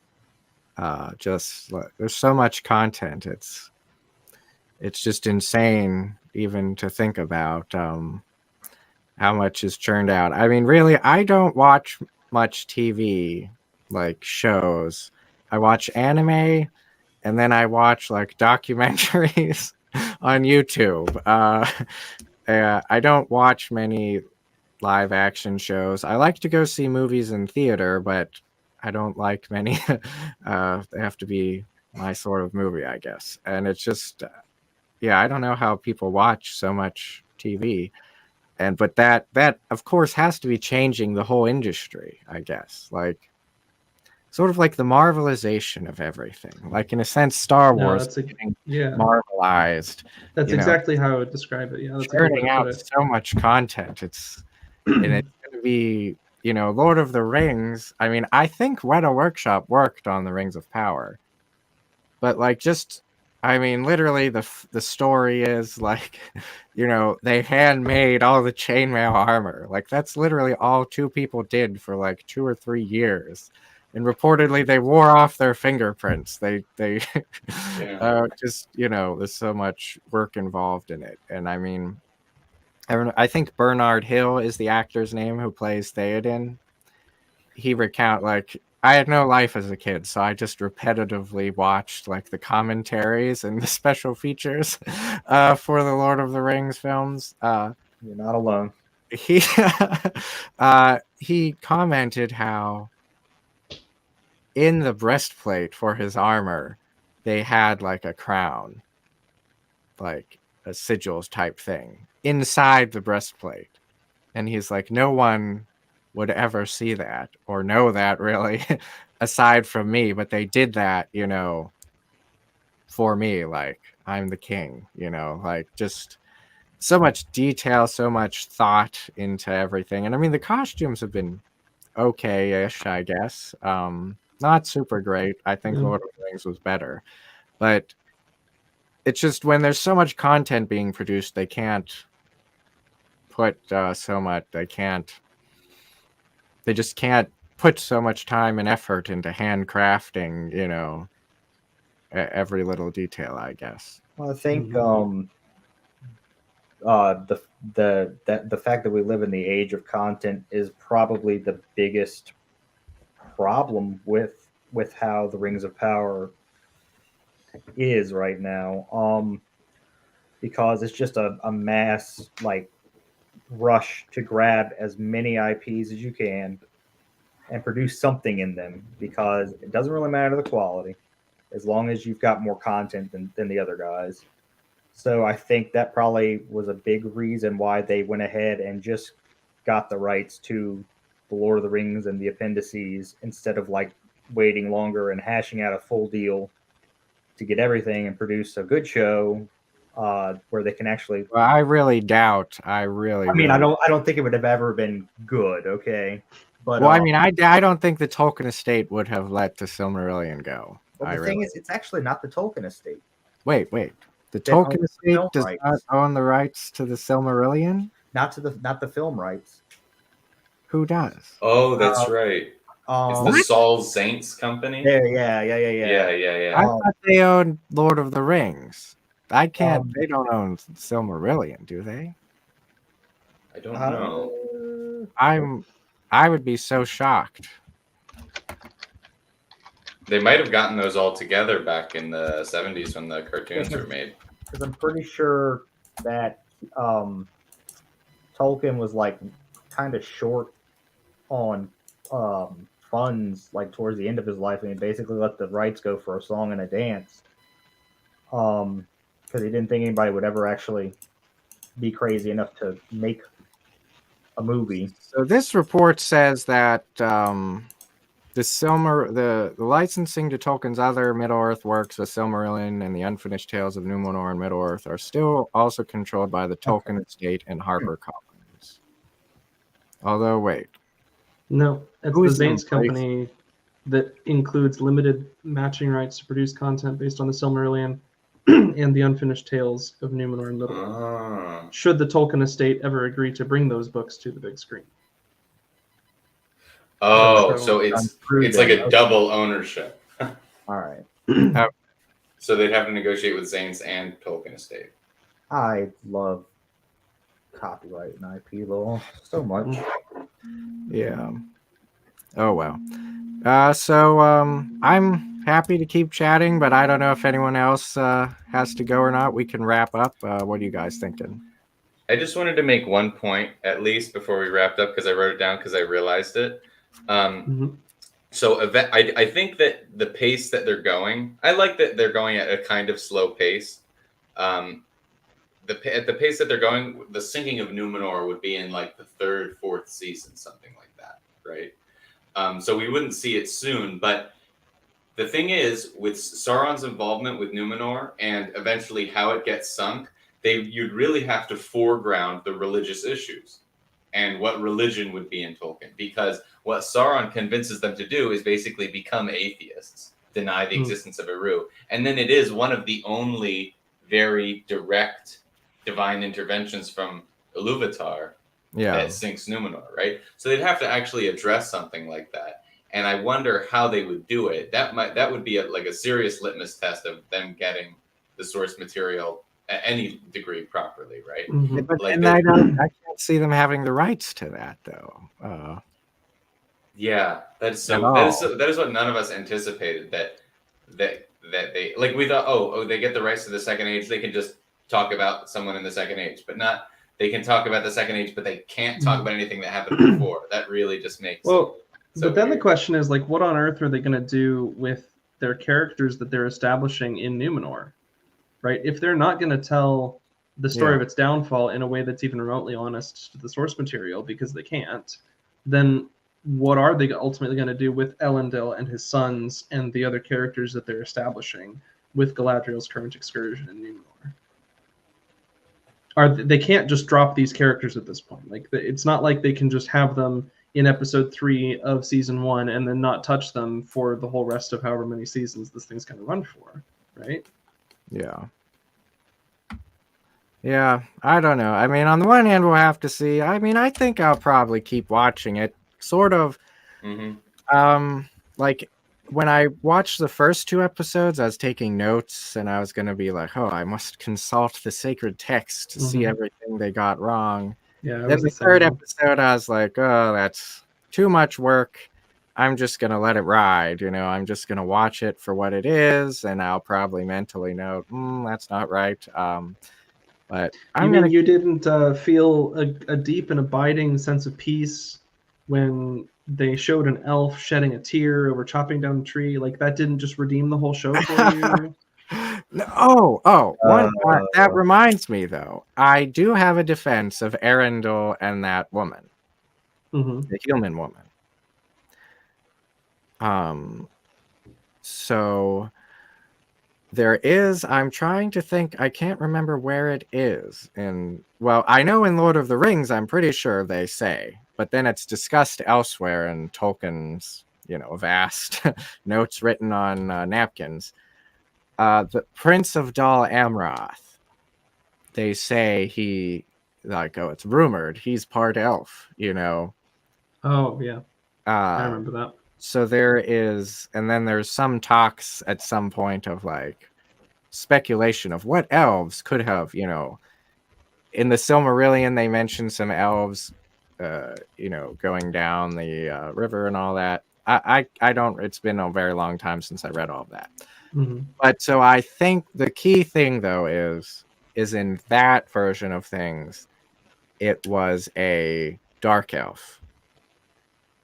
There's so much content. It's just insane even to think about how much is churned out. I mean, really, I don't watch much TV, like shows. I watch anime, and then I watch like documentaries on YouTube. I don't watch many live action shows. I like to go see movies in theater, but I don't like many. They have to be my sort of movie, I guess. And it's just, yeah, I don't know how people watch so much TV. And but that of course has to be changing the whole industry, I guess. Like sort of like the marvelization of everything. Like in a sense, Star No, Wars that's a getting yeah. marvelized, That's you know, exactly how I would describe it. Yeah, that's a good way churning to put out it. so much content. It's and it's going to be, you know, Lord of the Rings. I mean, I think Weta Workshop worked on the Rings of Power, but like just, I mean, literally the story is like, you know, they handmade all the chainmail armor. Like that's literally all two people did for like 2 or 3 years. And reportedly, they wore off their fingerprints. They Yeah. just, you know, there's so much work involved in it. And I mean, I think Bernard Hill is the actor's name who plays Theoden. He recount like I had no life as a kid, so I just repetitively watched like the commentaries and the special features for the Lord of the Rings films. You're not alone. He he commented how in the breastplate for his armor they had like a crown, like a sigils type thing inside the breastplate. And he's like, no one would ever see that or know that really aside from me, but they did that, you know, for me. Like I'm the king, you know, like just so much detail, so much thought into everything. And I mean, the costumes have been okay-ish, I guess. Not super great. I think Yeah. Lord of the Rings was better, but it's just when there's so much content being produced, they can't put so much. They just can't put so much time and effort into handcrafting, you know, every little detail, I guess. Well, I think Mhm. the fact that we live in the age of content is probably the biggest problem with how the Rings of Power is right now. Because it's just a mass like rush to grab as many IPs as you can and produce something in them because it doesn't really matter the quality as long as you've got more content than the other guys. So I think that probably was a big reason why they went ahead and just got the rights to the Lord of the Rings and the appendices instead of like waiting longer and hashing out a full deal to get everything and produce a good show where they can actually. Well, I really doubt. I really, I mean, really. I don't think it would have ever been good. Okay, but Well, I mean, I don't think the Tolkien estate would have let the Silmarillion go. well, I the thing really. is, it's actually not the Tolkien estate Wait. The that Tolkien owns the estate film does not rights, own the rights to the Silmarillion. not the film rights. Who does? Oh, that's right. It's the What? Saul Zaentz company. Yeah. I Yeah. thought they owned Lord of the Rings. I can't. Um, They don't own Silmarillion, do they? I don't uh, know. I would be so shocked. They might have gotten those all together back in the 70s when the cartoons were made. because I'm pretty sure that Tolkien was like kind of short on funds like towards the end of his life, and he basically let the rights go for a song and a dance. Because he didn't think anybody would ever actually be crazy enough to make a movie. So this report says that the licensing to Tolkien's other Middle-earth works, the Silmarillion and the Unfinished Tales of Numenor and Middle-earth, are still also controlled by the Tolkien estate and HarperCollins. Although, wait. No, it's Who the is the Zanes embrace- company that includes limited matching rights to produce content based on the Silmarillion and the Unfinished Tales of Numenor and Middle-earth. Ah. Should the Tolkien estate ever agree to bring those books to the big screen? Oh, So- so it's like a double ownership. All right. So they'd have to negotiate with Zanes and Tolkien estate. I love copyright and IP law so much. Yeah. Oh well. So I'm happy to keep chatting, but I don't know if anyone else has to go or not. We can wrap up. What are you guys thinking? I just wanted to make one point at least before we wrapped up because I wrote it down because I realized it. Mhm. So I think that the pace that they're going, I like that they're going at a kind of slow pace. At the pace that they're going, the sinking of Numenor would be in like the third, fourth season, something like that, right? So we wouldn't see it soon. But the thing is, with Sauron's involvement with Numenor and eventually how it gets sunk, you'd really have to foreground the religious issues and what religion would be in Tolkien, because what Sauron convinces them to do is basically become atheists, deny the existence of Eru, and then it is one of the only very direct divine interventions from Iluvatar that sinks Numenor, right? So they'd have to actually address something like that, and I wonder how they would do it. That would be like a serious litmus test of them getting the source material at any degree properly, right? But Like and I can't see them having the rights to that, though. Yeah, that is what none of us anticipated. That they, like, we thought, oh, they get the rights to the Second Age, they can just talk about someone in the Second Age, but not. They can talk about the Second Age, but they can't talk about anything that happened before. That really just makes Well, so but then weird. the question is, like, what on earth are they going to do with their characters that they're establishing in Numenor, right? If they're not going to tell the story of its downfall in a way that's even remotely honest to the source material, because they can't, then what are they ultimately going to do with Elendil and his sons and the other characters that they're establishing with Galadriel's current excursion in Numenor? They can't just drop these characters at this point. Like, it's not like they can just have them in episode 3 of season 1 and then not touch them for the whole rest of however many seasons this thing's going to run for, right? Yeah, I don't know. I mean, on the one hand, we'll have to see. I mean, I think I'll probably keep watching it. Sort of, like when I watched the first 2 episodes, I was taking notes and I was going to be like, oh, I must consult the sacred text to see everything they got wrong. Yeah. Then the third episode, I was like, oh, that's too much work. I'm just going to let it ride. I'm just going to watch it for what it is. And I'll probably mentally note, that's not right. But you didn't feel a deep and abiding sense of peace when they showed an elf shedding a tear over chopping down a tree? Like, that didn't just redeem the whole show for you? That reminds me, though. I do have a defense of Arundel and that woman, the human woman. So there is. I'm trying to think. I can't remember where it is. I know in Lord of the Rings, I'm pretty sure they say, but then it's discussed elsewhere in Tolkien's, vast notes written on napkins. The Prince of Dal Amroth, they say it's rumored he's part elf, Oh, yeah. I remember that. So there is, and then there's some talks at some point of like speculation of what elves could have, in the Silmarillion, they mentioned some elves, going down the river and all that. I don't, it's been a very long time since I read all of that. But so I think the key thing, though, is in that version of things, it was a dark elf.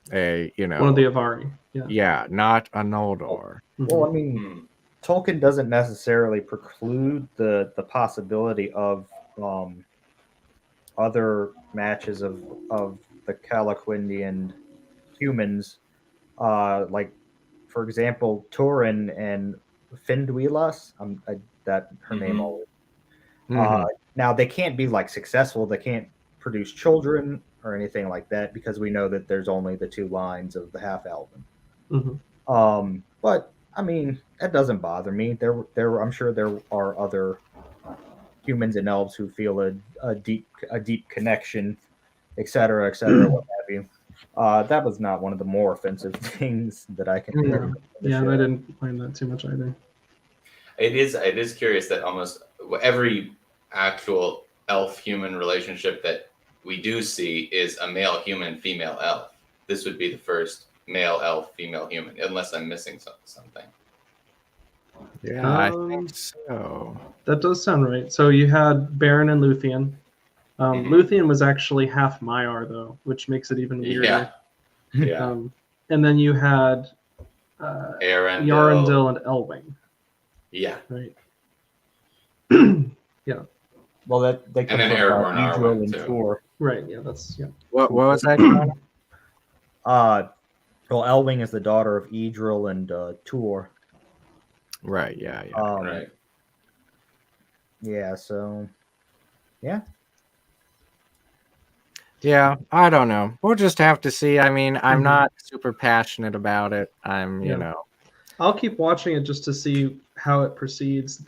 One of the Avari. Yeah, not a Noldor. Well, I mean, Tolkien doesn't necessarily preclude the possibility of other matches of the Calaquindian humans, like, for example, Turin and Finduilas. That her name always. Now they can't be like successful. They can't produce children or anything like that, because we know that there's only the 2 lines of the half-elven. But I mean, that doesn't bother me. I'm sure there are other humans and elves who feel a deep connection, etc., what have you. That was not one of the more offensive things that I can hear. Yeah, and I didn't find that too much either. It is curious that almost every actual elf-human relationship that we do see is a male human, female elf. This would be the first male elf, female human, unless I'm missing something. Yeah, I think so. That does sound right. So you had Beren and Luthien. Luthien was actually half Maiar, though, which makes it even weirder. Yeah. and then you had Arendelle. Yarendil and Elwing, Yeah. right? Well, that they And then come Aragorn from and Idril Arwen, and too. Tor. Right. Yeah. That's yeah. What was that, Connor? Well, Elwing is the daughter of Idril and Tor. Right, yeah. Right. Yeah. So, yeah. Yeah, I don't know. We'll just have to see. I mean, I'm Mhm. not super passionate about it. I'm, Yeah. you know. I'll keep watching it just to see how it proceeds.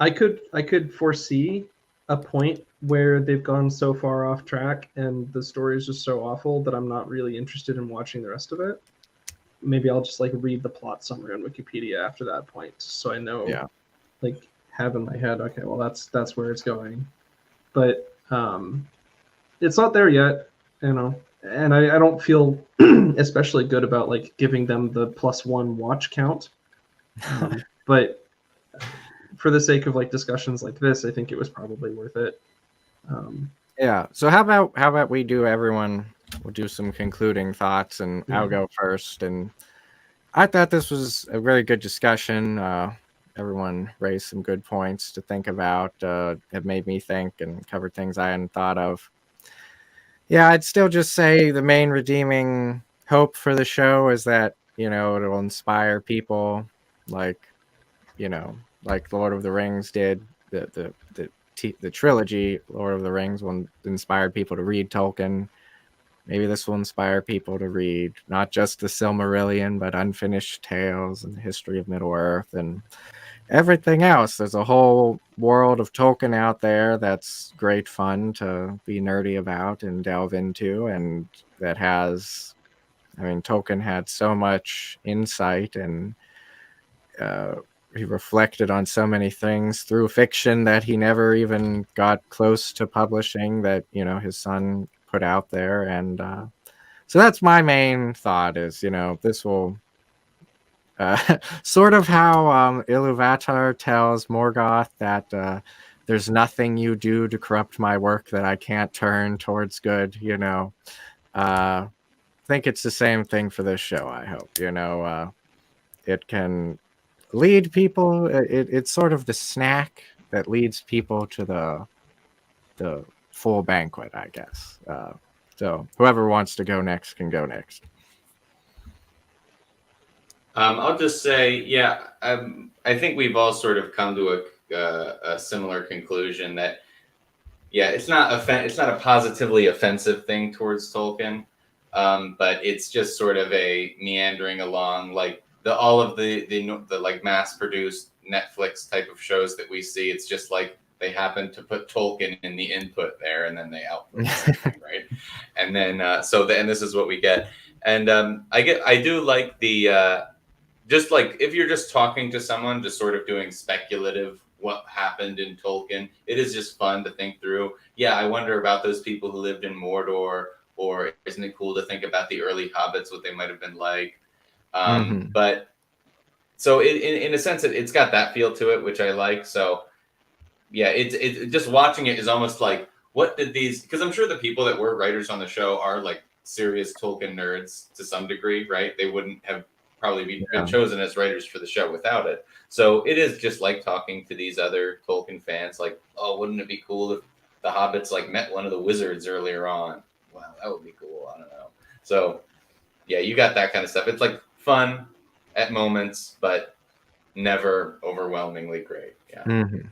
I could foresee a point where they've gone so far off track and the story is just so awful that I'm not really interested in watching the rest of it. Maybe I'll just like read the plot summary on Wikipedia after that point, so I know, Yeah. like, have in my head, okay, well that's where it's going. But it's not there yet, you know, and I don't feel especially good about like giving them the +1 watch count. But for the sake of like discussions like this, I think it was probably worth it. Yeah. So how about we do everyone we'll do some concluding thoughts and I'll go first. And I thought this was a very good discussion. Everyone raised some good points to think about. It made me think and covered things I hadn't thought of. Yeah, I'd still just say the main redeeming hope for the show is that, you know, it'll inspire people like, you know, like Lord of the Rings did. The trilogy Lord of the Rings will inspire people to read Tolkien. Maybe this will inspire people to read not just the Silmarillion, but Unfinished Tales and the history of Middle Earth and everything else. There's a whole world of Tolkien out there that's great fun to be nerdy about and delve into, and that has, I mean, Tolkien had so much insight and he reflected on so many things through fiction that he never even got close to publishing that, you know, his son put out there. And so that's my main thought is, you know, this will sort of how Iluvatar tells Morgoth that there's nothing you do to corrupt my work that I can't turn towards good, you know. I think it's the same thing for this show, I hope. You know, it can lead people. It's sort of the snack that leads people to the full banquet, I guess. So whoever wants to go next can go next. I'll just say, yeah, I think we've all sort of come to a similar conclusion that, yeah, it's not a positively offensive thing towards Tolkien, but it's just sort of a meandering along, like all of the like mass produced Netflix type of shows that we see. It's just like they happen to put Tolkien in the input there, and then they output something, right? And then and this is what we get. And I do like the. Just like if you're just talking to someone, just sort of doing speculative what happened in Tolkien, it is just fun to think through. Yeah, I wonder about those people who lived in Mordor, or isn't it cool to think about the early hobbits, what they might have been like? But so in a sense, it's got that feel to it, which I like. So yeah, it's just watching it is almost like, what did these? Because I'm sure the people that were writers on the show are like serious Tolkien nerds to some degree, right? They wouldn't have probably been chosen as writers for the show without it. So it is just like talking to these other Tolkien fans, like, oh, wouldn't it be cool if the hobbits like met one of the wizards earlier on? Wow, that would be cool. I don't know. So yeah, you got that kind of stuff. It's like fun at moments, but never overwhelmingly great. Yeah. Mm-hmm.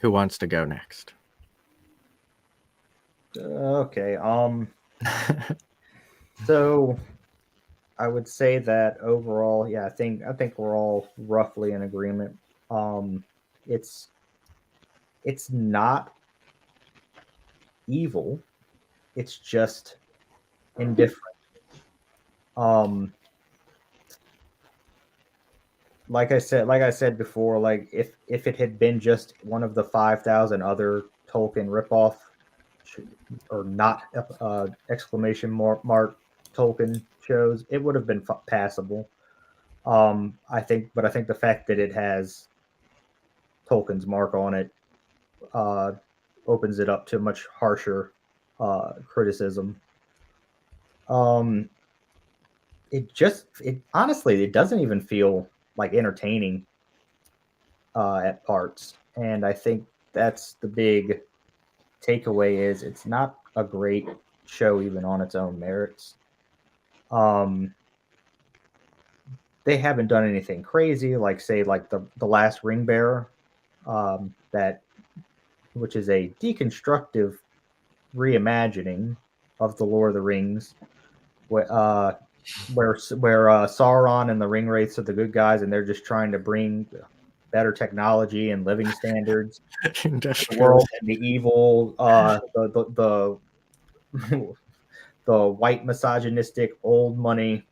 Who wants to go next? Okay. So I would say that overall, yeah, I think we're all roughly in agreement. It's not evil. It's just indifferent. Like I said before, like if it had been just one of the 5,000 other Tolkien ripoff or not exclamation mark Tolkien shows, it would have been passable. I think the fact that it has Tolkien's mark on it opens it up to much harsher criticism. It honestly, it doesn't even feel like entertaining at parts, and I think that's the big takeaway is it's not a great show even on its own merits. They haven't done anything crazy like say like the last Ring Bearer, that which is a deconstructive reimagining of the Lord of the Rings, where Sauron and the Ring Wraiths are the good guys, and they're just trying to bring better technology and living standards to the Industrial. world, and the evil, the white misogynistic old money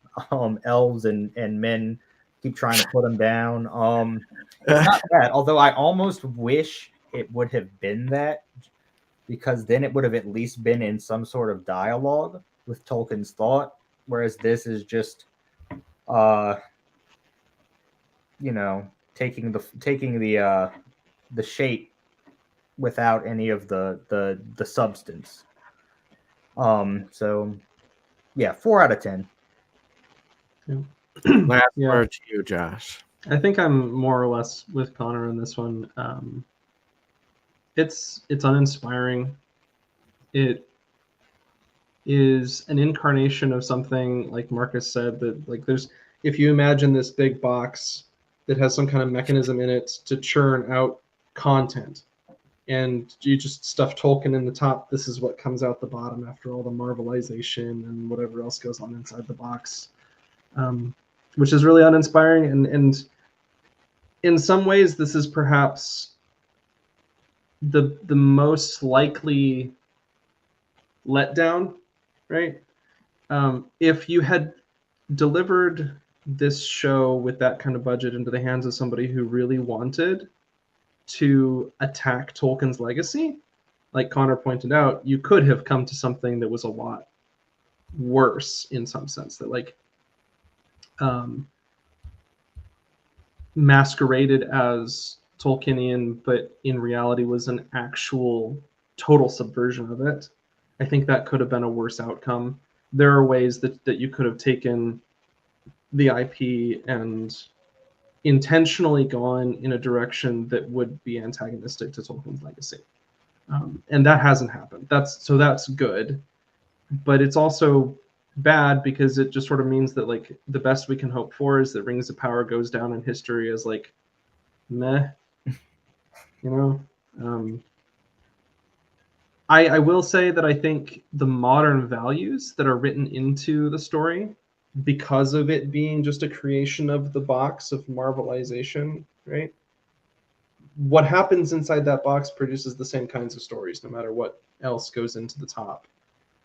elves and men keep trying to put them down. It's not that, although I almost wish it would have been that, because then it would have at least been in some sort of dialogue with Tolkien's thought, whereas this is just taking the shape without any of the substance. So yeah, 4 out of 10. Last Yeah. word to you, Josh. I think I'm more or less with Connor on this one. It's uninspiring. It is an incarnation of something, like Marcus said, that like there's, if you imagine this big box that has some kind of mechanism in it to churn out content, and you just stuff Tolkien in the top, this is what comes out the bottom after all the marvelization and whatever else goes on inside the box, which is really uninspiring. And in some ways, this is perhaps the most likely letdown, right? If you had delivered this show with that kind of budget into the hands of somebody who really wanted to attack Tolkien's legacy, like Connor pointed out, you could have come to something that was a lot worse in some sense, that like masqueraded as Tolkienian, but in reality was an actual total subversion of it. I think that could have been a worse outcome. There are ways that you could have taken the IP and intentionally gone in a direction that would be antagonistic to Tolkien's legacy. And that hasn't happened. That's good. But it's also bad because it just sort of means that like the best we can hope for is that Rings of Power goes down in history as like meh, I will say that I think the modern values that are written into the story, because of it being just a creation of the box of marvelization, right? What happens inside that box produces the same kinds of stories, no matter what else goes into the top.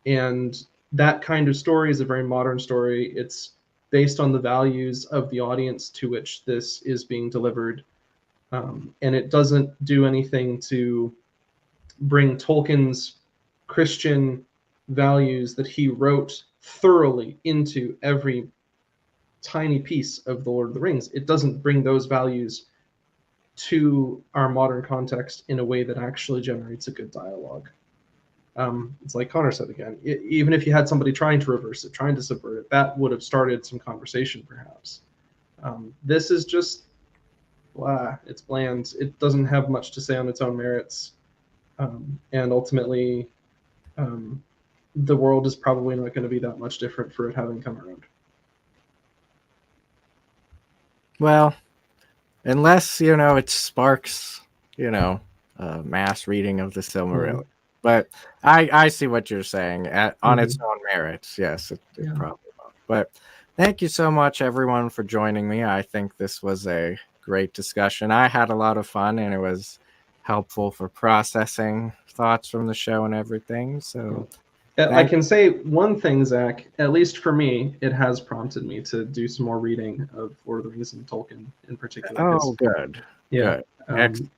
And that kind of story is a very modern story. It's based on the values of the audience to which this is being delivered. And it doesn't do anything to bring Tolkien's Christian values that he wrote thoroughly into every tiny piece of The Lord of the Rings. It doesn't bring those values to our modern context in a way that actually generates a good dialogue. It's like Connor said again, even if you had somebody trying to reverse it, trying to subvert it, that would have started some conversation perhaps. This is just blah, it's bland. It doesn't have much to say on its own merits. And ultimately, the world is probably not going to be that much different for it having come around. Well, unless, it sparks, mass reading of the Silmarillion. But I see what you're saying. On its own merits, yes, it probably won't. But thank you so much, everyone, for joining me. I think this was a great discussion. I had a lot of fun, and it was helpful for processing thoughts from the show and everything. So I can say one thing, Zach, at least for me, it has prompted me to do some more reading of Lord of the Rings and Tolkien in particular. Oh, good. Yeah. Good.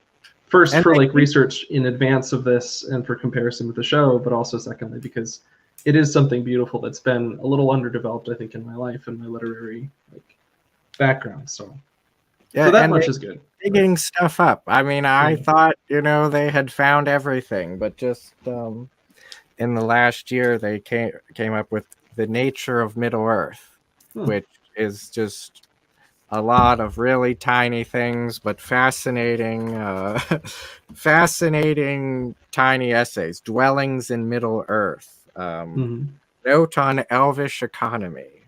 First, for like research in advance of this and for comparison with the show, but also secondly, because it is something beautiful that's been a little underdeveloped, I think, in my life and my literary background. So that much is good. Digging stuff up. I mean, I thought, they had found everything, but just, in the last year they came up with The Nature of Middle Earth, which is just a lot of really tiny things, but fascinating, fascinating tiny essays. Dwellings in Middle Earth. Mhm. Note on Elvish Economy.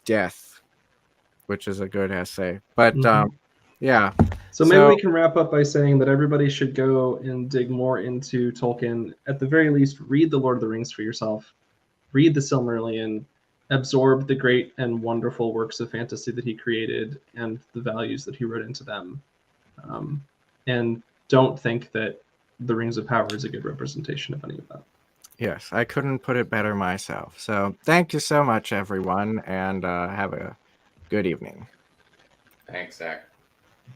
Death, which is a good essay. But Mhm. yeah. So maybe So- we can wrap up by saying that everybody should go and dig more into Tolkien. At the very least, read The Lord of the Rings for yourself. Read the Silmarillion. Absorb the great and wonderful works of fantasy that he created and the values that he wrote into them. And don't think that The Rings of Power is a good representation of any of that. Yes, I couldn't put it better myself. So thank you so much, everyone, and have a good evening. Thanks, Zach.